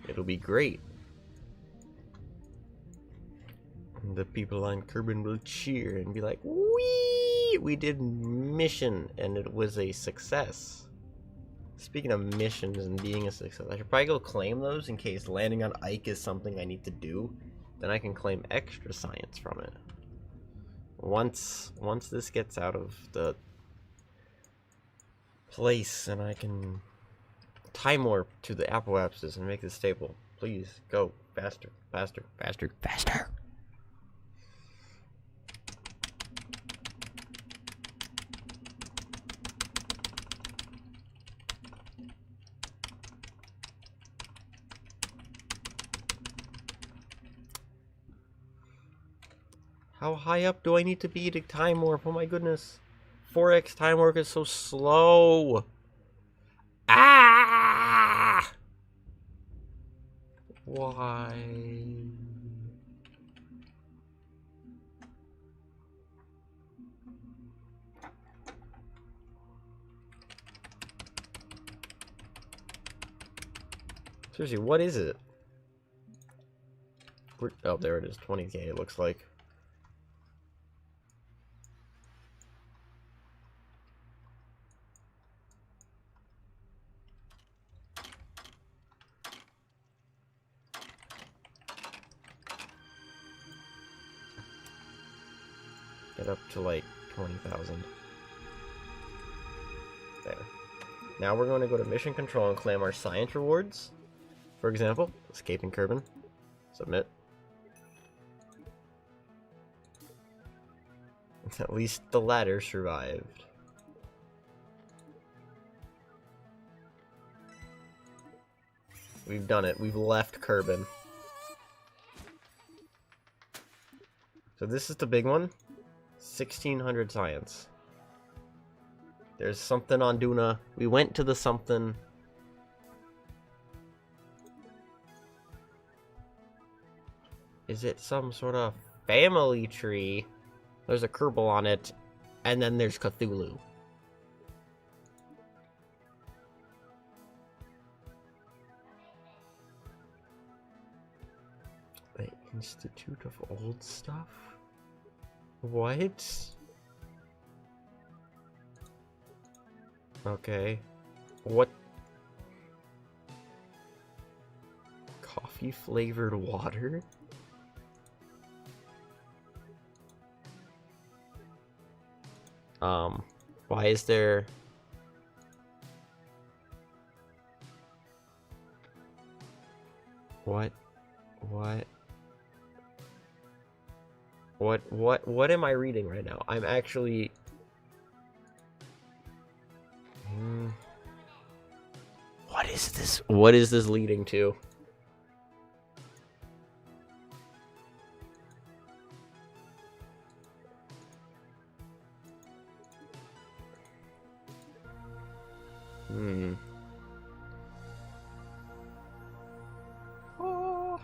It'll be great. And the people on Kerbin will cheer and be like, "Wee! We did mission and it was a success." Speaking of missions and being a success, I should probably go claim those in case landing on Ike is something I need to do. Then I can claim extra science from it. Once this gets out of the place and I can time warp to the apoapsis and make this stable. Please go faster, faster, faster, faster. How high up do I need to be to time warp? Oh my goodness. 4x time warp is so slow. Ah! Why? Seriously, what is it? Oh, there it is. 20k, it looks like. Get up to like 20,000. There. Now we're going to go to mission control and claim our science rewards. For example, escaping Kerbin. Submit. At least the ladder survived. We've done it. We've left Kerbin. So this is the big one. 1,600 science. There's something on Duna. We went to the something. Is it some sort of family tree? There's a kerbal on it. And then there's Cthulhu. The Institute of Old Stuff? What? Okay. What? Coffee flavored water? Why is there... What am I reading right now? I'm actually... What is this? What is this leading to? Oh.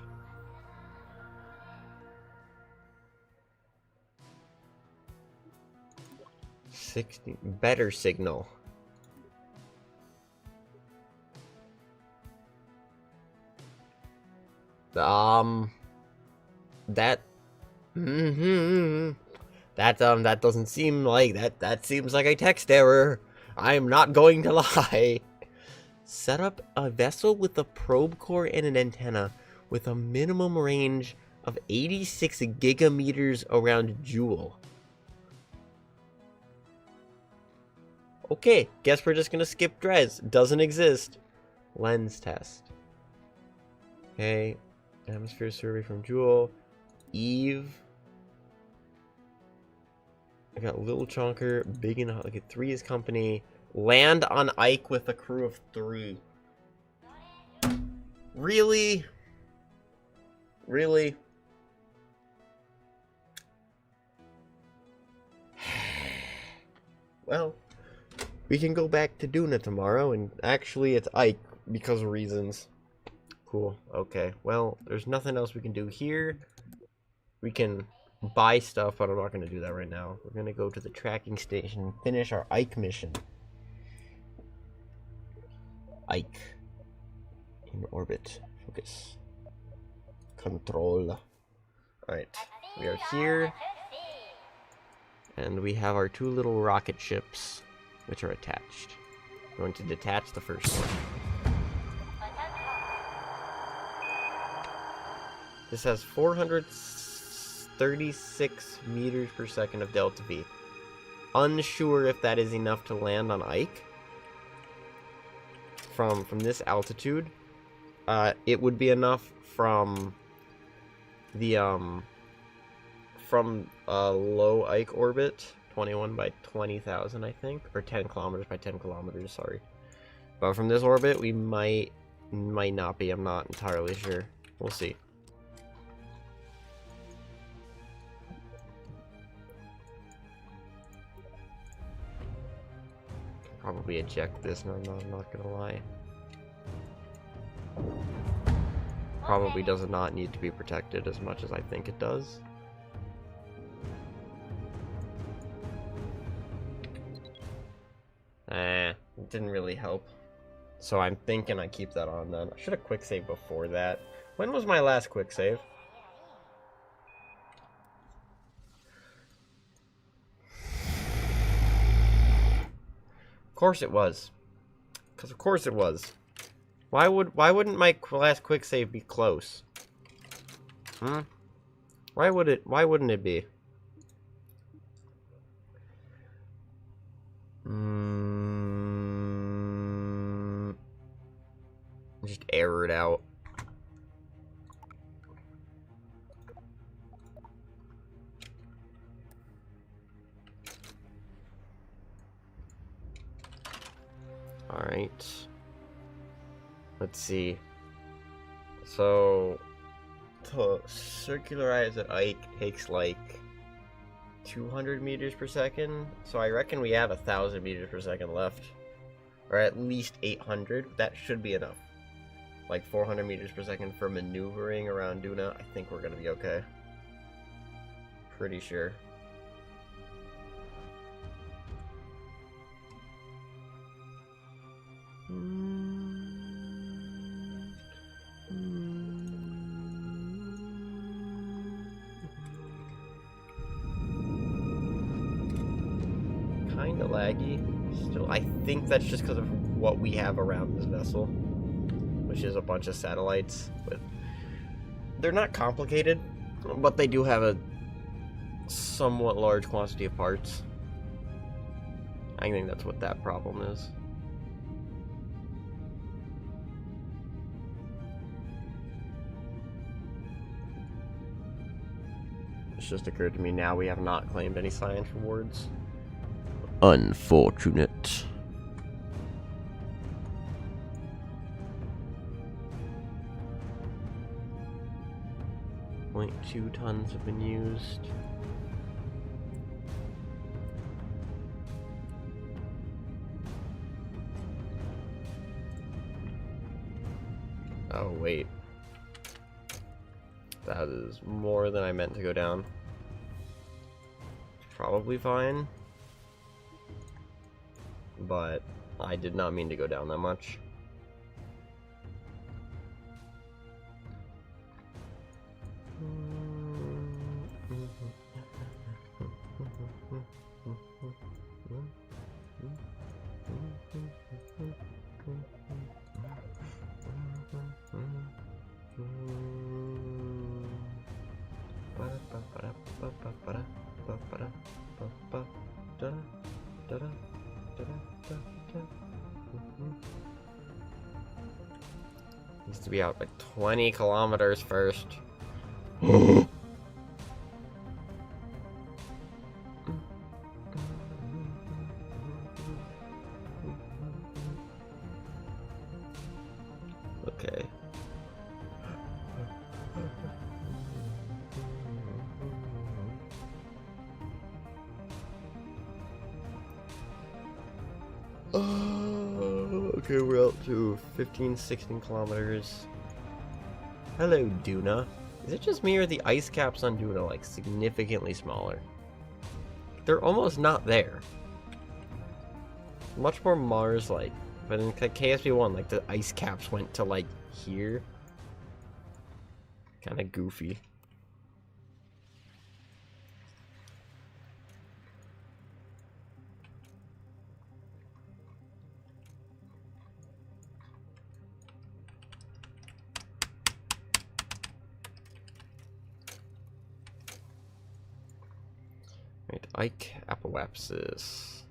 60 better signal. That that doesn't seem like that seems like a text error. I'm not going to lie. Set up a vessel with a probe core and an antenna with a minimum range of 86 gigameters around Joule. Okay, guess we're just gonna skip Dres. Doesn't exist. Lens test. Okay, atmosphere survey from Joule. Eve. I got Little Chonker, Big and okay, 3 is company. Land on Ike with a crew of 3. Really? Really? Well, we can go back to Duna tomorrow, and actually it's Ike because of reasons. Cool, okay. Well, there's nothing else we can do here. We can buy stuff, but I'm not going to do that right now. We're going to go to the tracking station and finish our Ike mission. Ike. In orbit. Focus. Control. Alright. We are here. And we have our 2 little rocket ships, which are attached. I'm going to detach the first one. This has 436 meters per second of delta V. Unsure if that is enough to land on Ike. From this altitude. It would be enough from the low Ike orbit, 21 by 20,000, I think, or 10 kilometers by 10 kilometers, sorry. But from this orbit, we might not be. I'm not entirely sure. We'll see. Probably eject this. No, I'm not gonna lie. Probably does not need to be protected as much as I think it does. It didn't really help. So I'm thinking I keep that on then. I should have quick saved before that. When was my last quick save? Of course it was. Because of course it was. Why wouldn't my last quick save be close? Why wouldn't it be? Just error it out. Alright. Let's see. So, to circularize at Ike takes like 200 meters per second. So I reckon we have 1,000 meters per second left. Or at least 800. That should be enough. Like 400 meters per second for maneuvering around Duna. I think we're gonna be okay. Pretty sure. Kinda laggy. Still, I think that's just because of what we have around this vessel, which is a bunch of satellites. With they're not complicated, but they do have a somewhat large quantity of parts. I think that's what that problem is. It's just occurred to me now we have not claimed any science rewards. Unfortunate. 0.2 tons have been used. Oh, wait. That is more than I meant to go down. Probably fine. But I did not mean to go down that much. to be out like 20 kilometers first. Okay. Okay, we're out to 15, 16 kilometers. Hello, Duna. Is it just me or the ice caps on Duna like significantly smaller? They're almost not there. Much more Mars-like. But in KSP1, like the ice caps went to like here. Kind of goofy. Right, Ike apoapsis.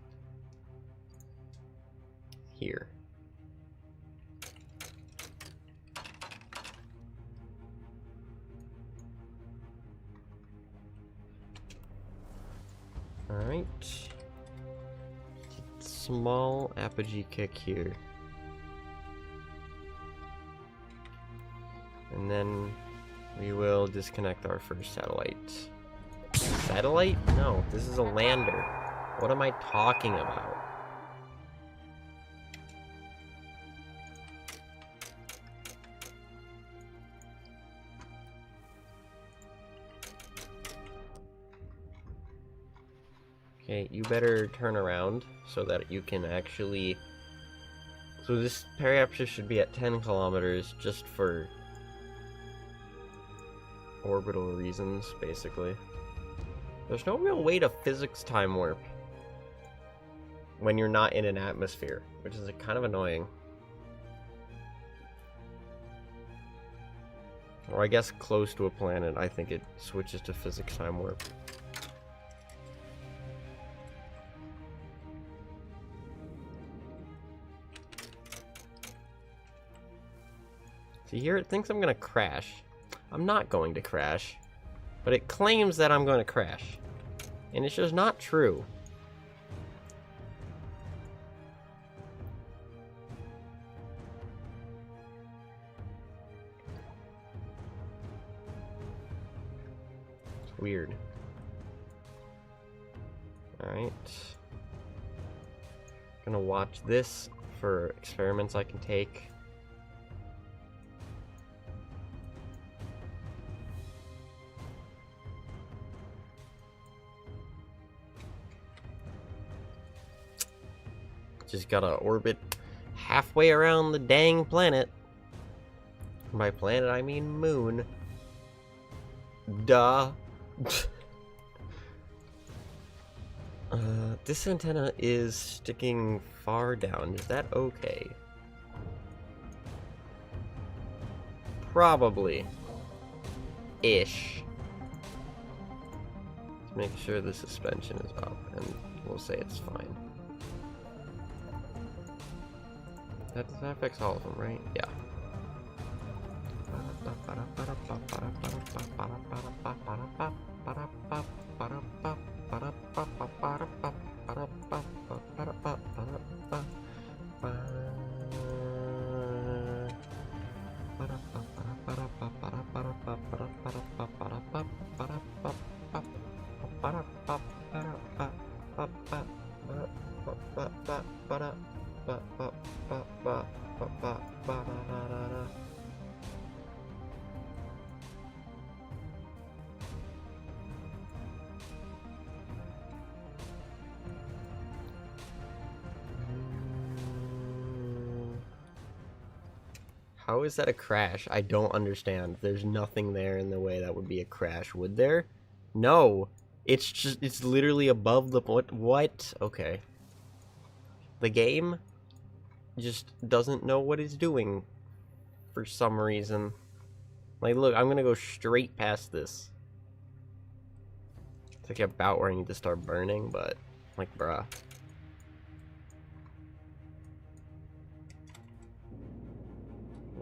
Here. Alright. Small apogee kick here. And then we will disconnect our first satellite. Satellite? No, this is a lander. What am I talking about? Okay, you better turn around so that you can actually... So this periapsis should be at 10 kilometers just for orbital reasons, basically. There's no real way to physics time warp when you're not in an atmosphere, which is kind of annoying. Or I guess close to a planet, I think it switches to physics time warp. See, here it thinks I'm gonna crash. I'm not going to crash. But it claims that I'm going to crash. And it's just not true. It's weird. Alright. Gonna watch this for experiments I can take. Just gotta orbit halfway around the dang planet. By planet, I mean moon. Duh. This antenna is sticking far down. Is that okay? Probably. Ish. Let's make sure the suspension is up, and we'll say it's fine. That affects all of them, right? Yeah. How is that a crash? I don't understand. There's nothing there in the way that would be a crash, would there? No. It's just, it's literally above the point. What? Okay. The game just doesn't know what it's doing for some reason. Like, look, I'm gonna go straight past this. It's like about where I need to start burning, but, like, bruh.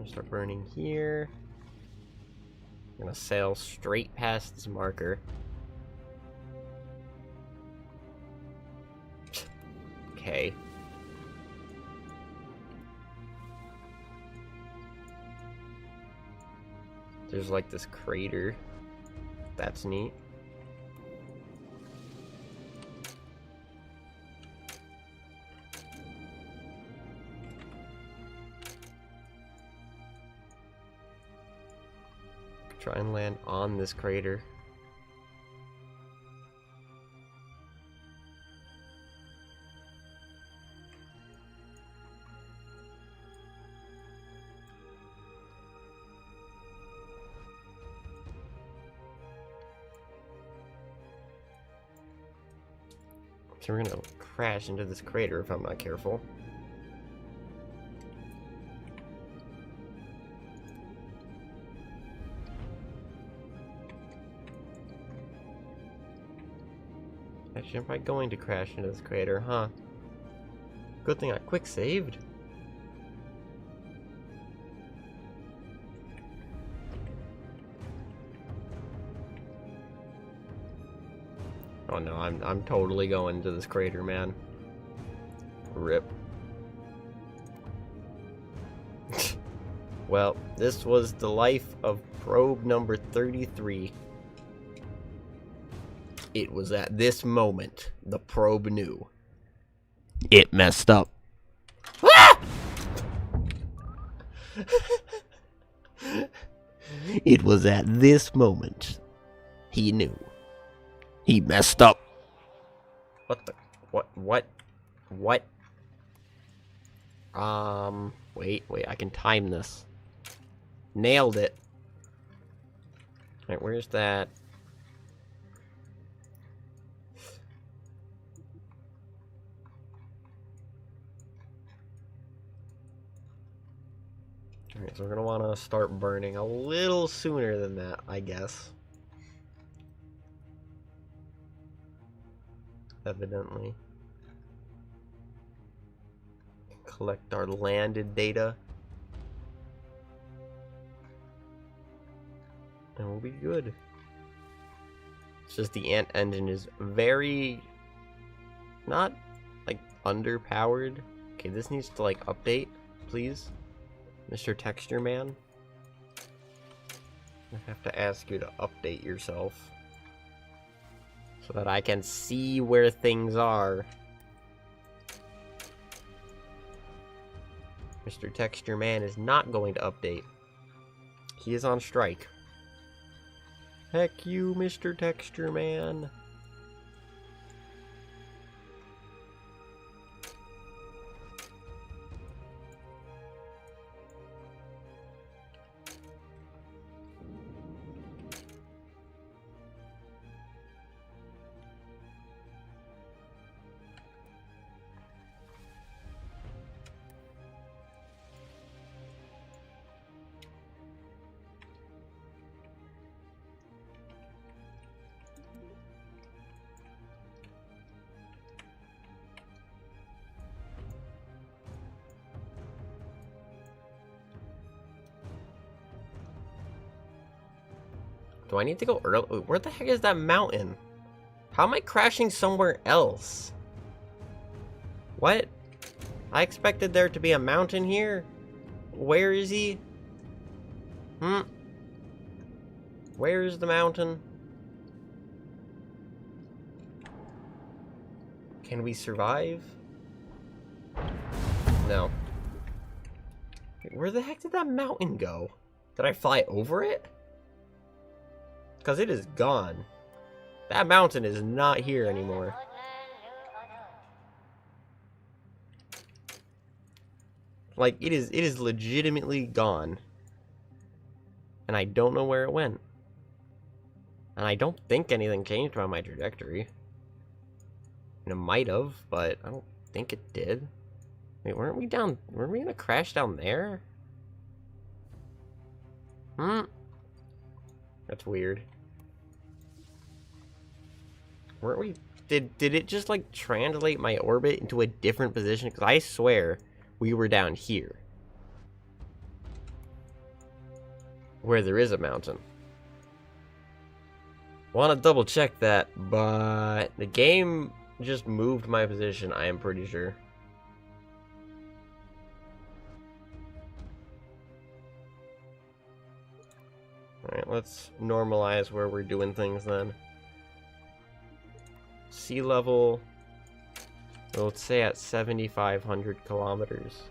gonna start burning here. I'm gonna sail straight past this marker. Okay. There's like this crater. That's neat. Try and land on this crater. So we're gonna crash into this crater if I'm not careful. Actually, I'm probably going to crash into this crater, huh? Good thing I quick saved. Oh no, I'm totally going to this crater, man. Rip. Well, this was the life of probe number 33. It was at this moment the probe knew. It messed up. Ah! It was at this moment he knew. He messed up. What the? What? Wait, I can time this. Nailed it. Alright, where's that? Alright, so we're gonna wanna start burning a little sooner than that, I guess. Evidently. Collect our landed data. And we'll be good. It's just the ant engine is very... not, like, underpowered. Okay, this needs to, like, update, please. Mr. Texture Man. I have to ask you to update yourself. So that I can see where things are. Mr. Texture Man is not going to update. He is on strike. Heck you, Mr. Texture Man. Do I need to go early? Where the heck is that mountain? How am I crashing somewhere else? What? I expected there to be a mountain here. Where is he? Where is the mountain? Can we survive? No. Wait, where the heck did that mountain go? Did I fly over it? Because it is gone. That mountain is not here anymore. Like, it is legitimately gone. And I don't know where it went. And I don't think anything changed on my trajectory. And it might have, but I don't think it did. Wait, weren't we gonna crash down there? That's weird. Weren't we... Did it just, like, translate my orbit into a different position? Because I swear we were down here. where there is a mountain. Want to double check that, but the game just moved my position, I am pretty sure. Alright, let's normalize where we're doing things then. Sea level, well, let's say at 7,500 kilometers,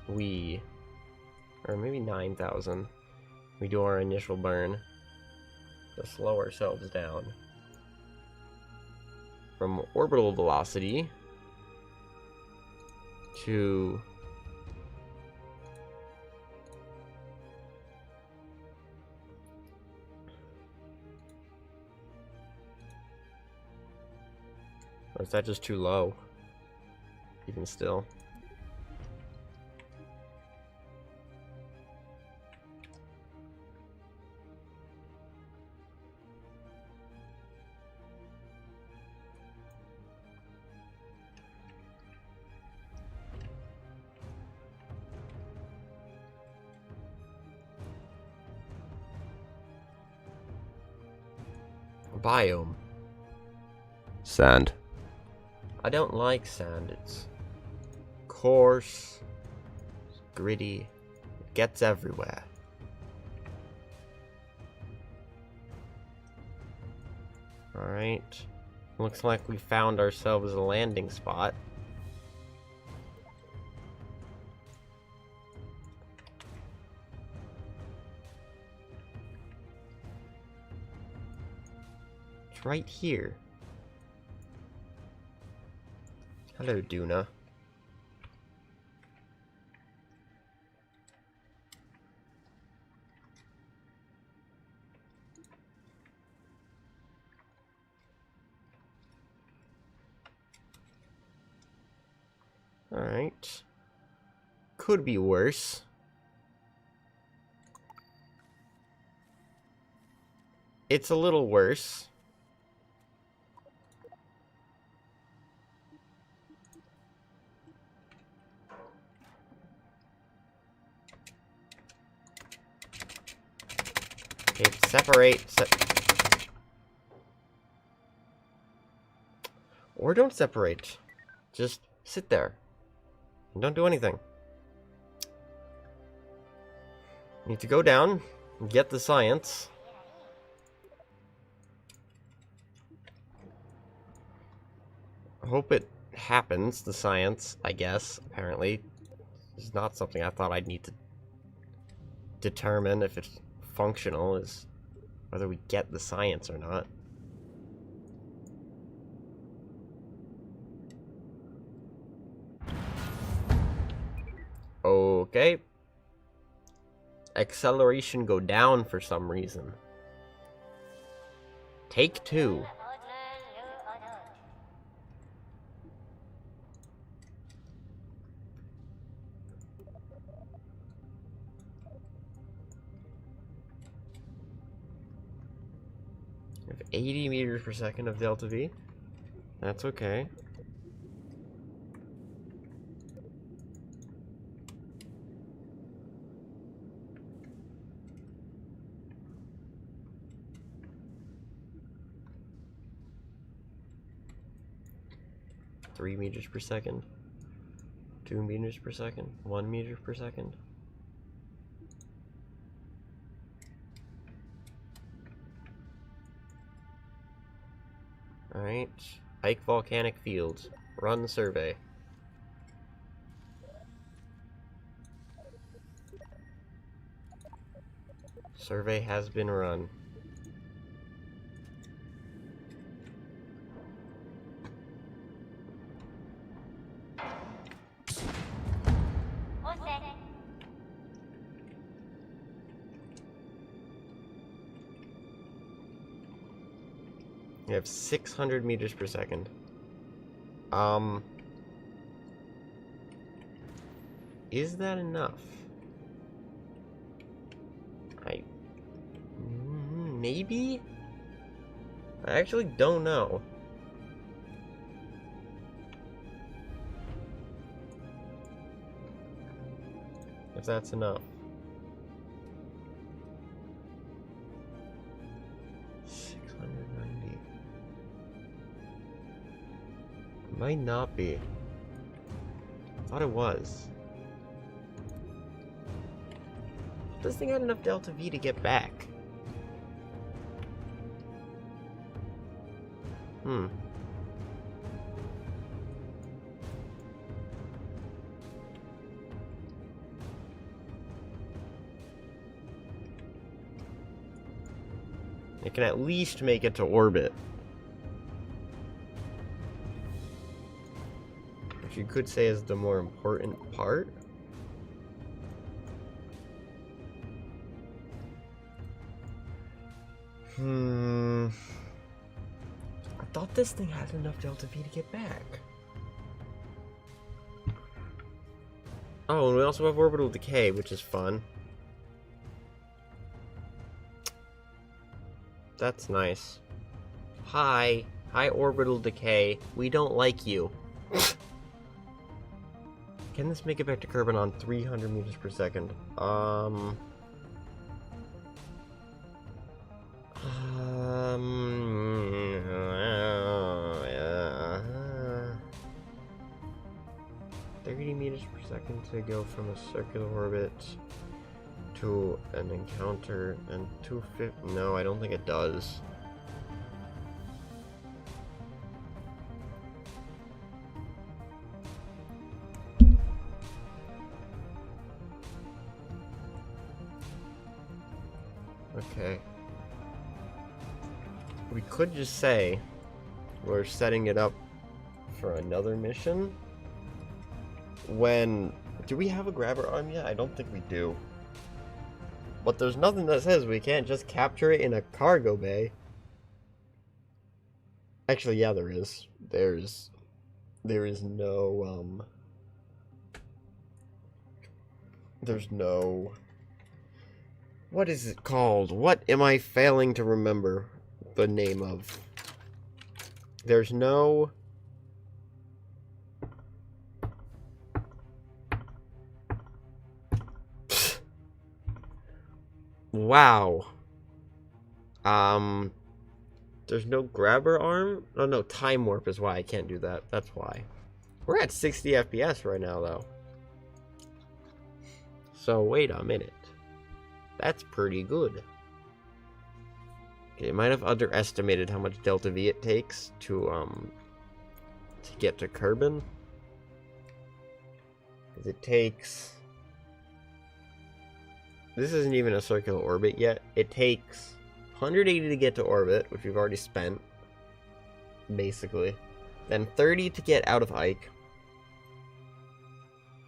or maybe 9,000, we do our initial burn to slow ourselves down. From orbital velocity to or is that just too low? Even still. Biome. Sand. I don't like sand. It's coarse, it's gritty, it gets everywhere. Alright. Looks like we found ourselves a landing spot. It's right here. Hello, Duna. Alright. Could be worse. It's a little worse. Okay, separate. Or don't separate. Just sit there. And don't do anything. Need to go down and get the science. I hope it happens, the science, I guess, apparently. It's not something I thought I'd need to determine if it's functional, is whether we get the science or not. Okay. Acceleration go down for some reason. Take 2. We have 80 meters per second of delta V. That's okay. Three meters per second, 2 meters per second, 1 meter per second. Alright, Ike Volcanic Fields, run survey. Survey has been run. We have 600 meters per second. Is that enough? Maybe? I actually don't know. If that's enough. Might not be. Thought it was. This thing had enough delta V to get back. It can at least make it to orbit. Which you could say is the more important part. I thought this thing had enough delta V to get back. Oh, and we also have orbital decay, which is fun. That's nice. Hi. Hi, orbital decay. We don't like you. Can this make it back to Kerbin on 300 meters per second? 30 meters per second to go from a circular orbit to an encounter, and 250. No, I don't think it does. Okay. We could just say we're setting it up for another mission. When... Do we have a grabber arm yet? I don't think we do. But there's nothing that says we can't just capture it in a cargo bay. Actually, yeah, there is. There is no, there's no... What is it called? What am I failing to remember the name of? There's no... Wow. There's no grabber arm? Oh no, time warp is why I can't do that. That's why. We're at 60 FPS right now, though. So, wait a minute. That's pretty good. Okay, it might have underestimated how much delta V it takes to get to Kerbin. Because it takes... This isn't even a circular orbit yet. It takes 180 to get to orbit, which we've already spent, basically. Then 30 to get out of Ike.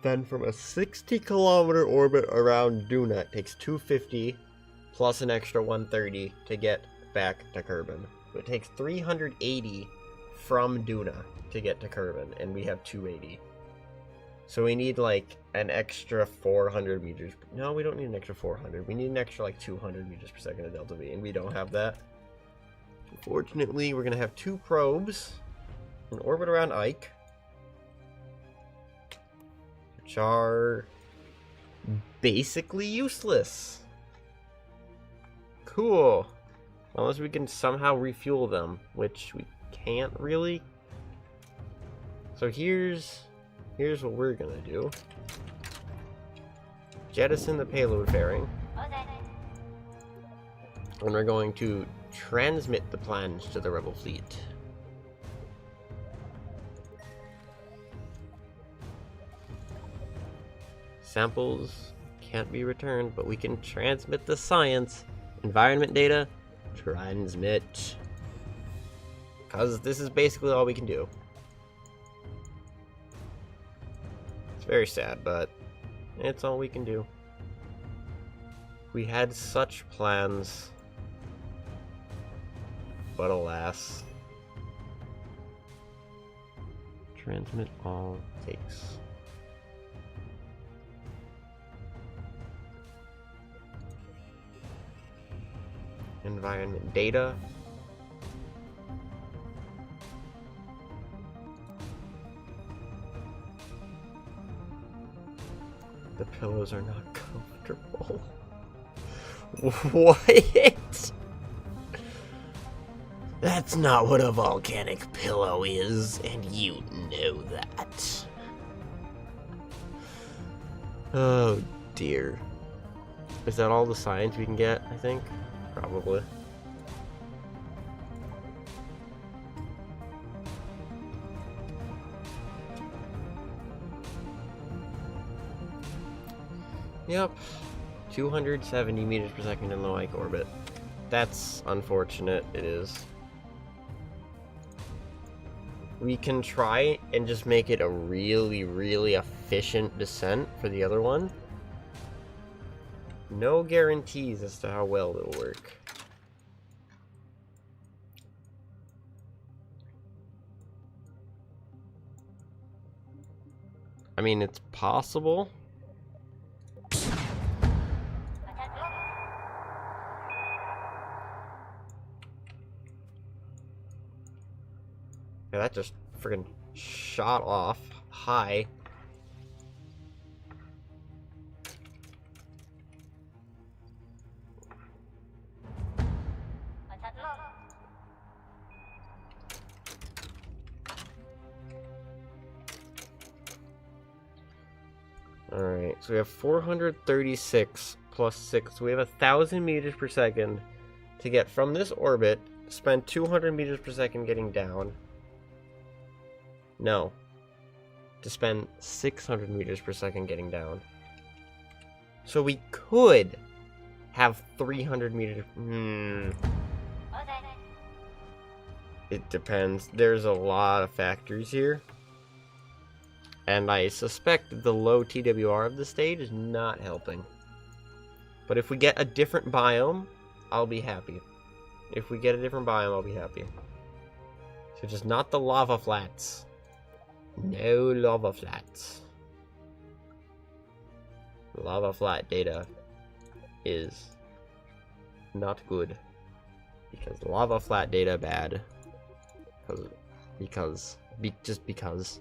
Then from a 60-kilometer orbit around Duna, it takes 250 plus an extra 130 to get back to Kerbin. So it takes 380 from Duna to get to Kerbin, and we have 280. So we need like an extra 400 meters. No, we don't need an extra 400. We need an extra like 200 meters per second of delta V, and we don't have that. Unfortunately, we're going to have 2 probes in orbit around Ike, which are basically useless. Cool. Unless we can somehow refuel them, which we can't really. So here's what we're gonna do. Jettison the payload bearing. And we're going to transmit the plans to the rebel fleet. Samples can't be returned, but we can transmit the science. Environment data, transmit. Because this is basically all we can do. It's very sad, but it's all we can do. We had such plans, but alas. Transmit all takes. Environment data. The pillows are not comfortable. What? That's not what a volcanic pillow is, and you know that. Oh dear. Is that all the science we can get, I think? Probably. Yep. 270 meters per second in low Ike orbit. That's unfortunate, it is. We can try and just make it a really, really efficient descent for the other one. No guarantees as to how well it'll work. I mean, it's possible. Yeah, that just friggin' shot off high. Alright, so we have 436 plus 6. So we have 1,000 meters per second to get from this orbit, spend 200 meters per second getting down. No. To spend 600 meters per second getting down. So we could have 300 meters. It depends. There's a lot of factors here. And I suspect the low TWR of the stage is not helping. But if we get a different biome, I'll be happy. If we get a different biome, I'll be happy. So just not the lava flats. No lava flats. Lava flat data is not good. Because lava flat data bad. Just because.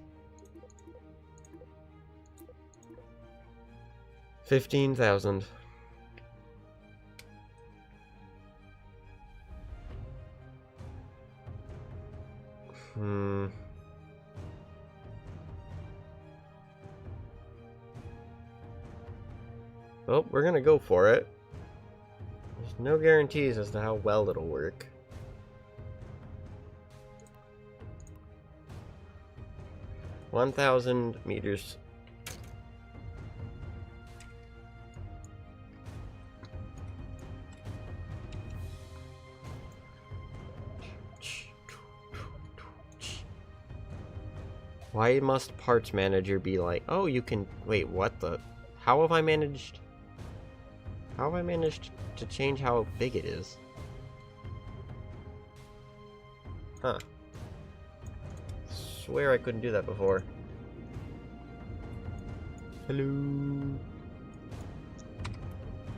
15,000. Well, we're gonna go for it. There's no guarantees as to how well it'll work. $1,000 meters. Why must parts manager be like, oh, you can, wait, what the, how have I managed to change how big it is? Huh. Swear I couldn't do that before. Hello.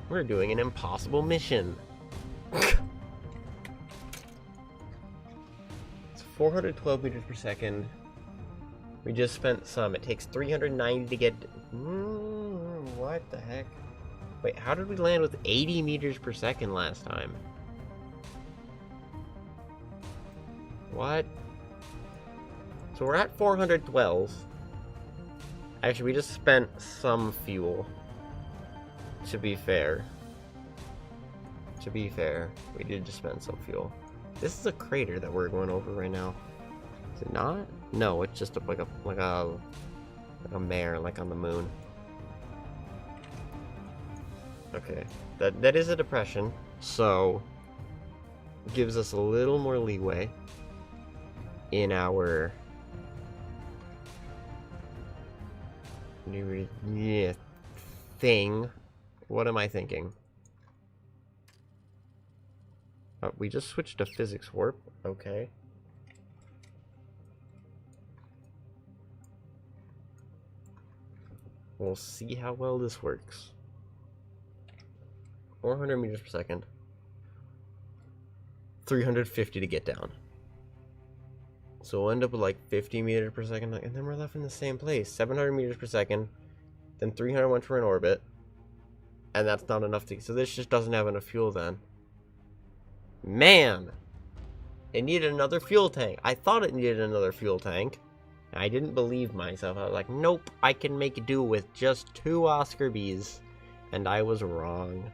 We're doing an impossible mission. It's 412 meters per second. We just spent some. It takes 390 to get... what the heck? Wait, how did we land with 80 meters per second last time? What? So we're at 412. Actually, we just spent some fuel. To be fair. We did just spend some fuel. This is a crater that we're going over right now. Is it not? No, it's just like a mare, like on the moon. Okay, that is a depression, so gives us a little more leeway in our thing. What am I thinking? Oh, we just switched to physics warp. Okay. We'll see how well this works. 400 meters per second. 350 to get down. So we'll end up with like 50 meters per second, and then we're left in the same place. 700 meters per second, then 300 once we're in orbit. And that's not enough to... So this just doesn't have enough fuel then. Man! It needed another fuel tank. I thought it needed another fuel tank. I didn't believe myself. I was like, nope, I can make do with just 2 Oscar bees. And I was wrong.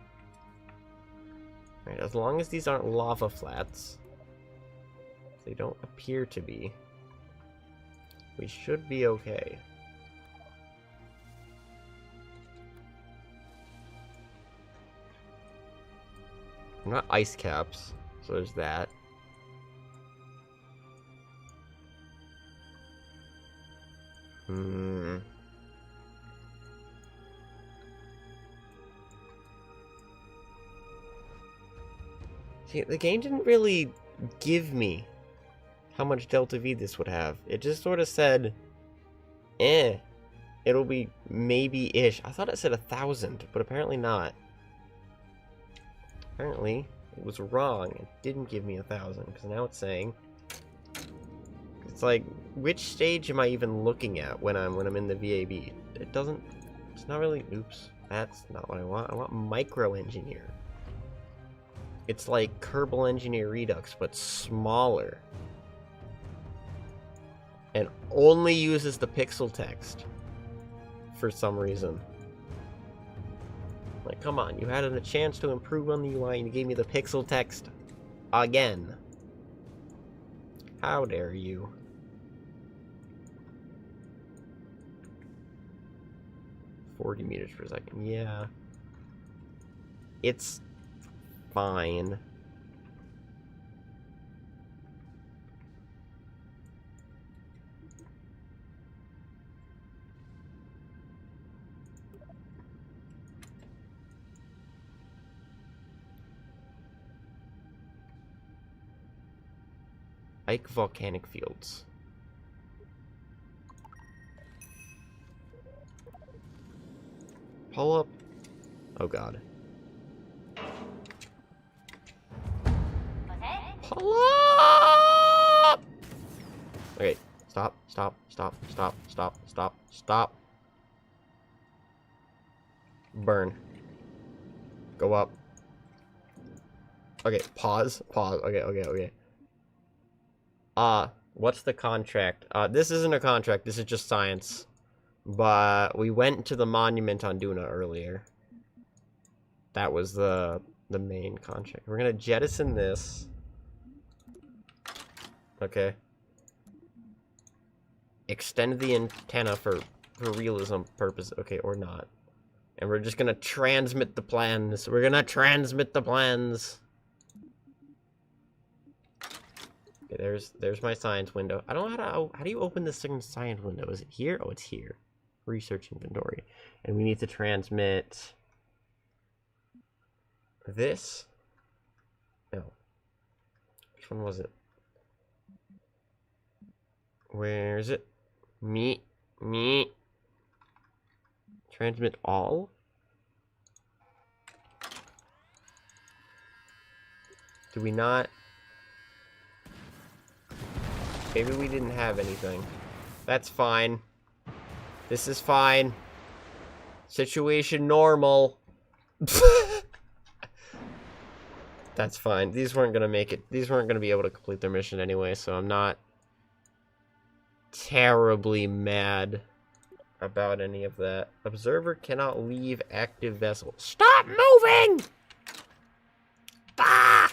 Alright, as long as these aren't lava flats, they don't appear to be, we should be okay. They're not ice caps, so there's that. See, the game didn't really give me how much delta V this would have. It just sort of said, it'll be maybe-ish. I thought it said 1,000, but apparently not. Apparently, it was wrong. It didn't give me 1,000, because now it's saying... It's like, which stage am I even looking at when I'm in the VAB? It doesn't... It's not really... Oops. That's not what I want. I want micro-engineer. It's like kerbal engineer redux, but smaller. And only uses the pixel text. For some reason. Like, come on, you had a chance to improve on the UI and you gave me the pixel text again. How dare you? $40 meters per second. Yeah. It's fine. Ike volcanic fields. Pull up. Oh god. Pull up! Okay, stop, stop, stop, stop, stop, stop, stop. Burn. Go up. Okay, pause, pause. Okay, okay, okay. What's the contract? This isn't a contract, this is just science. But we went to the monument on Duna earlier. That was the main contract. We're gonna jettison this. Okay. Extend the antenna for realism purpose. Okay, or not. And we're just gonna transmit the plans. We're gonna transmit the plans. Okay, there's my science window. I don't know how do you open this second science window? Is it here? Oh, it's here. Research inventory. And we need to transmit this. No. Which one was it? Where is it? Me. Transmit all? Do we not? Maybe we didn't have anything. That's fine. This is fine. Situation normal. That's fine. These weren't gonna make it. These weren't gonna be able to complete their mission anyway, so I'm not terribly mad about any of that. Observer cannot leave active vessel. Stop moving! Ah!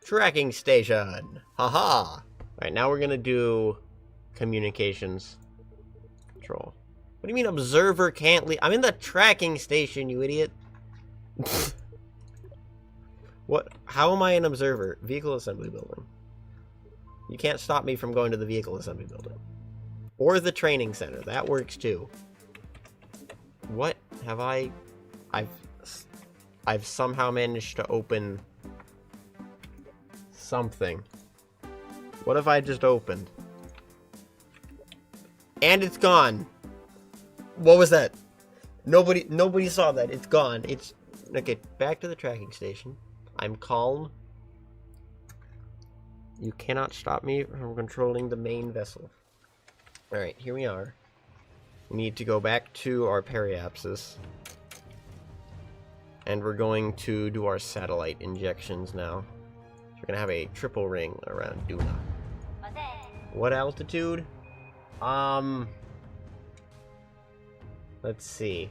Tracking station. Haha. Alright, now we're gonna do communications control. What do you mean observer can't leave? I'm in the tracking station, you idiot. What? How am I an observer? Vehicle assembly building. You can't stop me from going to the vehicle assembly building. Or the training center. That works too. What have I... I've somehow managed to open something. What have I just opened? And it's gone. What was that? Nobody saw that. It's gone. It's... Okay, back to the tracking station. I'm calm. You cannot stop me from controlling the main vessel. Alright, here we are. We need to go back to our periapsis. And we're going to do our satellite injections now. We're gonna have a triple ring around Duna. What altitude? Let's see.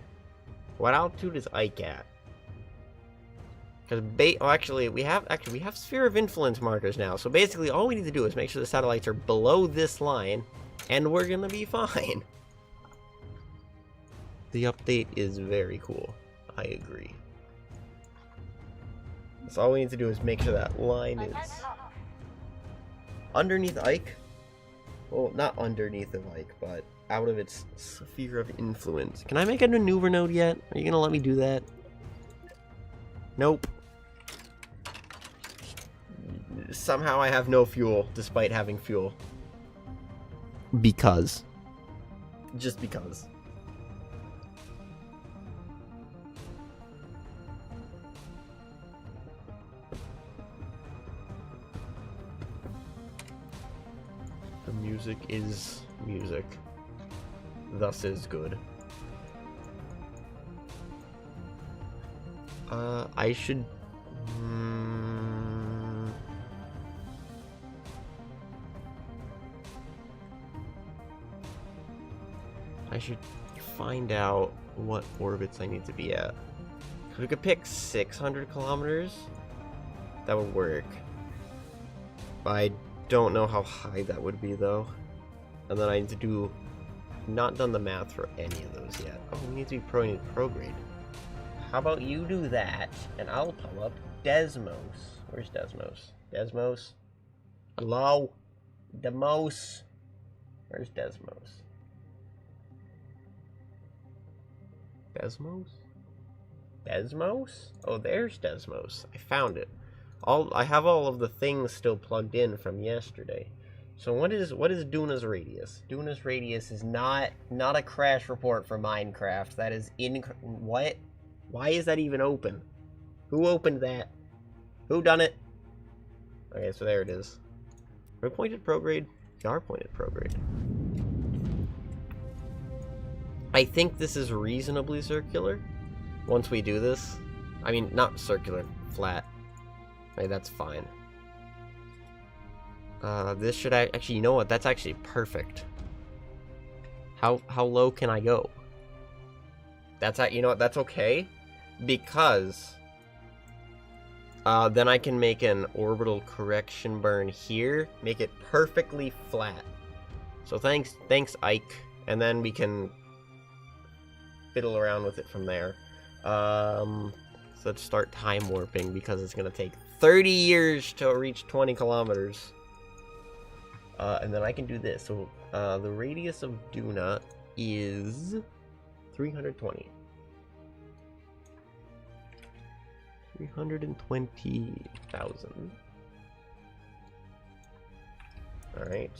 What altitude is Ike at? Because we have sphere of influence markers now. So basically, all we need to do is make sure the satellites are below this line, and we're gonna be fine. The update is very cool. I agree. So all we need to do is make sure that line is underneath Ike. Well, not underneath of Ike, but out of its sphere of influence. Can I make a maneuver node yet? Are you gonna let me do that? Nope. Somehow I have no fuel, despite having fuel. Because. Just because. The music is music. Thus is good. I should... I should find out what orbits I need to be at. We could pick 600 kilometers. That would work. I don't know how high that would be, though. And then I need to do... Not done the math for any of those yet. Oh, we need to be prograde. How about you do that, and I'll pull up Desmos. Where's Desmos? Desmos? Hello? Demos? Where's Desmos? Desmos? Desmos? Oh, there's Desmos. I found it. I have all of the things still plugged in from yesterday. So what is Duna's radius? Duna's radius is not a crash report for Minecraft. That is what? Why is that even open? Who opened that? Who done it? Okay, so there it is. Are we pointed prograde? We are pointed prograde. I think this is reasonably circular. Once we do this. I mean, not circular, flat. Okay, that's fine. This should actually, you know what? That's actually perfect. How low can I go? That's you know what? That's okay, because then I can make an orbital correction burn here, make it perfectly flat. So thanks Ike, and then we can fiddle around with it from there. So let's start time warping because it's gonna take 30 years to reach 20 kilometers. And then I can do this. So the radius of Duna is 320. 320,000. All right.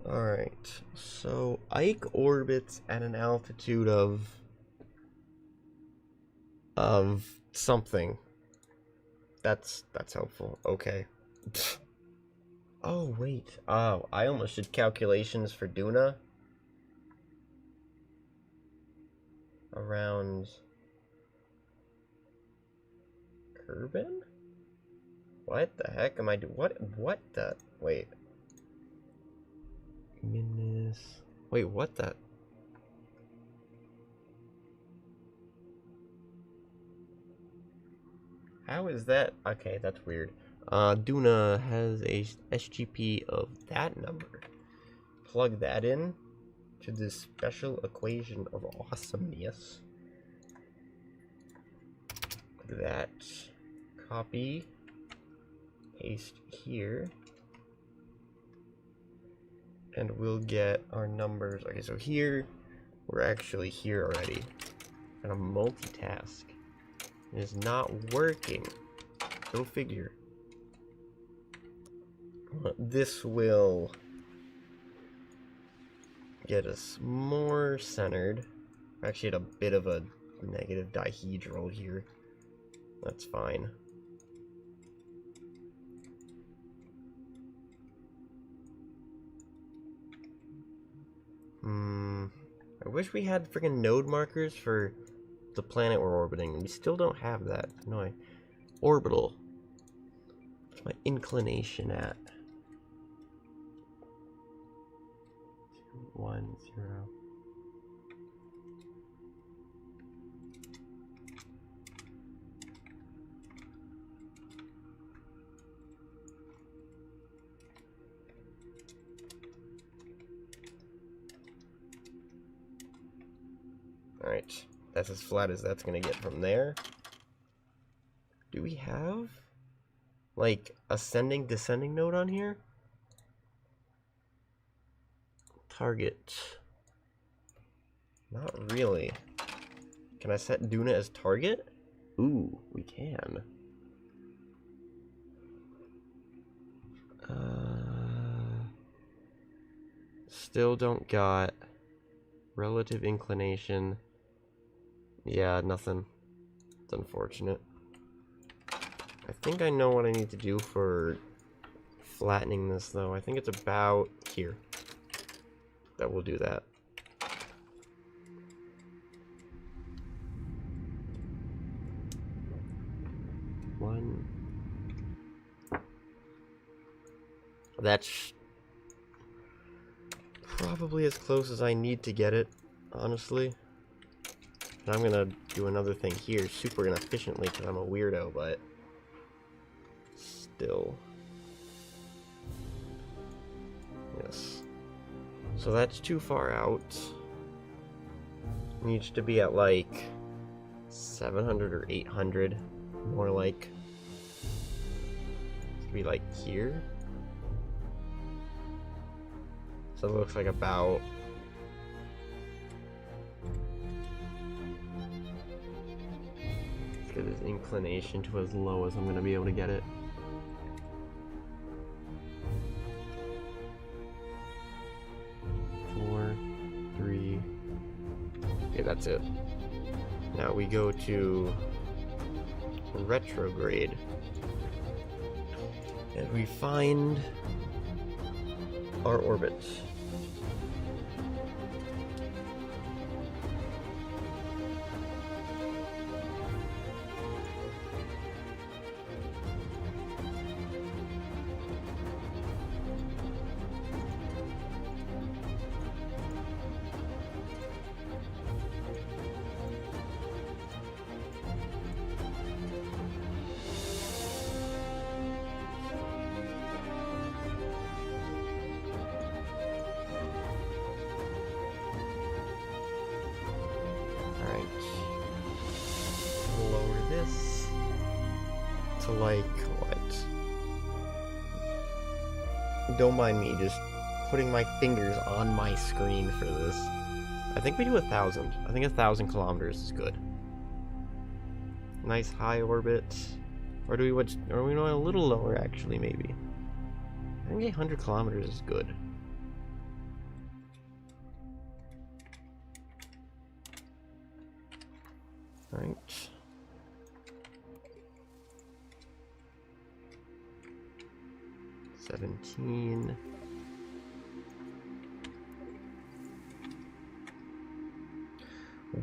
Alright, so Ike orbits at an altitude of of something. That's helpful. Okay. Oh, wait. Oh, I almost did calculations for Duna. Around Kerbin? What the heck am I doing? What the? Wait. Minus. Wait, what the? How is that? Okay, that's weird. Duna has a SGP of that number. Plug that in to this special equation of awesomeness. That. Copy. Paste here. And we'll get our numbers. Okay, so here, we're actually here already. And a multitask. It is not working. Go figure. This will get us more centered. Actually, had a bit of a negative dihedral here. That's fine. I wish we had freaking node markers for the planet we're orbiting. We still don't have that. No, orbital. What's my inclination at? 2, 1, 0. Alright, that's as flat as that's gonna get from there. Do we have, like, ascending, descending node on here? Target. Not really. Can I set Duna as target? Ooh, we can. Still don't got relative inclination. Yeah, nothing. It's unfortunate. I think I know what I need to do for flattening this, though. I think it's about here that will do that. One. That's probably as close as I need to get it, honestly. And I'm gonna do another thing here super inefficiently because I'm a weirdo, but still. Yes. So that's too far out. Needs to be at like 700 or 800. More like. It's be like here. So it looks like about. Get his inclination to as low as I'm going to be able to get it. Four, three. Okay, that's it. Now we go to retrograde. And we find our orbits. To like what? Don't mind me just putting my fingers on my screen for this. I think we do 1,000. I think 1,000 kilometers is good. Nice high orbit. Or do we want a little lower actually maybe? I think 800 kilometers is good. Alright. 17.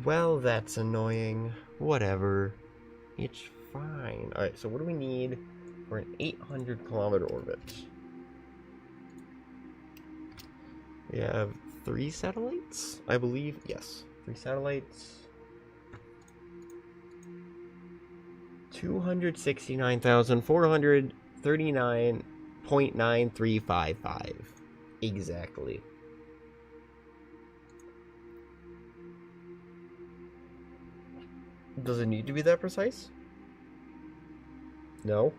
Well, that's annoying. Whatever. It's fine. Alright, so what do we need for an 800-kilometer orbit? We have 3 satellites, I believe. Yes, 3 satellites. 269,439.9355. Exactly. Does it need to be that precise? No.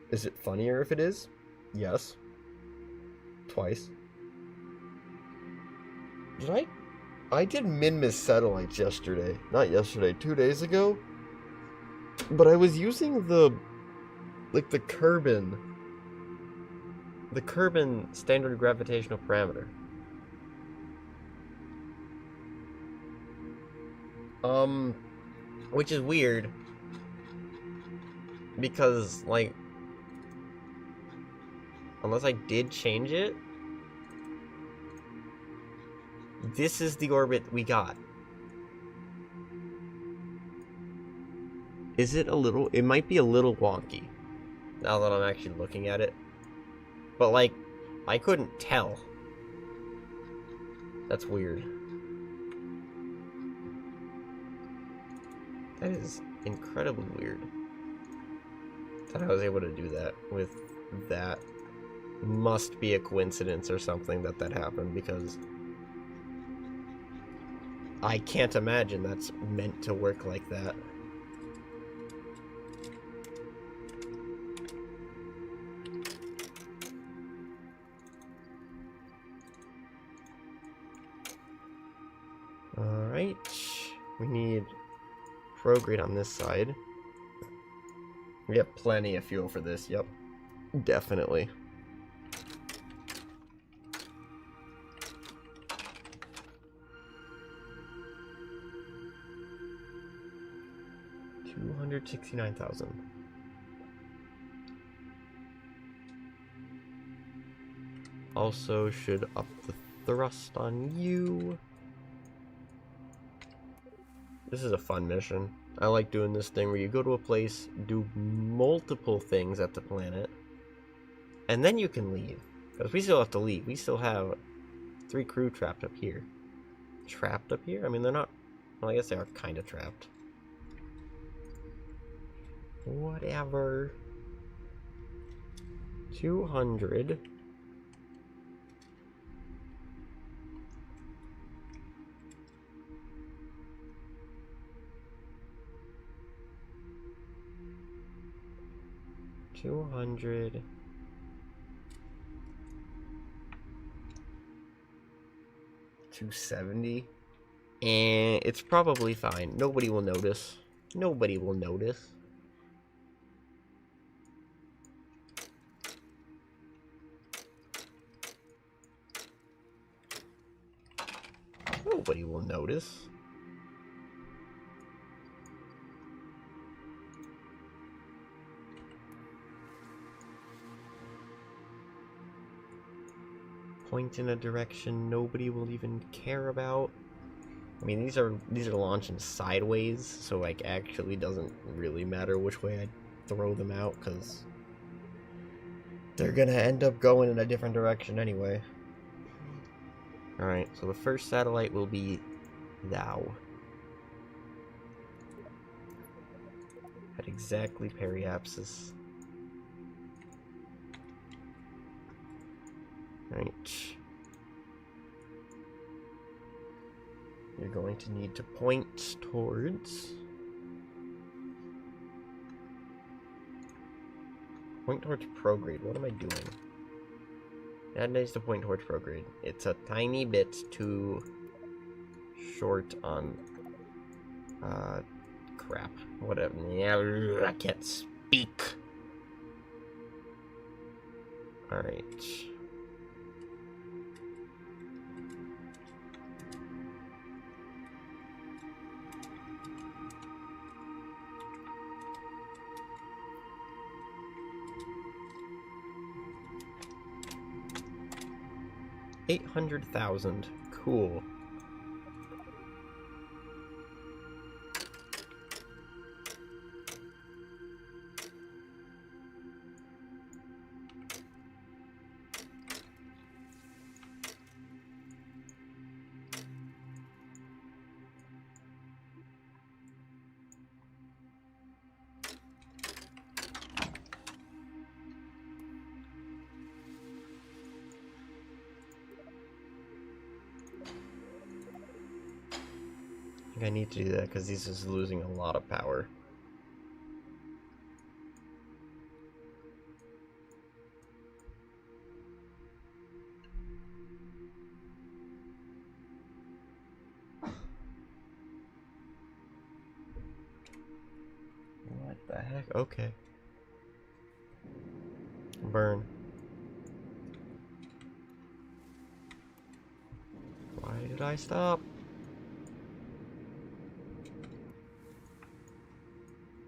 Is it funnier if it is? Yes. Twice. Did I did min-miss satellites yesterday. Not yesterday, 2 days ago. But I was using the Kerbin standard gravitational parameter. Which is weird. Because, like, unless I did change it, this is the orbit we got. Is it a little... It might be a little wonky, now that I'm actually looking at it. But, like, I couldn't tell. That's weird. That is incredibly weird. That I was able to do that with that. Must be a coincidence or something that happened, because I can't imagine that's meant to work like that. Alright. We need prograde on this side. We have plenty of fuel for this, yep. Definitely. $269,000. Also should up the thrust on you. This is a fun mission. I like doing this thing where you go to a place, do multiple things at the planet, and then you can leave. Because we still have to leave. We still have 3 crew trapped up here. Trapped up here? I mean, they're not... Well, I guess they are kind of trapped. Whatever. 200. $200. $270. And it's probably fine. Nobody will notice. Nobody will notice. Nobody will notice. Point in a direction nobody will even care about. I mean, these are launching sideways, so like actually doesn't really matter which way I throw them out, because they're gonna end up going in a different direction anyway. Alright, so the first satellite will be thou. At exactly periapsis. Right. You're going to need to point towards... Point towards prograde. What am I doing? That needs to point towards prograde. It's a tiny bit too short on... crap. Whatever. Yeah, I can't speak. Alright. 800,000. Cool. I think I need to do that because this is losing a lot of power. What the heck? Okay. Burn. Why did I stop?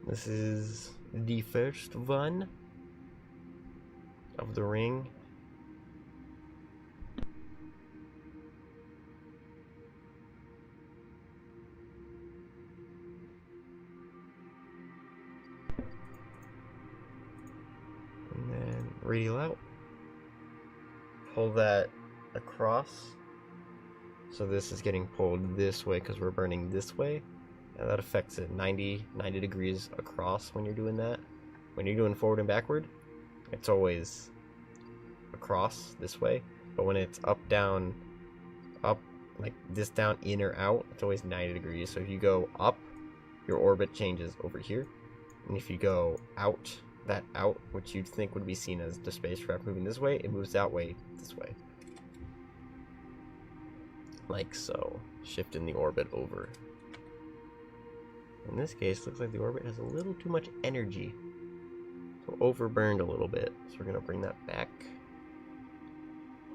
This is the first one of the ring. And then radial out. Pull that across. So this is getting pulled this way because we're burning this way. And that affects it 90 degrees across when you're doing that. When you're doing forward and backward, it's always across this way. But when it's up, down, up, like this down, in or out, it's always 90 degrees. So if you go up, your orbit changes over here. And if you go out, that out, which you'd think would be seen as the spacecraft moving this way, it moves that way, this way. Like so. Shifting the orbit over. In this case, looks like the orbit has a little too much energy. So overburned a little bit. So we're going to bring that back.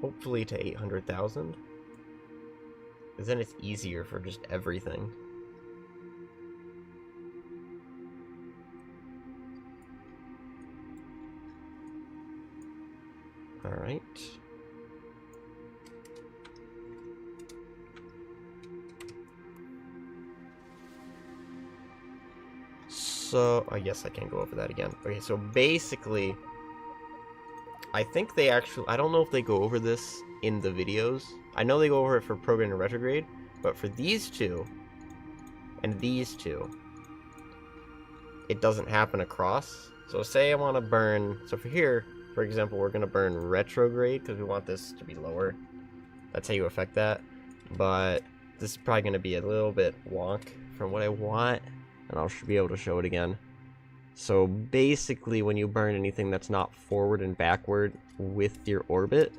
Hopefully to 800,000. Because then it's easier for just everything. Alright. So, I guess I can't go over that again. Okay, so basically, I think they actually, I don't know if they go over this in the videos. I know they go over it for prograde and retrograde, but for these two, and these two, it doesn't happen across. So say I want to burn, so for here, for example, we're going to burn retrograde because we want this to be lower. That's how you affect that. But this is probably going to be a little bit wonk from what I want. And I'll be able to show it again. So basically, when you burn anything that's not forward and backward with your orbit,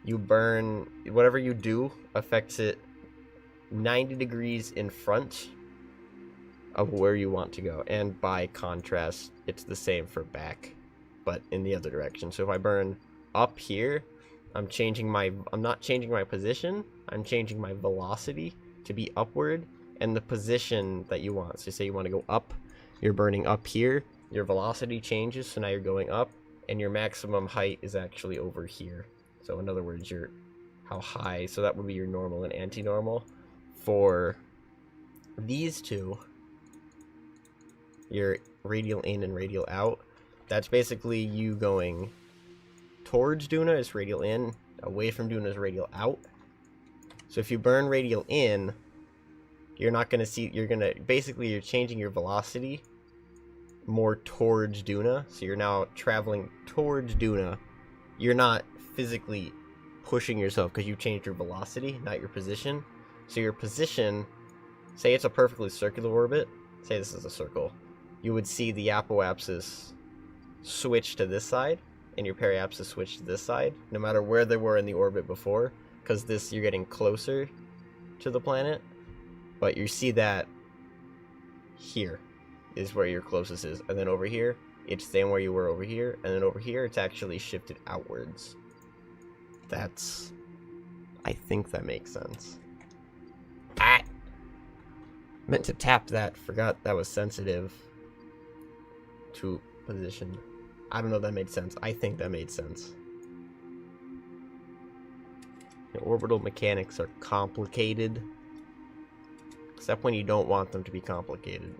you burn, whatever you do affects it 90 degrees in front of where you want to go. And by contrast, it's the same for back, but in the other direction. So if I burn up here, I'm not changing my position, I'm changing my velocity to be upward. And the position that you want. So say you want to go up, you're burning up here, your velocity changes, so now you're going up, and your maximum height is actually over here. So in other words, how high, so that would be your normal and anti-normal. For these two, your radial in and radial out, that's basically you going towards Duna is radial in, away from Duna is radial out. So if you burn radial in, you're not going to see, you're changing your velocity more towards Duna. So you're now traveling towards Duna. You're not physically pushing yourself because you changed your velocity, not your position. So your position, say it's a perfectly circular orbit, say this is a circle, you would see the apoapsis switch to this side and your periapsis switch to this side, no matter where they were in the orbit before, because this, you're getting closer to the planet. But you see that here is where your closest is. And then over here, it's staying where you were over here. And then over here, it's actually shifted outwards. I think that makes sense. Meant to tap that. Forgot that was sensitive to position. I don't know if that made sense. I think that made sense. The orbital mechanics are complicated. Except when you don't want them to be complicated.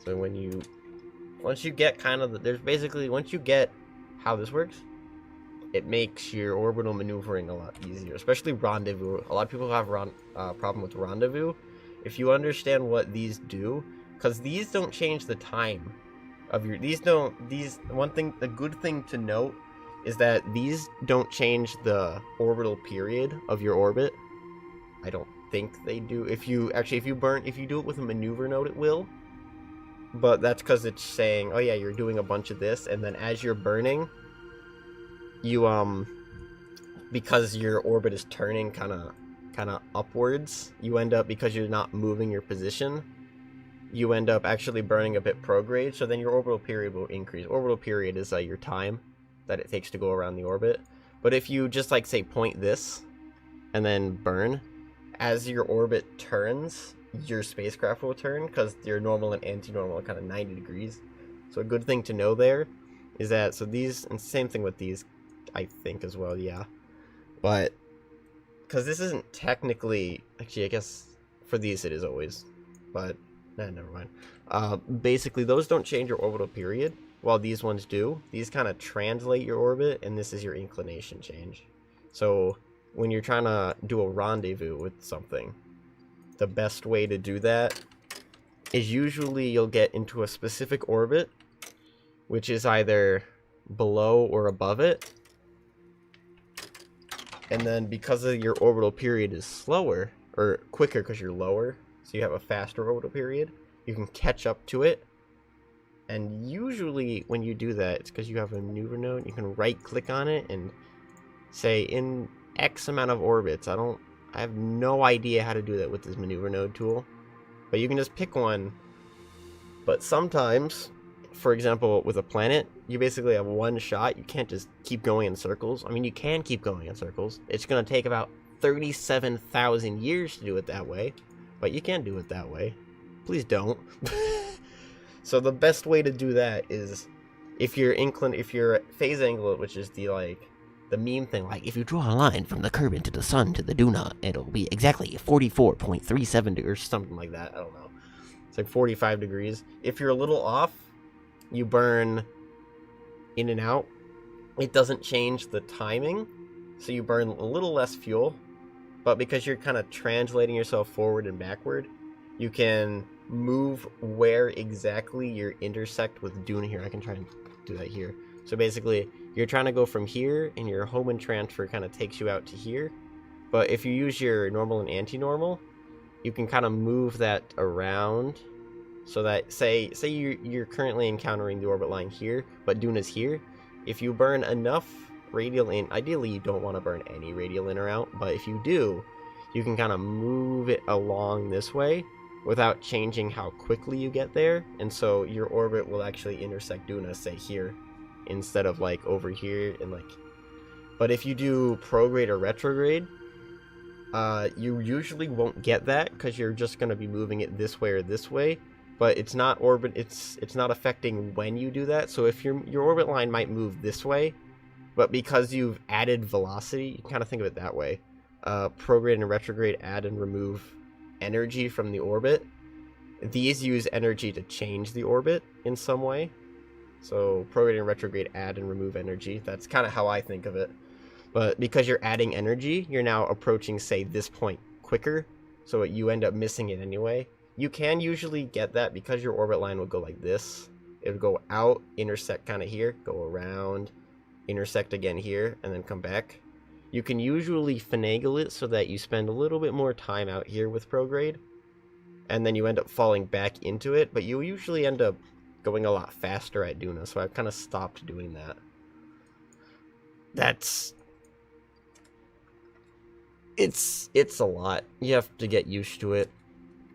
So once you get kind of once you get how this works, it makes your orbital maneuvering a lot easier, especially rendezvous. A lot of people have problem with rendezvous. If you understand what these do, because these don't change the time of your, the good thing to note is that these don't change the orbital period of your orbit. I don't think they do. If you do it with a maneuver node, it will. But that's because it's saying, oh yeah, you're doing a bunch of this, and then as you're burning, you because your orbit is turning kind of upwards, you end up, because you're not moving your position, you end up actually burning a bit prograde. So then your orbital period will increase. Orbital period is your time that it takes to go around the orbit. But if you just like say point this and then burn, as your orbit turns, your spacecraft will turn, because your normal and anti-normal are kind of 90 degrees. So a good thing to know there is that, so these, and same thing with these, I think as well, yeah. But, because this isn't technically, actually I guess for these it is always, but, never mind. Basically those don't change your orbital period, while these ones do. These kind of translate your orbit, and this is your inclination change. So, when you're trying to do a rendezvous with something, the best way to do that is usually you'll get into a specific orbit, which is either below or above it. And then because of your orbital period is slower, or quicker because you're lower, so you have a faster orbital period, you can catch up to it. And usually when you do that, it's because you have a maneuver node. You can right click on it and say in X amount of orbits. I have no idea how to do that with this maneuver node tool, but you can just pick one. But sometimes, for example, with a planet, you basically have one shot. You can't just keep going in circles. I mean, you can keep going in circles. It's going to take about 37,000 years to do it that way, but you can't do it that way. Please don't. So the best way to do that is if your phase angle, which is the meme thing, like if you draw a line from the Kerbin to the sun to the Duna, it'll be exactly 44.37 or something like that. I don't know. It's like 45 degrees. If you're a little off, you burn in and out. It doesn't change the timing, so you burn a little less fuel. But because you're kind of translating yourself forward and backward, you can move where exactly you intersect with Duna here. I can try and do that here. So basically, you're trying to go from here, and your Hohmann transfer kind of takes you out to here. But if you use your normal and anti-normal, you can kind of move that around, so that, say you're currently encountering the orbit line here, but Duna's here. If you burn enough radial in, ideally you don't want to burn any radial in or out, but if you do, you can kind of move it along this way without changing how quickly you get there, and so your orbit will actually intersect Duna, say here, instead of like over here and like. But if you do prograde or retrograde, you usually won't get that because you're just going to be moving it this way or this way, but it's not it's not affecting when you do that. So if your orbit line might move this way, but because you've added velocity, you can kind of think of it that way. Prograde and retrograde add and remove energy from the orbit. These use energy to change the orbit in some way. So prograde and retrograde add and remove energy. That's kind of how I think of it. But because you're adding energy, you're now approaching, say, this point quicker, so you end up missing it anyway. You can usually get that because your orbit line will go like this. It would go out, intersect kind of here, go around, intersect again here, and then come back. You can usually finagle it so that you spend a little bit more time out here with prograde, and then you end up falling back into it, but you usually end up going a lot faster at Duna, so I've kind of stopped doing that. It's a lot. You have to get used to it,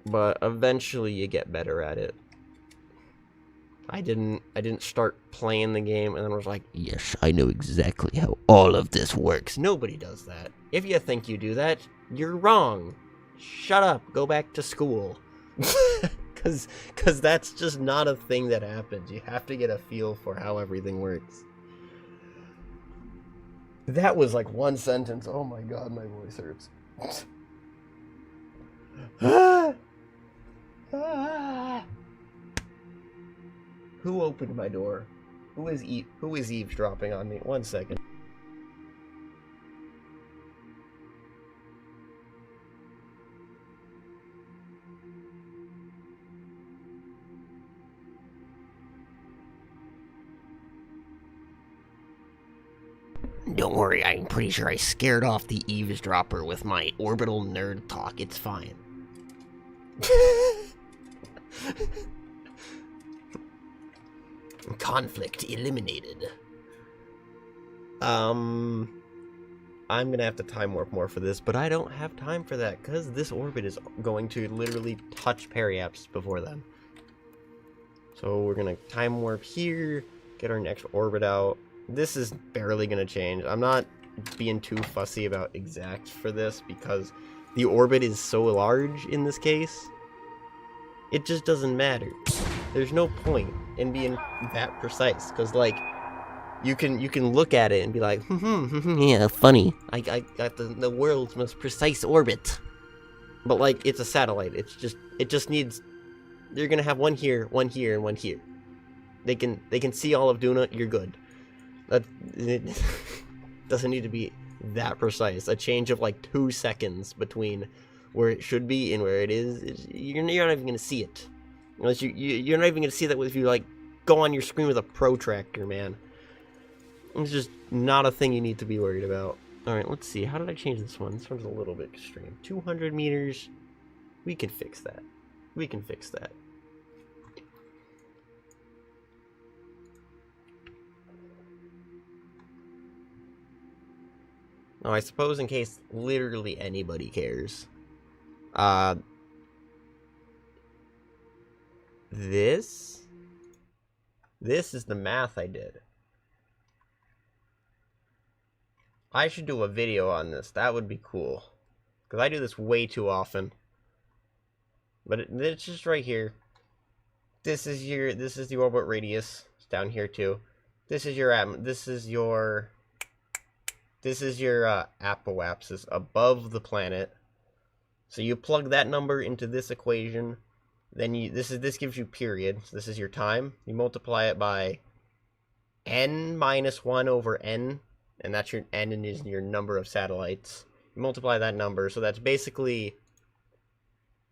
but eventually you get better at it. I didn't start playing the game and then was like, yes, I know exactly how all of this works. Nobody does that. If you think you do that, you're wrong. Shut up. Go back to school. Cause that's just not a thing that happens. You have to get a feel for how everything works. That was like one sentence. Oh my god, my voice hurts. Who opened my door? Who is eavesdropping on me? 1 second. Don't worry, I'm pretty sure I scared off the eavesdropper with my orbital nerd talk. It's fine. Conflict eliminated. I'm gonna have to time warp more for this, but I don't have time for that because this orbit is going to literally touch periaps before then. So we're gonna time warp here, get our next orbit out. This is barely gonna change. I'm not being too fussy about exact for this because the orbit is so large in this case. It just doesn't matter. There's no point in being that precise because, like, you can look at it and be like, yeah, funny. I got the world's most precise orbit. But like, it's a satellite. It just needs. You're gonna have one here, and one here. They can see all of Duna. You're good. It doesn't need to be that precise. A change of like 2 seconds between where it should be and where it is you're not even gonna see it. Unless you're not even gonna see that if you like go on your screen with a protractor, man. It's just not a thing you need to be worried about. Alright, let's see. How did I change this one? This one's a little bit extreme. 200 meters. We can fix that. We can fix that. Oh, I suppose in case literally anybody cares. This is the math I did. I should do a video on this. That would be cool. Because I do this way too often. But it's just right here. This is the orbit radius. It's down here too. This is your apoapsis above the planet. So you plug that number into this equation. Then this gives you period. So this is your time. You multiply it by n minus 1 over n. And that's your n and is your number of satellites. You multiply that number, so that's basically...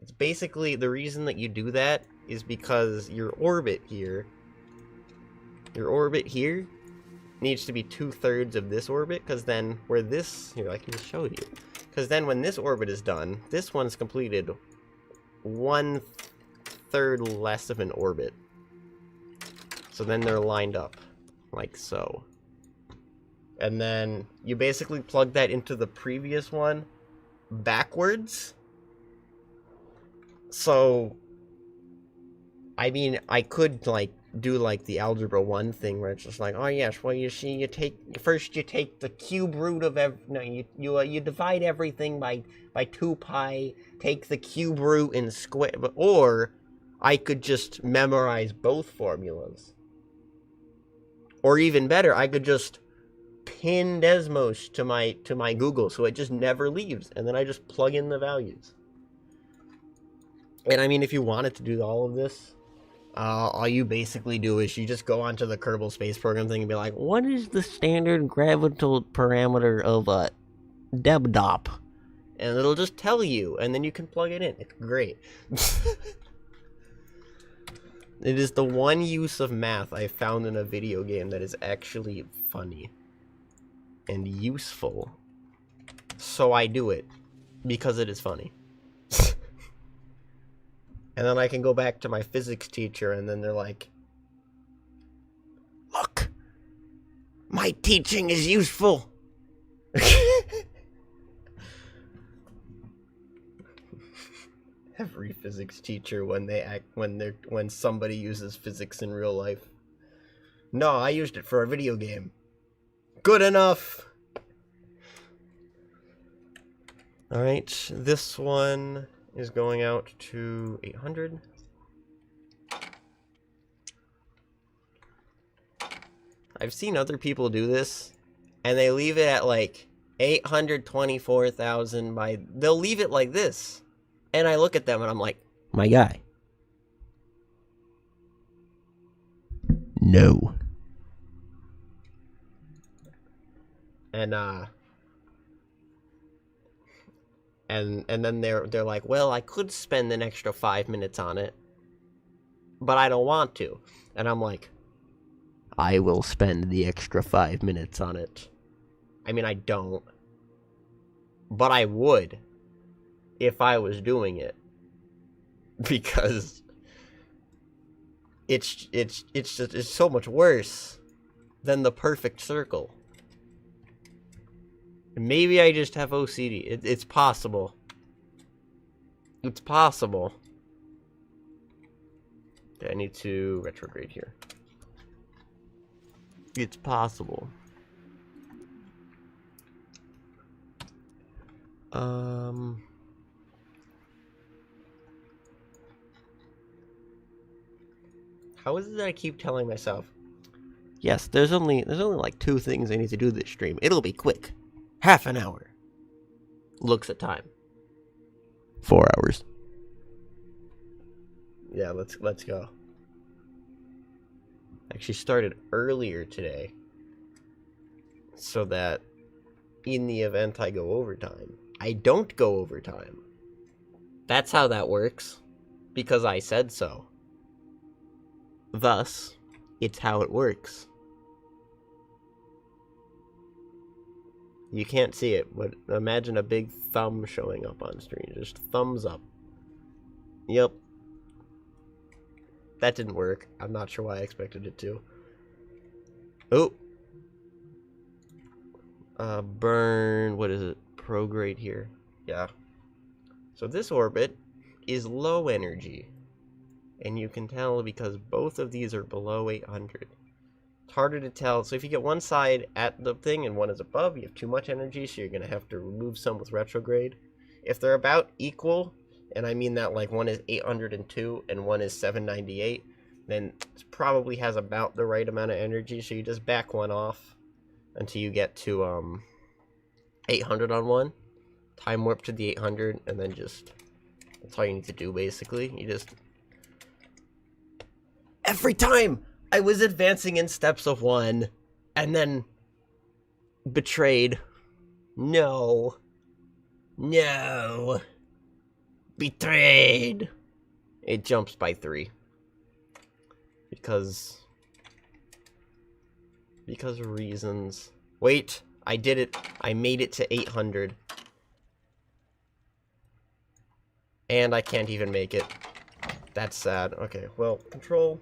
It's basically, the reason that you do that is because your orbit here needs to be 2/3 of this orbit, because then where this... Here, I can just show you. Because then when this orbit is done, this one's completed 1/3 less of an orbit. So then they're lined up, like so. And then you basically plug that into the previous one backwards. So, I mean, I could, like, do, like, the Algebra 1 thing where it's just like, oh, yes, well, you see, you take the cube root of you divide everything by 2 pi, take the cube root and square, or I could just memorize both formulas. Or even better, I could just pin Desmos to my Google so it just never leaves, and then I just plug in the values. And I mean, if you wanted to do all of this, all you basically do is you just go onto the Kerbal Space Program thing and be like, what is the standard gravital parameter of a debdop? And it'll just tell you, and then you can plug it in. It's great. It is the one use of math I found in a video game that is actually funny and useful. So I do it because it is funny. And then I can go back to my physics teacher and then they're like, look, my teaching is useful. Every physics teacher when somebody uses physics in real life. No, I used it for a video game. Good enough. All right, this one is going out to 800. I've seen other people do this, And they leave it at like 824,000 by... They'll leave it like this. And I look at them and I'm like, my guy. No. And then they're like, well, I could spend an extra 5 minutes on it, but I don't want to. And I'm like, I will spend the extra 5 minutes on it. I mean, I don't, but I would if I was doing it, because it's so much worse than the perfect circle. Maybe I just have OCD. It's possible. It's possible. Okay, I need to retrograde here. It's possible. How is it that I keep telling myself, yes, there's only like 2 things I need to do this stream. It'll be quick. Half an hour. Looks at time. 4 hours. Yeah, let's go. Actually started earlier today, so that in the event I go overtime, I don't go overtime. That's how that works, because I said so. Thus, it's how it works. You can't see it, but imagine a big thumb showing up on screen. Just thumbs up. Yep. That didn't work. I'm not sure why I expected it to. Oh. Burn. What is it? Prograde here. Yeah. So this orbit is low energy. And you can tell because both of these are below 800. It's harder to tell. So if you get one side at the thing and one is above, you have too much energy, so you're going to have to remove some with retrograde. If they're about equal, and I mean that like one is 802 and one is 798, then it probably has about the right amount of energy, so you just back one off until you get to 800 on one. Time warp to the 800, and then just... That's all you need to do, basically. You just... Every time I was advancing in steps of 1, and then betrayed. No. No. Betrayed. It jumps by 3. Because reasons. Wait, I did it. I made it to 800. And I can't even make it. That's sad. Okay, well, control.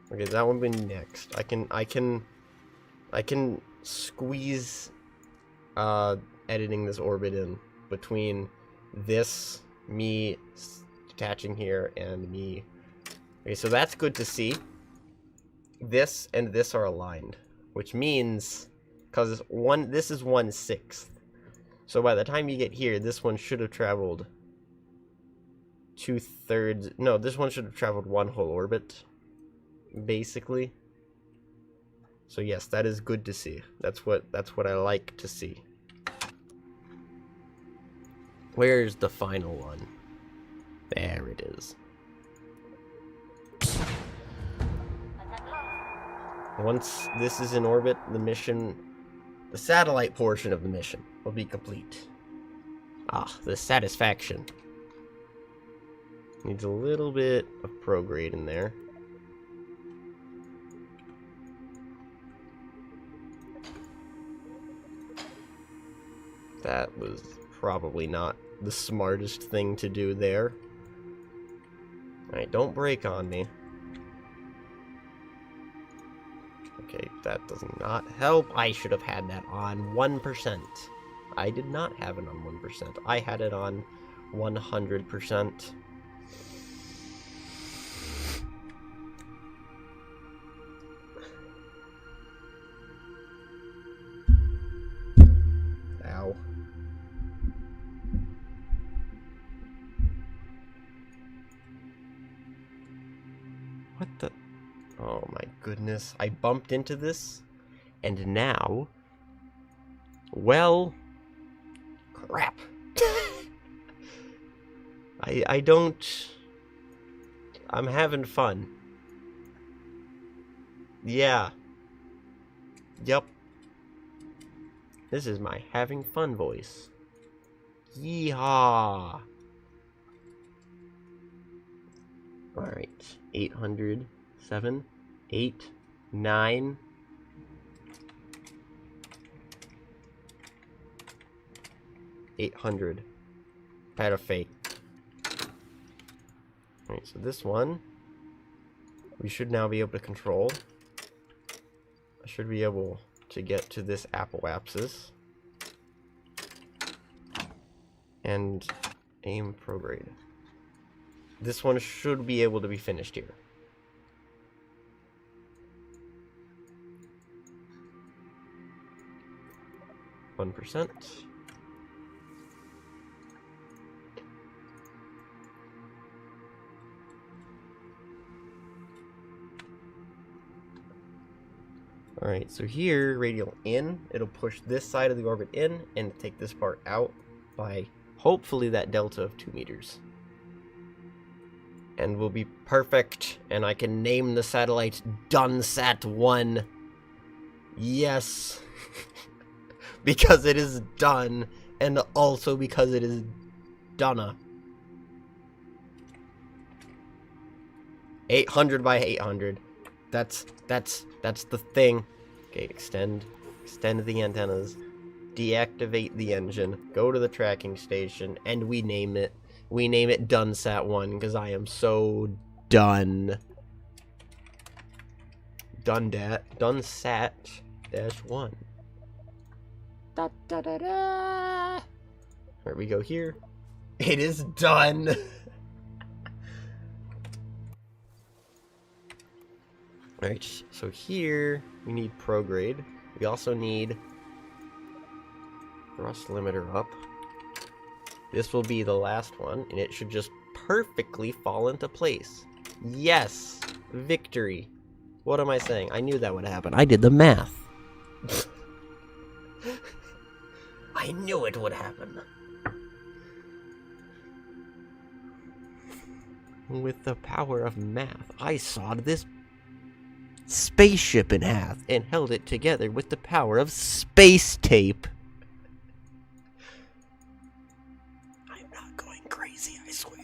Okay, that one be next. I can squeeze editing this orbit in between this, me detaching here, and me. Okay, so that's good to see. This and this are aligned, which means, because this is 1/6. So by the time you get here, this one should have traveled 2/3. No, this one should have traveled 1 whole orbit, basically. So yes, that is good to see. That's what I like to see. Where's the final one? There it is. Once this is in orbit, the mission, the satellite portion of the mission, will be complete. Ah, the satisfaction. Needs a little bit of prograde in there. That was probably not the smartest thing to do there. Alright, don't break on me. Okay, that does not help. I should have had that on 1%. I did not have it on 1%. I had it on 100%. Ow. What the... Oh my goodness. I bumped into this, And now, well, crap. I don't... I'm having fun. Yeah. Yup. This is my having fun voice. Yeehaw. Alright. 800, 7, 8, 9. $800. Had a fake. Alright, so this one we should now be able to control. I should be able to get to this apoapsis and aim prograde. This one should be able to be finished here. %. Alright, so here, radial in, it'll push this side of the orbit in and take this part out by hopefully that delta of 2 meters. And we'll be perfect, and I can name the satellite DunSat-1. Yes! Because it is done, and also because it is Duna. 800 by 800. That's the thing. Okay, extend the antennas, deactivate the engine, go to the tracking station, and we name it DunSat-1 because I am so done. DunSat-1. Da da da da. There we go here. It is done. Alright, so here we need prograde. We also need thrust limiter up. This will be the last one, and it should just perfectly fall into place. Yes! Victory. What am I saying? I knew that would happen. I did the math. I knew it would happen. With the power of math, I sawed this spaceship in half and held it together with the power of space tape. I'm not going crazy, I swear.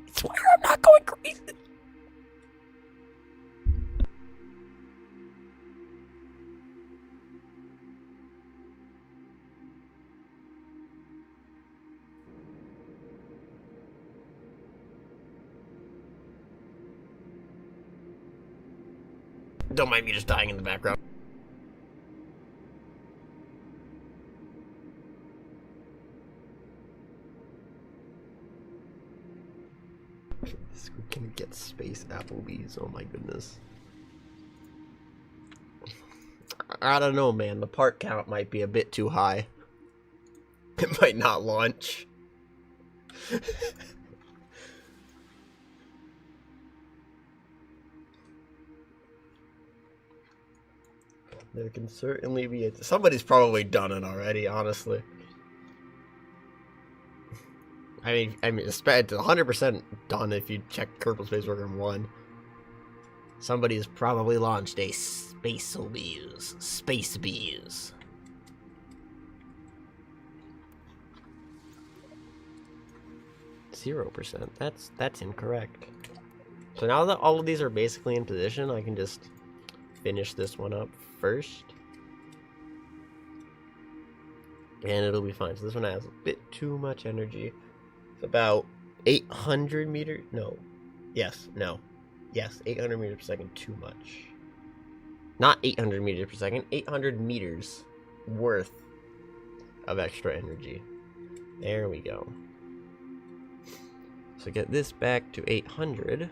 I swear I'm not going crazy. Don't mind me just dying in the background. We can get space Applebee's, oh my goodness. I don't know, man. The part count might be a bit too high. It might not launch. There can certainly be somebody's probably done it already, honestly. I mean, it's 100% done if you check Kerbal Space Program 1. Somebody has probably launched a Space Bees. 0%. That's incorrect. So now that all of these are basically in position, I can just finish this one up first. And it'll be fine. So this one has a bit too much energy. It's about 800 meters. No. Yes. No. Yes. 800 meters per second. Too much. Not 800 meters per second. 800 meters worth of extra energy. There we go. So get this back to 800.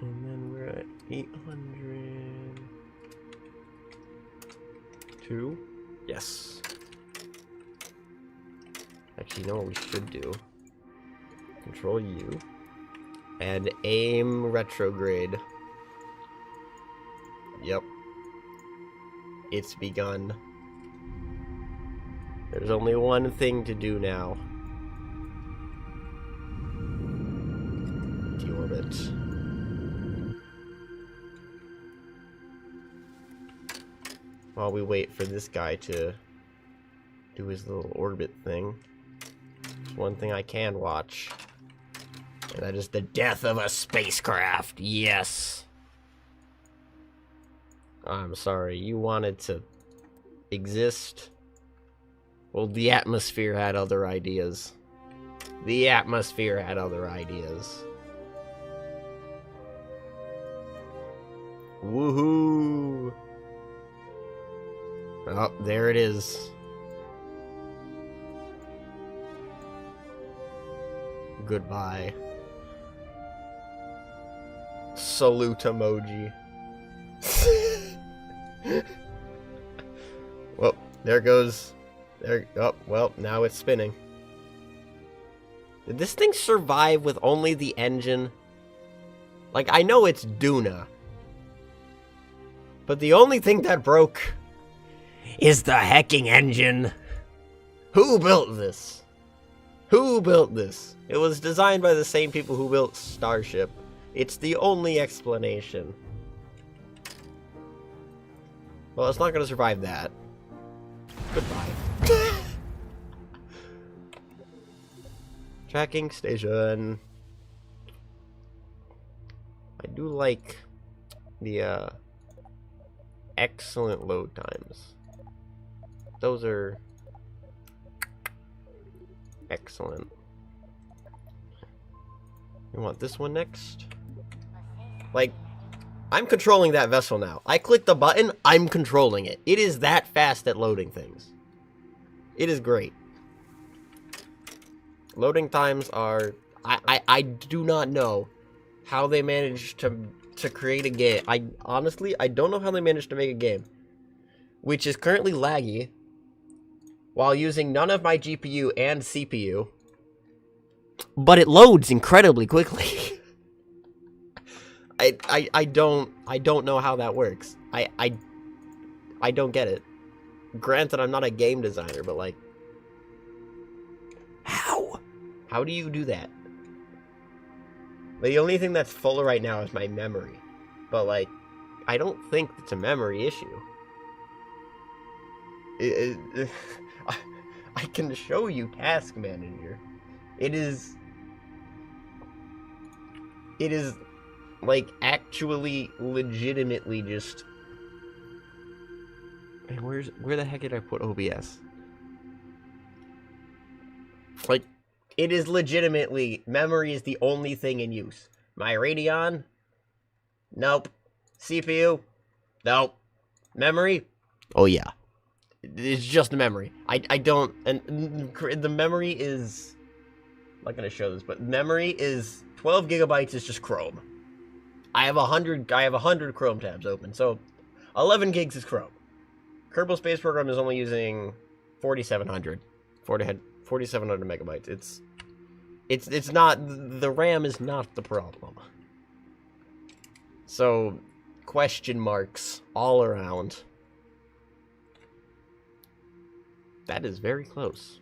And then we're at 802. Yes. Actually, you know what we should do? Control U. And aim retrograde. Yep. It's begun. There's only one thing to do now. Deorbit. While we wait for this guy to do his little orbit thing. There's one thing I can watch. And that is the death of a spacecraft. Yes. I'm sorry, you wanted to exist? Well, the atmosphere had other ideas. The atmosphere had other ideas. Woohoo! Oh, there it is. Goodbye. Salute emoji. Well, there goes. There. Oh, well, now it's spinning. Did this thing survive with only the engine? Like, I know it's Duna. But the only thing that broke is the hecking engine. Who built this? Who built this? It was designed by the same people who built Starship. It's the only explanation. Well, it's not going to survive that. Goodbye. Tracking station. I do like the excellent load times. Those are excellent. You want this one next? Like, I'm controlling that vessel now. I click the button, I'm controlling it. It is that fast at loading things. It is great. Loading times are... I do not know how they managed to create a game. Honestly, I don't know how they managed to make a game which is currently laggy while using none of my GPU and CPU, but it loads incredibly quickly. I don't know how that works. I don't get it. Granted, I'm not a game designer, but like, how do you do that? The only thing that's full right now is my memory, but like, I don't think it's a memory issue. I can show you Task Manager. It is like actually legitimately just... And where the heck did I put OBS? Like, it is legitimately, memory is the only thing in use. My Radeon? Nope. CPU? Nope. Memory? Oh yeah. It's just memory. I don't, and the memory is, I'm not gonna show this, but memory is 12 gigabytes is just Chrome. I have 100 Chrome tabs open, so 11 gigs is Chrome. Kerbal Space Program is only using 4,700 megabytes. It's not, the RAM is not the problem. So, question marks all around. That is very close.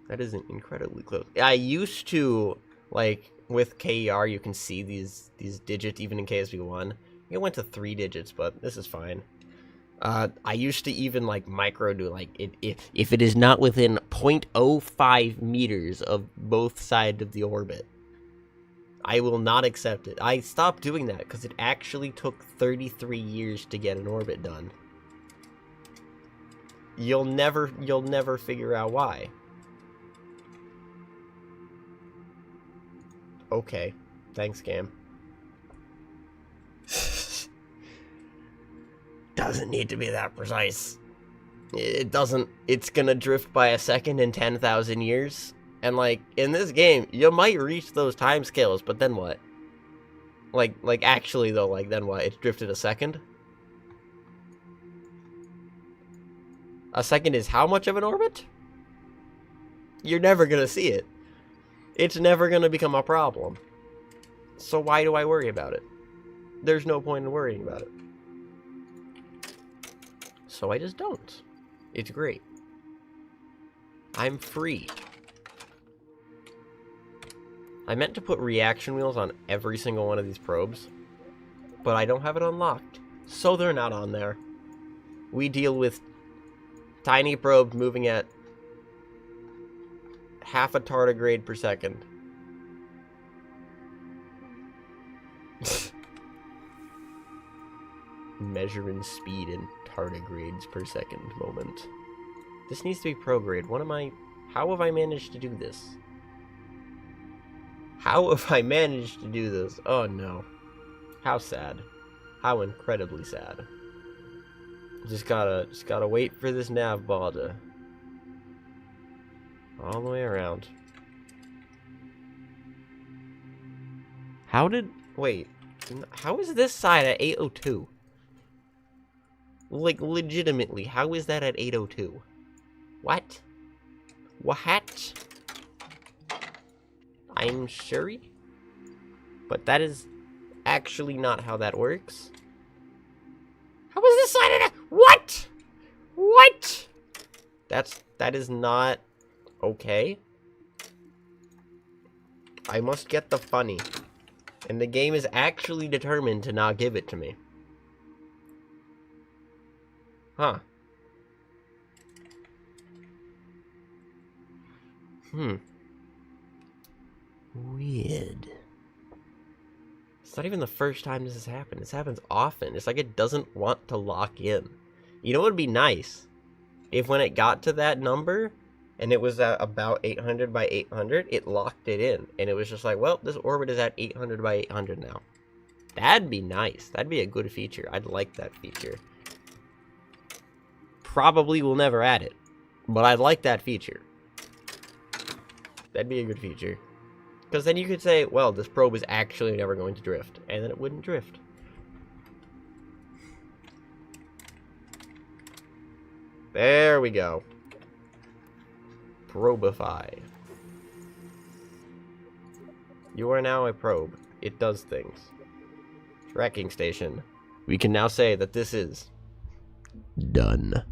That is incredibly close. I used to, like, with KER, you can see these digits even in KSP1. It went to 3 digits, but this is fine. I used to even, like, micro do, like, if it is not within 0.05 meters of both sides of the orbit, I will not accept it. I stopped doing that because it actually took 33 years to get an orbit done. You'll never figure out why. Okay. Thanks, game. Doesn't need to be that precise. It doesn't. It's gonna drift by a second in 10,000 years. And, like, in this game, you might reach those timescales, but then what? Like, actually, though, like, then what? It drifted a second? A second is how much of an orbit? You're never gonna see it. It's never gonna become a problem. So why do I worry about it? There's no point in worrying about it. So I just don't. It's great. I'm free. I meant to put reaction wheels on every single one of these probes, but I don't have it unlocked, so they're not on there. We deal with tiny probes moving at half a tardigrade per second. Measuring speed in tardigrades per second moment. This needs to be prograde. How have I managed to do this? How have I managed to do this? Oh no. How sad. How incredibly sad. Just gotta wait for this nav ball to all the way around. Wait, how is this side at 802? Like, legitimately, how is that at 802? What? What? I'm sure? But that is actually not how that works. How is this side at what? What? That is not okay. I must get the funny. And the game is actually determined to not give it to me. Huh. Weird. It's not even the first time this has happened. This happens often. It's like it doesn't want to lock in. You know what would be nice? If when it got to that number, and it was at about 800 by 800, it locked it in. And it was just like, well, this orbit is at 800 by 800 now. That'd be nice. That'd be a good feature. I'd like that feature. Probably will never add it, but I'd like that feature. That'd be a good feature. Because then you could say, well, this probe is actually never going to drift, and then it wouldn't drift. There we go. Probify. You are now a probe. It does things. Tracking station. We can now say that this is done.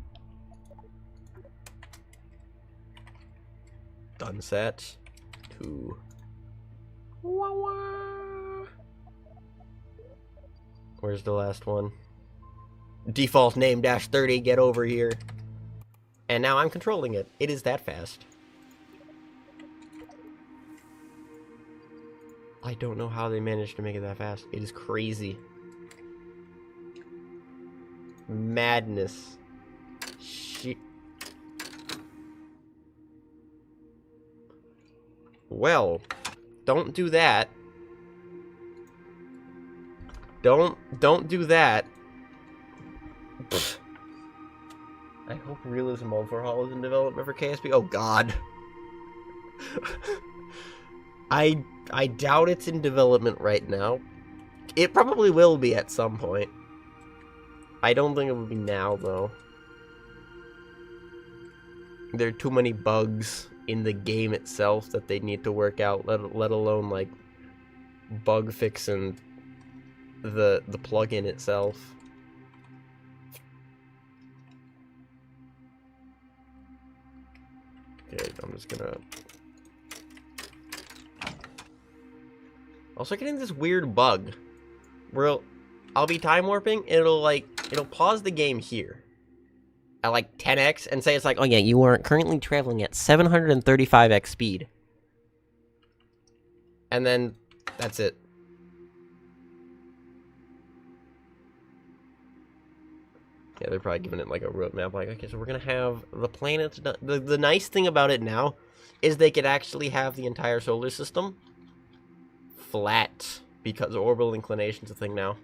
Done set to where's the last one? Default name -30, get over here. And now I'm controlling it. It is that fast. I don't know how they managed to make it that fast. It is crazy. Madness. Shit. Well, don't do that. Don't do that. Pfft. I hope Realism Overhaul is in development for KSP. Oh god. I doubt it's in development right now. It probably will be at some point. I don't think it will be now though. There are too many bugs in the game itself that they need to work out, let alone like bug fixing the plugin itself. Okay, I'm just gonna also getting this weird bug where I'll be time warping and it'll pause the game here at like 10x and say it's like, oh yeah, you are currently traveling at 735x speed. And then that's it. Yeah, they're probably giving it like a roadmap, like, okay, so we're gonna have the planets done. The nice thing about it now is they could actually have the entire solar system flat because orbital inclination's a thing now.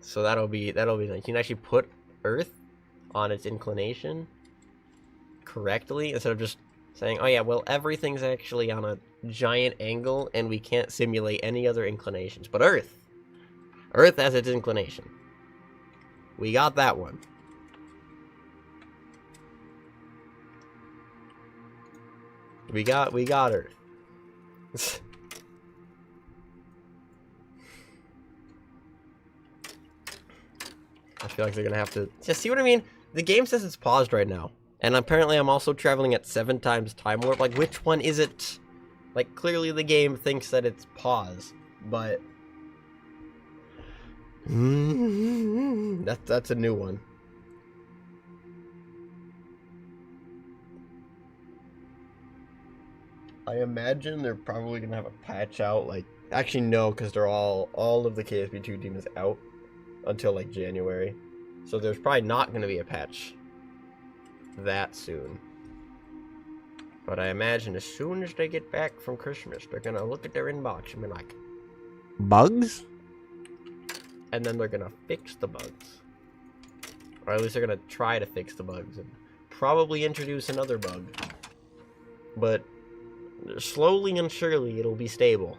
So that'll be nice. You can actually put Earth on its inclination correctly instead of just saying, oh yeah, well, everything's actually on a giant angle and we can't simulate any other inclinations. But Earth Earth has its inclination. We got that one. We got Earth. I feel like they're gonna have to... Yeah, see what I mean? The game says it's paused right now. And apparently I'm also traveling at 7 times time warp. Like, which one is it? Like, clearly the game thinks that it's paused. But... That's a new one. I imagine they're probably gonna have a patch out, like... Actually, no, because they're all of the KSP2 team is out until, like, January. So there's probably not gonna be a patch that soon. But I imagine as soon as they get back from Christmas, they're gonna look at their inbox and be like, bugs? And then they're gonna fix the bugs. Or at least they're gonna try to fix the bugs and probably introduce another bug. But slowly and surely it'll be stable.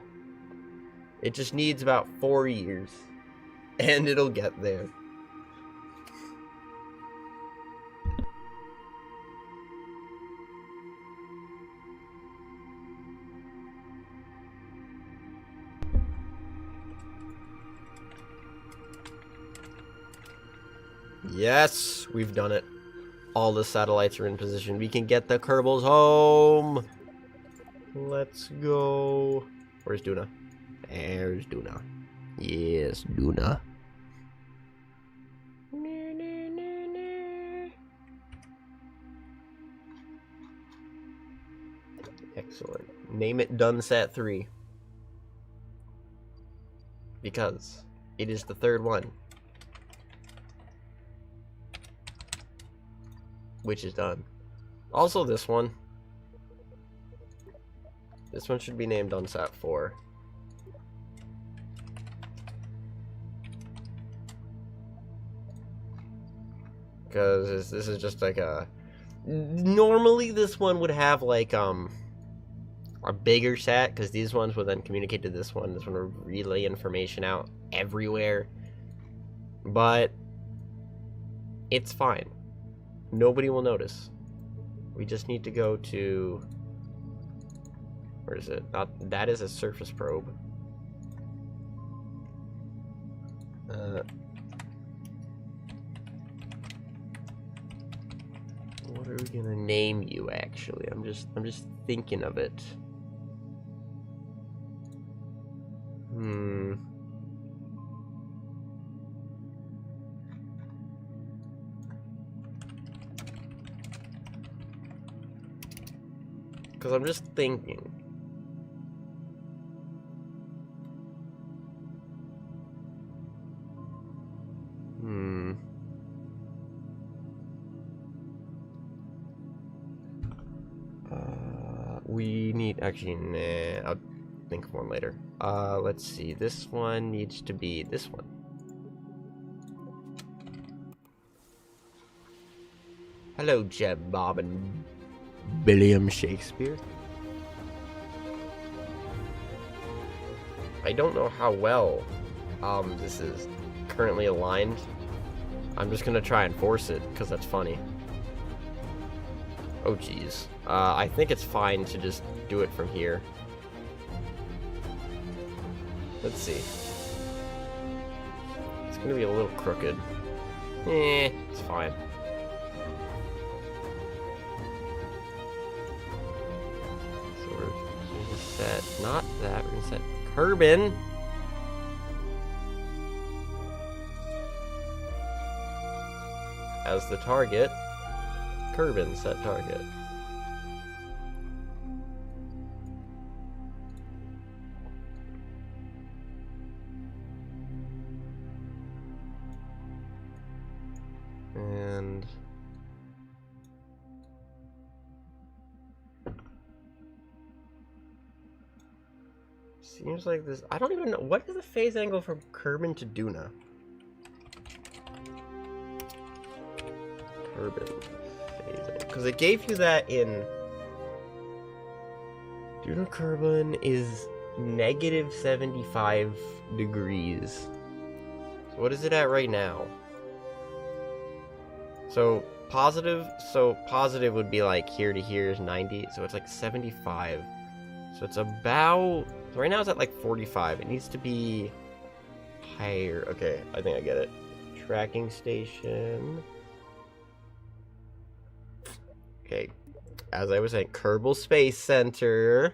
It just needs about 4 years. And it'll get there. Yes, we've done it. All the satellites are in position. We can get the Kerbals home. Let's go. Where's Duna? There's Duna. Yes, Duna. Excellent. Name it Dunsat-3. Because it is the third one. Which is done. Also this one. This one should be named Dunsat-4. Because this is just like a... Normally this one would have like a bigger sat, because these ones will then communicate to this one. This one will relay information out everywhere. But it's fine. Nobody will notice. We just need to go to... Where is it? That is a surface probe. What are we gonna name you, actually? I'm just thinking of it. Because I'm just thinking. We need... Actually, nah. I'll think of one later. Let's see. This one needs to be this one. Hello, Jeb, Bob, and William Shakespeare. I don't know how well this is currently aligned. I'm just gonna try and force it because that's funny. Oh geez. I think it's fine to just do it from here. Let's see. It's gonna be a little crooked. It's fine. So we're gonna set not that, we're gonna set Kerbin. As the target. Kerbin set target. And seems like this. I don't even know what is the phase angle from Kerbin to Duna. Kerbin. Because it gave you that in Duna. Kerbin is -75 degrees. What is it at right now? So positive would be like here to here is 90, so it's like 75. So it's about, so right now it's at like 45. It needs to be higher. Okay, I think I get it. Tracking station. Okay, as I was saying, Kerbal Space Center.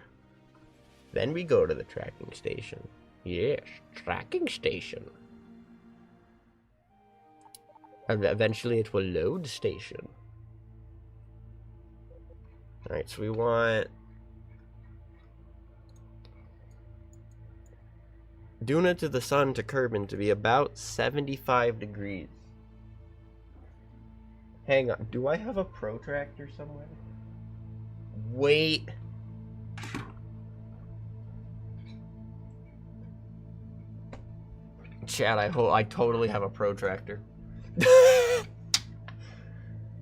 Then we go to the tracking station. Yes, tracking station. And eventually it will load station. Alright, so we want Duna to the sun to Kerbin to be about 75 degrees. Hang on, do I have a protractor somewhere? Wait. Chat, I totally have a protractor.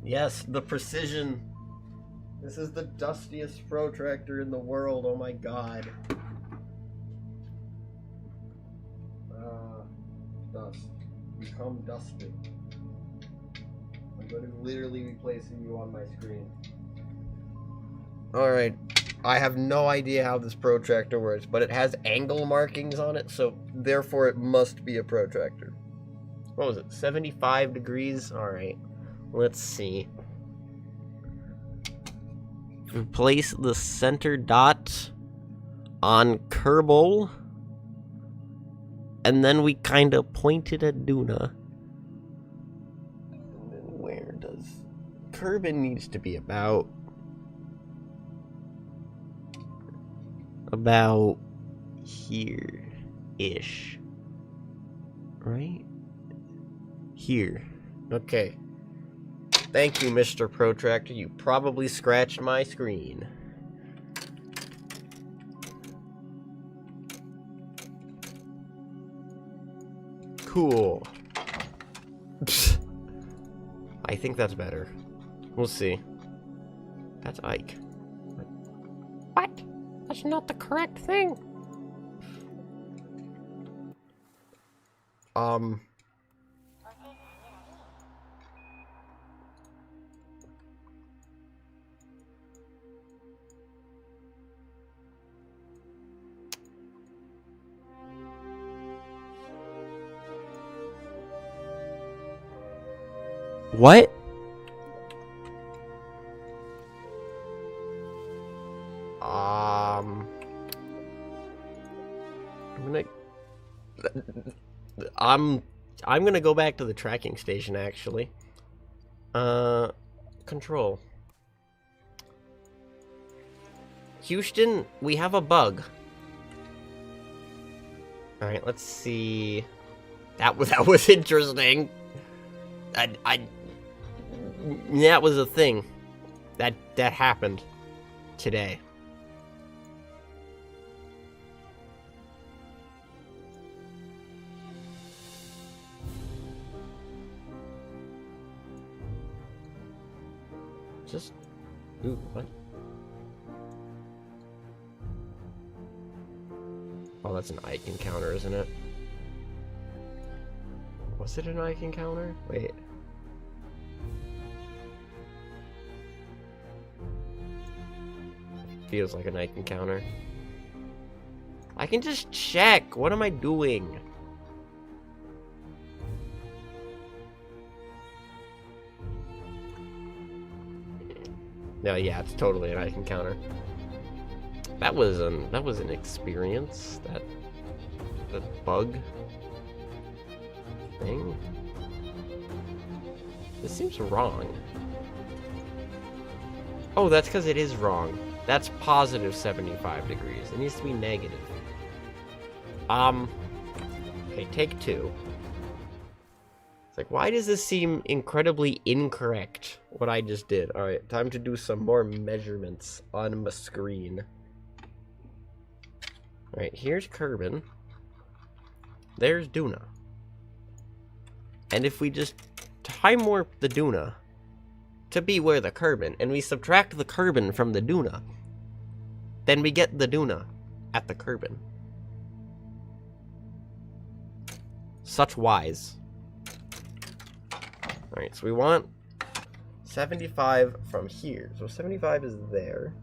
Yes, the precision. This is the dustiest protractor in the world. Oh my god. Dust. Become dusted. I'm going to literally be placing you on my screen. Alright. I have no idea how this protractor works, but it has angle markings on it, so therefore it must be a protractor. What was it? 75 degrees? Alright. Let's see. We place the center dot on Kerbal, and then we kind of point it at Duna. And then where does Kerbin needs to be about here-ish. Right? Here. Okay. Thank you, Mr. Protractor. You probably scratched my screen. Cool. I think that's better. We'll see. That's Ike. What? That's not the correct thing. What? I'm gonna go back to the tracking station, actually. Control. Houston, we have a bug. Alright, let's see. That was interesting. That was a thing. That happened today. Just... Ooh, what? Oh, that's an Ike encounter, isn't it? Was it an Ike encounter? Wait. Feels like an Ike encounter. I can just check. What am I doing? No, yeah, it's totally an Ike encounter. That was an experience. That bug thing. This seems wrong. Oh, that's because it is wrong. That's positive 75 degrees. It needs to be negative. Okay, take 2. It's like, why does this seem incredibly incorrect, what I just did? Alright, time to do some more measurements on my screen. Alright, here's Kerbin. There's Duna. And if we just time warp the Duna to be where the Kerbin, and we subtract the Kerbin from the Duna, then we get the Duna at the Kerbin. Such wise. Alright, so we want 75 from here. So 75 is there.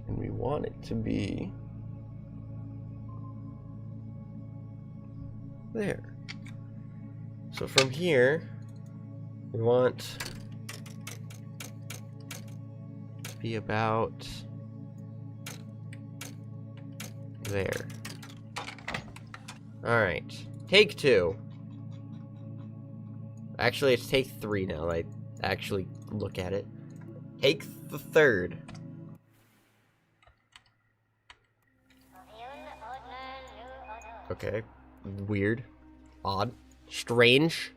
And we want it to be there. So from here, we want to be about there. Alright. Take 2. Actually, it's take 3 now that I actually look at it. Take the 3rd. Okay. Weird. Odd. Strange.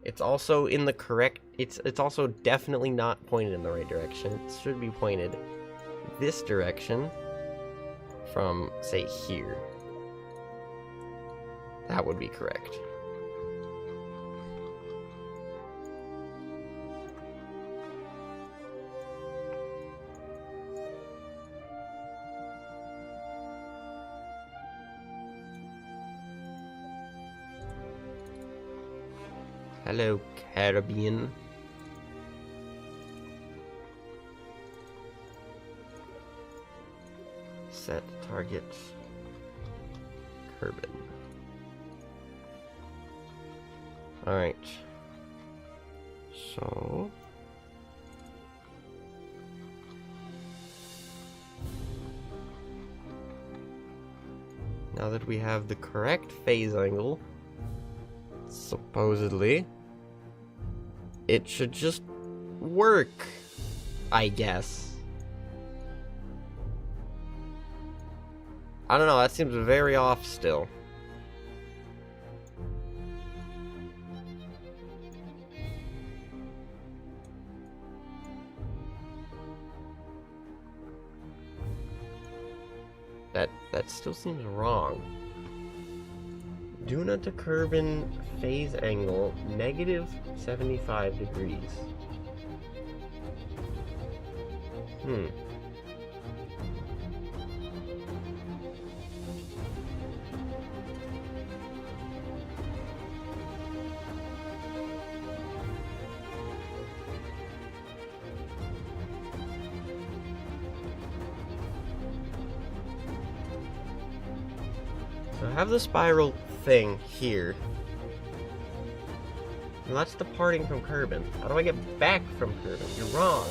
It's also in the correct... It's also definitely not pointed in the right direction. It should be pointed this direction from, say, here. That would be correct. Hello, Caribbean. Set target Kerbal. Alright. So now that we have the correct phase angle, supposedly, it should just work, I guess. I don't know, that seems very off still. That still seems wrong. Duna to Kerbal phase angle, negative 75 degrees. So I have the spiral thing here. And that's departing from Kerbal. How do I get back from Kerbal? You're wrong.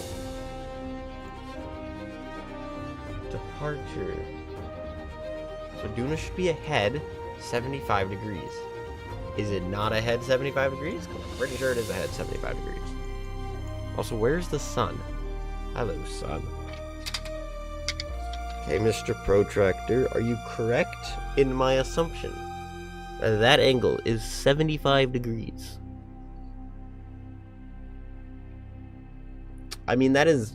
Departure. So Duna should be ahead 75 degrees. Is it not ahead 75 degrees? I'm pretty sure it is ahead 75 degrees. Also, where's the sun? Hello, sun. Okay, Mr. Protractor, are you correct in my assumption? That angle is 75 degrees. I mean, that is...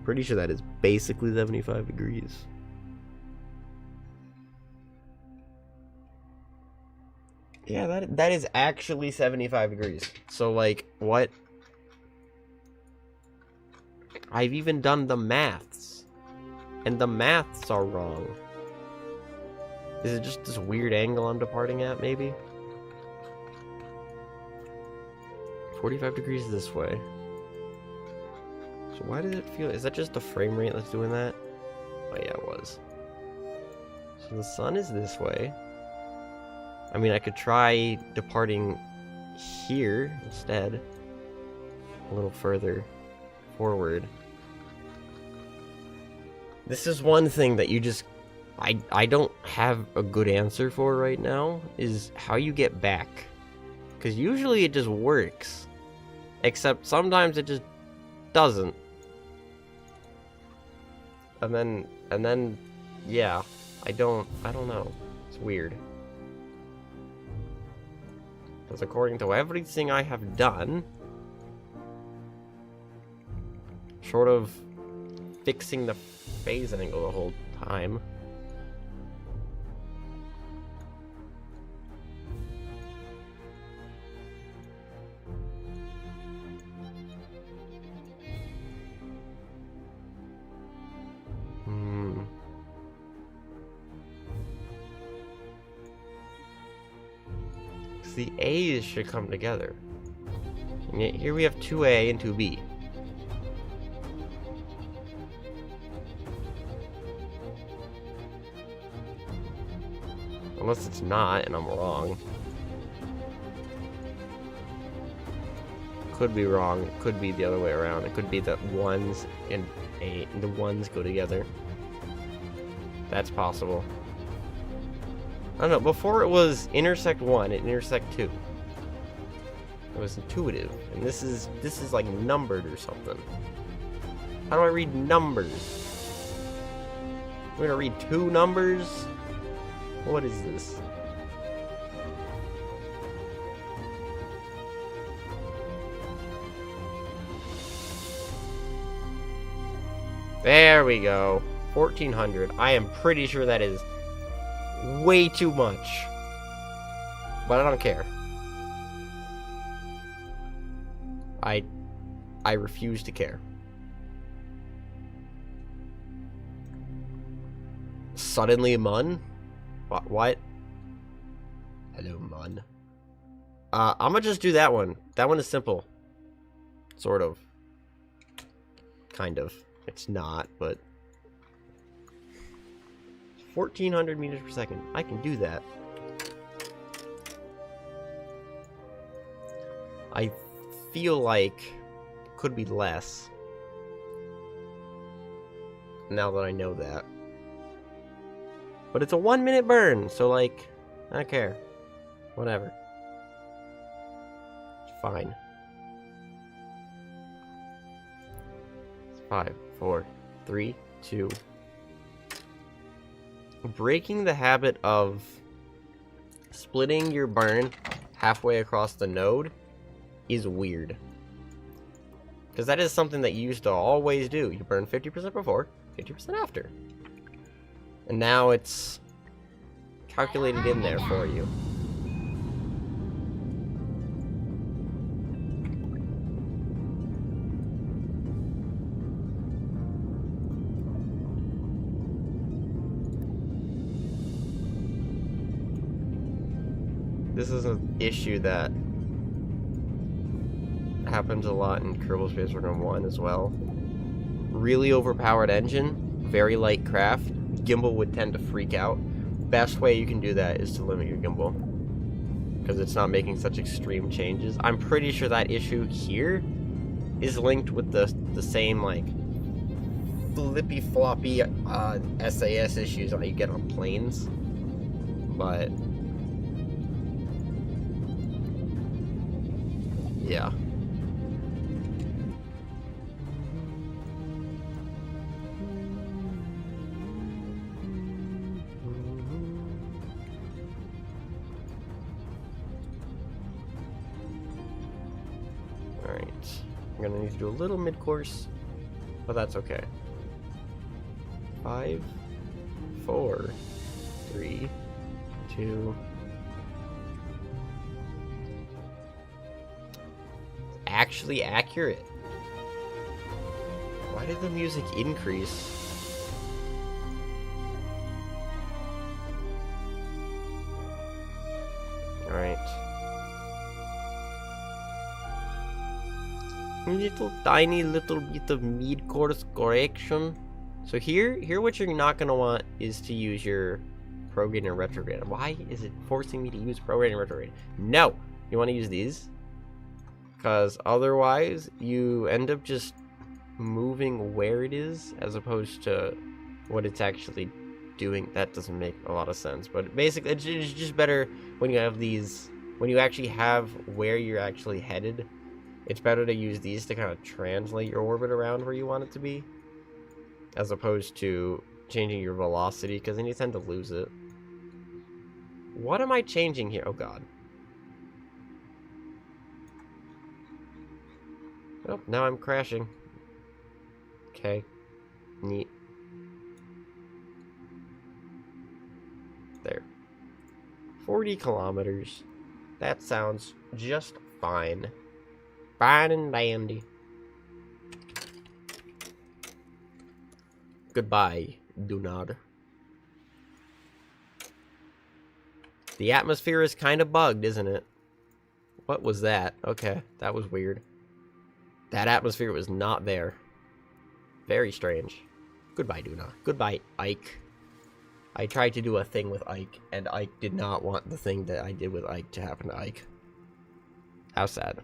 pretty sure that is basically 75 degrees. Yeah, that is actually 75 degrees. So, like, what? I've even done the maths. And the maths are wrong. Is it just this weird angle I'm departing at, maybe? 45 degrees this way. So why does it feel... is that just the frame rate that's doing that? Oh yeah, it was. So the sun is this way. I mean, I could try departing here instead. A little further forward. This is one thing that you just... I don't have a good answer for right now, is how you get back. Because usually it just works. Except sometimes it just doesn't. And then, yeah, I don't know. It's weird. Because according to everything I have done, short of fixing the phase angle the whole time, Because the A's should come together. And yet here we have 2A and 2B. Unless it's not, and I'm wrong. Could be wrong. It could be the other way around. It could be that ones and the ones go together. That's possible. I don't know. Before it was intersect 1 and intersect 2. It was intuitive, and this is like numbered or something. How do I read numbers? We're gonna read 2 numbers? What is this? There we go. 1400. I am pretty sure that is way too much. But I don't care. I refuse to care. Suddenly Mun? What? Hello, Mun. I'm gonna just do that one. That one is simple. Sort of. Kind of. It's not, but 1400 meters per second. I can do that. I feel like it could be less. Now that I know that. But it's a 1-minute burn, so like, I don't care. Whatever. It's fine. 5, 4, 3, 2. Breaking the habit of splitting your burn halfway across the node is weird. Because that is something that you used to always do. You burn 50% before, 50% after. And now it's calculated in there for you. This is an issue that happens a lot in Kerbal Space Program 1 as well. Really overpowered engine, very light craft, gimbal would tend to freak out. Best way you can do that is to limit your gimbal, because it's not making such extreme changes. I'm pretty sure that issue here is linked with the same like flippy floppy SAS issues that you get on planes, but yeah. Alright. I'm gonna need to do a little mid-course, but that's okay. 5, 4, 3, 2. Actually accurate. Why did the music increase? Alright. Tiny little bit of mid-course correction. So here what you're not gonna want is to use your prograde and retrograde. Why is it forcing me to use prograde and retrograde? No! You want to use these, because otherwise you end up just moving where it is as opposed to what it's actually doing. That doesn't make a lot of sense, but basically it's just better when you have these, when you actually have where you're actually headed. It's better to use these to kind of translate your orbit around where you want it to be, as opposed to changing your velocity, because then you tend to lose it. What am I changing here? Oh god. Oh, now I'm crashing. Okay. Neat. There. 40 kilometers. That sounds just fine. Fine and dandy. Goodbye, Duna. The atmosphere is kind of bugged, isn't it? What was that? Okay, that was weird. That atmosphere was not there. Very strange. Goodbye, Duna. Goodbye, Ike. I tried to do a thing with Ike, and Ike did not want the thing that I did with Ike to happen to Ike. How sad.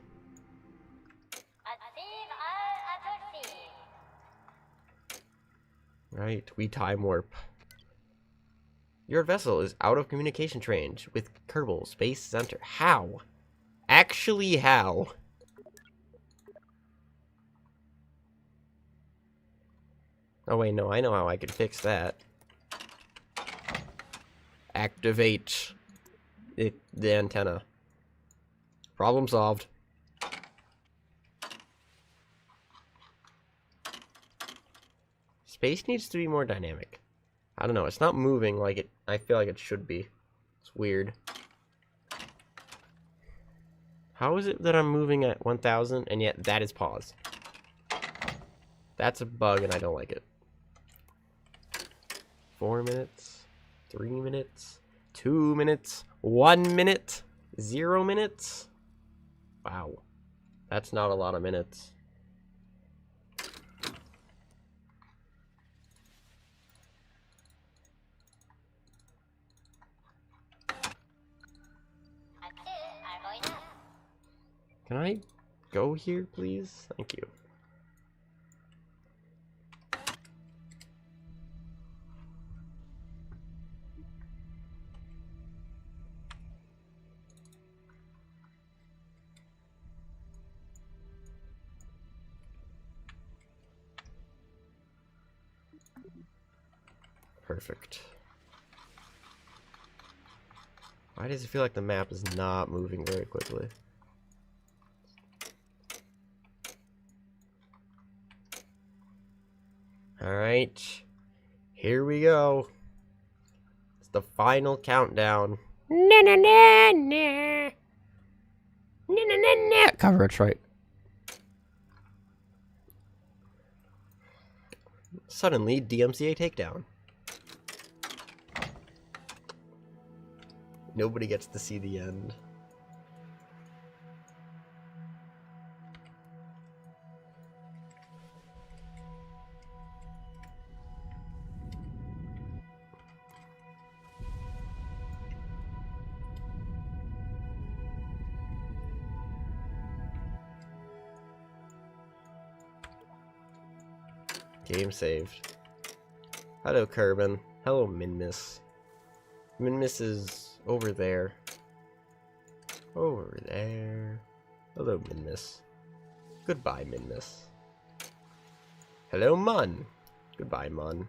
Right, we time warp. Your vessel is out of communication range with Kerbal Space Center. How? Actually, how? Oh wait, no, I know how I could fix that. Activate the antenna. Problem solved. Space needs to be more dynamic. I don't know, it's not moving like it. I feel like it should be. It's weird. How is it that I'm moving at 1000 and yet that is pause? That's a bug and I don't like it. 4 minutes, 3 minutes, 2 minutes, 1 minute, 0 minutes. Wow, that's not a lot of minutes. Can I go here, please? Thank you. Perfect. Why does it feel like the map is not moving very quickly? Alright, here we go. It's the final countdown. Na na na na. Na na na na. Coverage right. Suddenly, DMCA takedown. Nobody gets to see the end. Game saved. Hello, Kerbin. Hello, Minmus. Minmus is over there. Over there. Hello, Minmus. Goodbye, Minmus. Hello, Mun. Goodbye, Mun.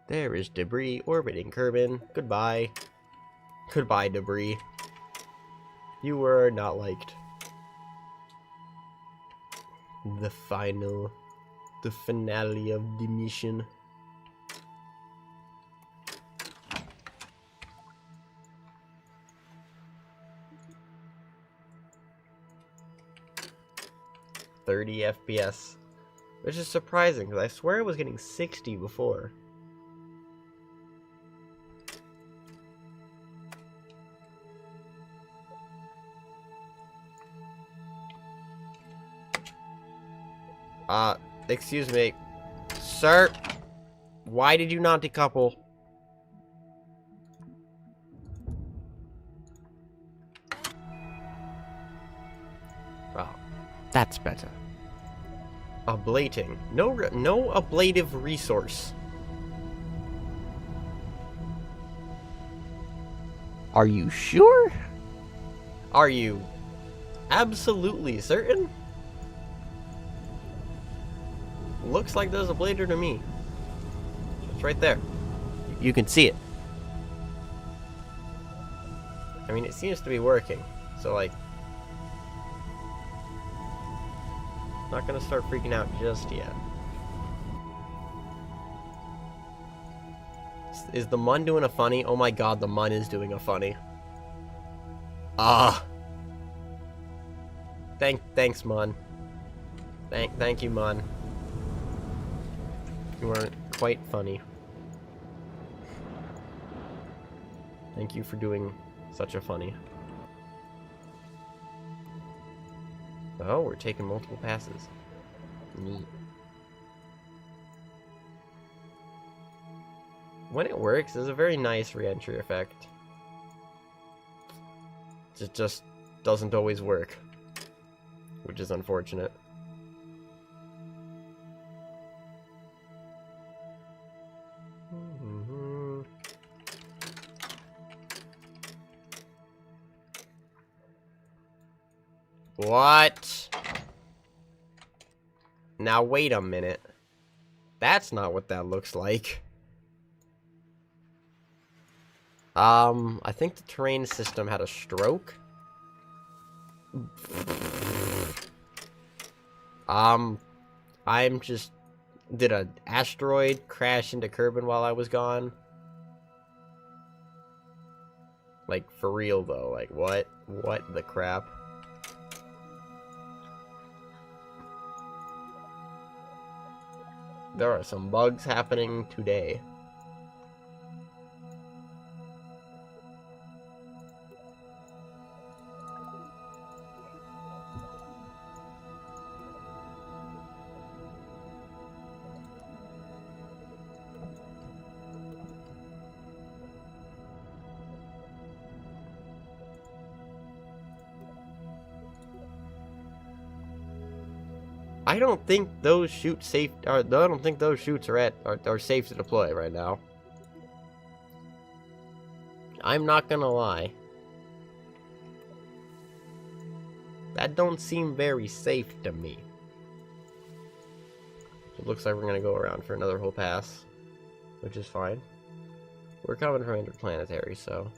There is debris orbiting Kerbin. Goodbye. Goodbye, debris. You were not liked. The finale of the mission. .30 FPS, which is surprising because I swear I was getting 60 before. Excuse me. Sir, why did you not decouple? Oh, that's better. Ablating. No ablative resource. Are you sure? Are you absolutely certain? Looks like there's a blader to me. It's right there. You can see it. I mean, it seems to be working. So, like, not gonna start freaking out just yet. Is the Mun doing a funny? Oh my god, the Mun is doing a funny. Ah. Thanks, Mun. Thank you, Mun. You weren't quite funny. Thank you for doing such a funny. Oh, we're taking multiple passes. Neat. When it works, it's a very nice re-entry effect. It just doesn't always work, which is unfortunate. What? Now wait a minute. That's not what that looks like. I think the terrain system had a stroke. I'm just... Did an asteroid crash into Kerbin while I was gone? Like, for real, though. Like, what? What the crap? There are some bugs happening today. I don't think those shoots safe. I don't think those shoots are safe to deploy right now. I'm not gonna lie. That don't seem very safe to me. It looks like we're gonna go around for another whole pass, which is fine. We're coming from interplanetary, so.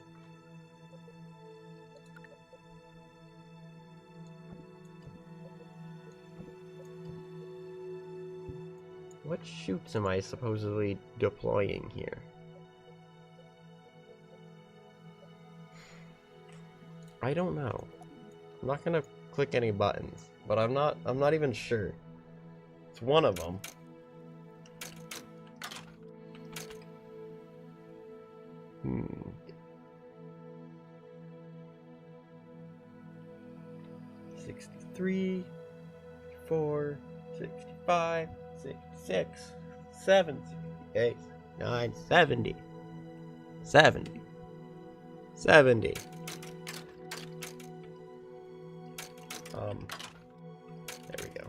What shoots am I supposedly deploying here? I don't know. I'm not gonna click any buttons, but I'm not even sure. It's one of them. Hmm. 63, 64, 65, 66, 7, 68, 9, 70, 70, 70. There we go.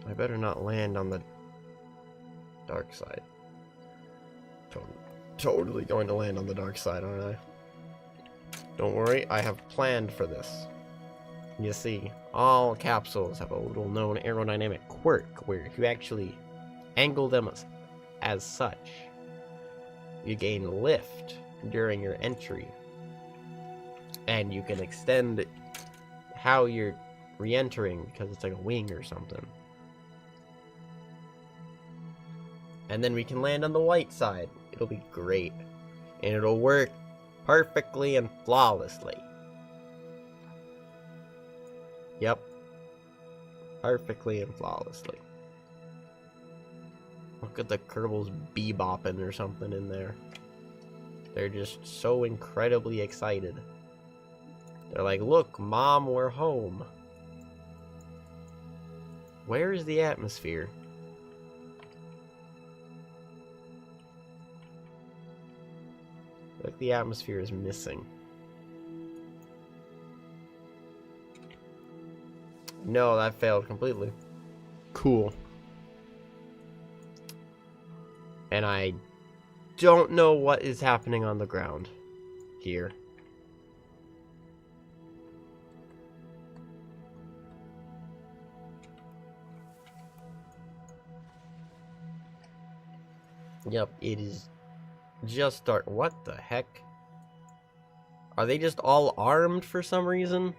I better not land on the dark side. Totally going to land on the dark side, aren't I? Don't worry, I have planned for this. You see, all capsules have a little known aerodynamic quirk where if you actually angle them as such, you gain lift during your entry. And you can extend how you're re-entering because it's like a wing or something. And then we can land on the white side. It'll be great. And it'll work perfectly and flawlessly. Yep. Perfectly and flawlessly. Look at the Kerbals bebopping or something in there. They're just so incredibly excited. They're like, look, Mom, we're home. Where is the atmosphere? Like the atmosphere is missing. No, that failed completely. Cool. And I don't know what is happening on the ground here. Yep, it is just start. What the heck? Are they just all armed for some reason?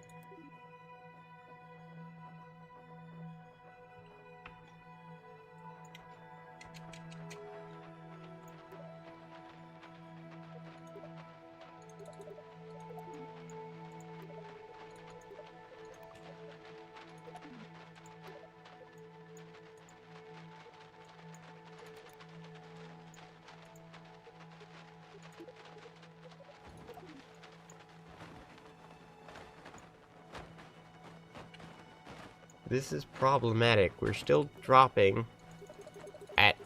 This is problematic. We're still dropping at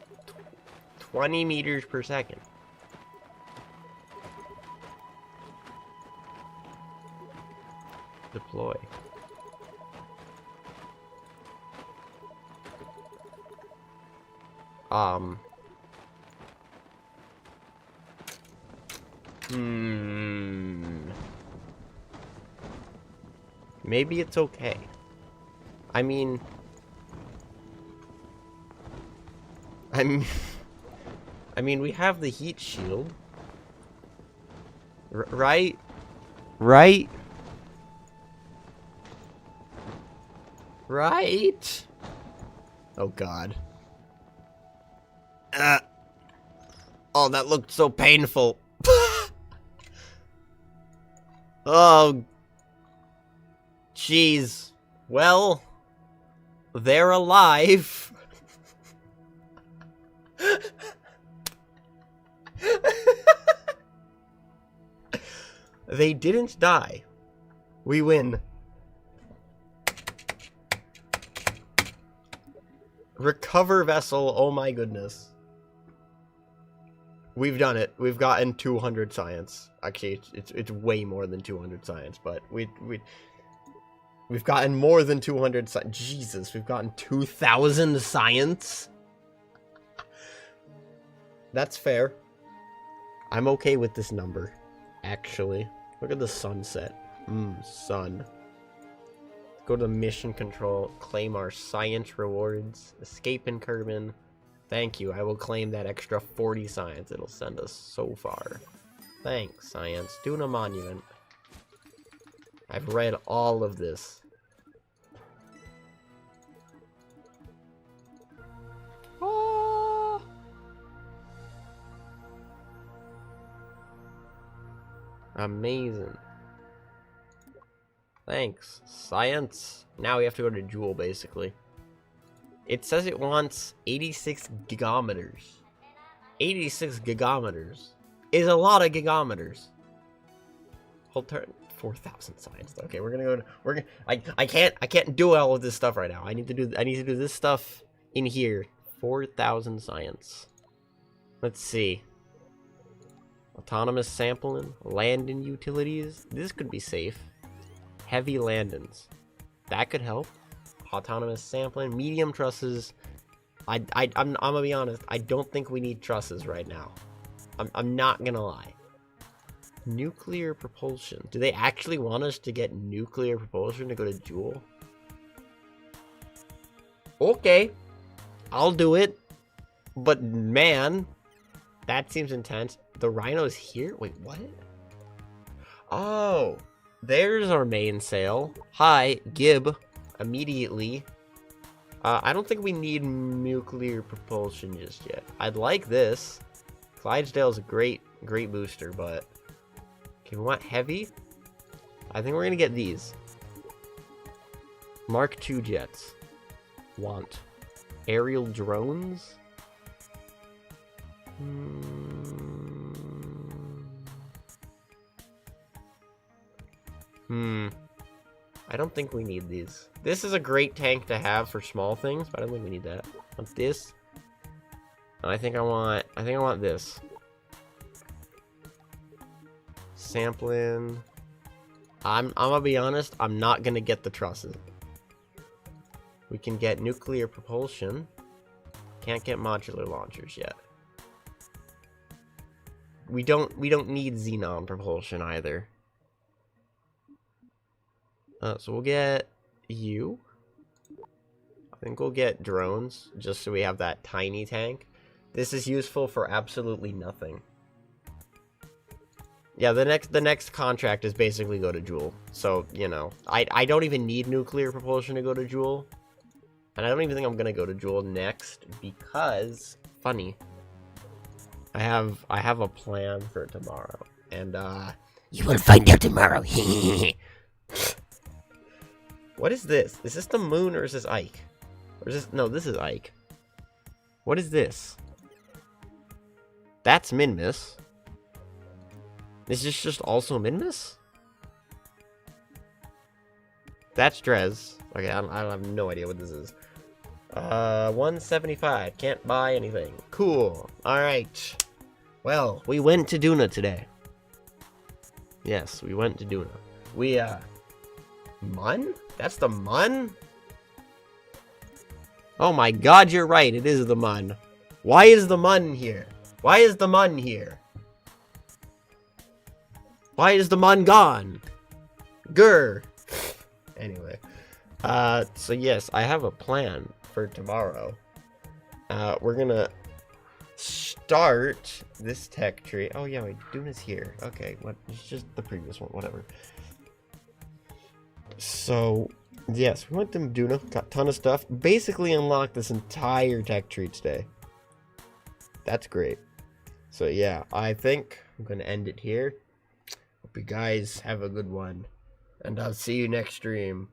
20 meters per second. Deploy. Maybe it's okay. I mean, we have the heat shield. Right? Right? Right? Oh, God. Oh, that looked so painful. Oh, jeez. Well, they're alive. They didn't die. We win. Recover vessel. Oh my goodness. We've done it. We've gotten 200 science. Actually, it's way more than 200 science, but we've gotten more than 200 science. Jesus, we've gotten 2,000 science. That's fair. I'm okay with this number, actually. Look at the sunset. Sun. Go to the mission control, claim our science rewards, escape in Kerbin. Thank you, I will claim that extra 40 science. It'll send us so far. Thanks, science. Duna Monument. I've read all of this. Oh. Amazing. Thanks, science. Now we have to go to Joule, basically. It says it wants 86 gigameters. 86 gigameters is a lot of gigameters. Hold turn 4,000 science. Okay, we're gonna go. I can't do all of this stuff right now. I need to do this stuff in here. 4,000 science. Let's see. Autonomous sampling, landing utilities. This could be safe. Heavy landings. That could help. Autonomous sampling, medium trusses. I'm gonna be honest. I don't think we need trusses right now. I'm not gonna lie. Nuclear propulsion. Do they actually want us to get nuclear propulsion to go to Joule? Okay, I'll do it. But man, that seems intense. The Rhino's here? Wait, what? Oh, there's our mainsail. Hi, Gib. Immediately. I don't think we need nuclear propulsion just yet. I'd like this. Clydesdale's a great booster, but... Okay, we want heavy. I think we're gonna get these. Mark II jets. Want. Aerial drones? I don't think we need these. This is a great tank to have for small things, but I don't think we need that. I want this. And I think I want this. Sampling. I'm gonna be honest, I'm not gonna get the trusses. We can get nuclear propulsion. Can't get modular launchers yet. We don't need xenon propulsion either. So we'll get you. I think we'll get drones, just so we have that tiny tank. This is useful for absolutely nothing. Yeah, the next contract is basically go to Joule. So, you know, I don't even need nuclear propulsion to go to Joule. And I don't even think I'm gonna go to Joule next because funny. I have a plan for tomorrow. And you will find out tomorrow. What is this? Is this the moon or is this Ike? Or is this... No, this is Ike. What is this? That's Minmus. Is this just also Minmus? That's Drez. Okay, I have no idea what this is. 175. Can't buy anything. Cool. Alright. Well, we went to Duna today. Yes, we went to Duna. We, Mun? That's the Mun? Oh my god, you're right. It is the Mun. Why is the Mun here? Why is the Mun here? Why is the Mun gone? Grr. Anyway. So yes, I have a plan for tomorrow. We're gonna start this tech tree. Oh yeah, wait, Duna's here. Okay, what? It's just the previous one, whatever. So, yes, we went to Duna, got a ton of stuff. Basically unlocked this entire tech tree today. That's great. So yeah, I think I'm gonna end it here. Hope you guys have a good one. And I'll see you next stream.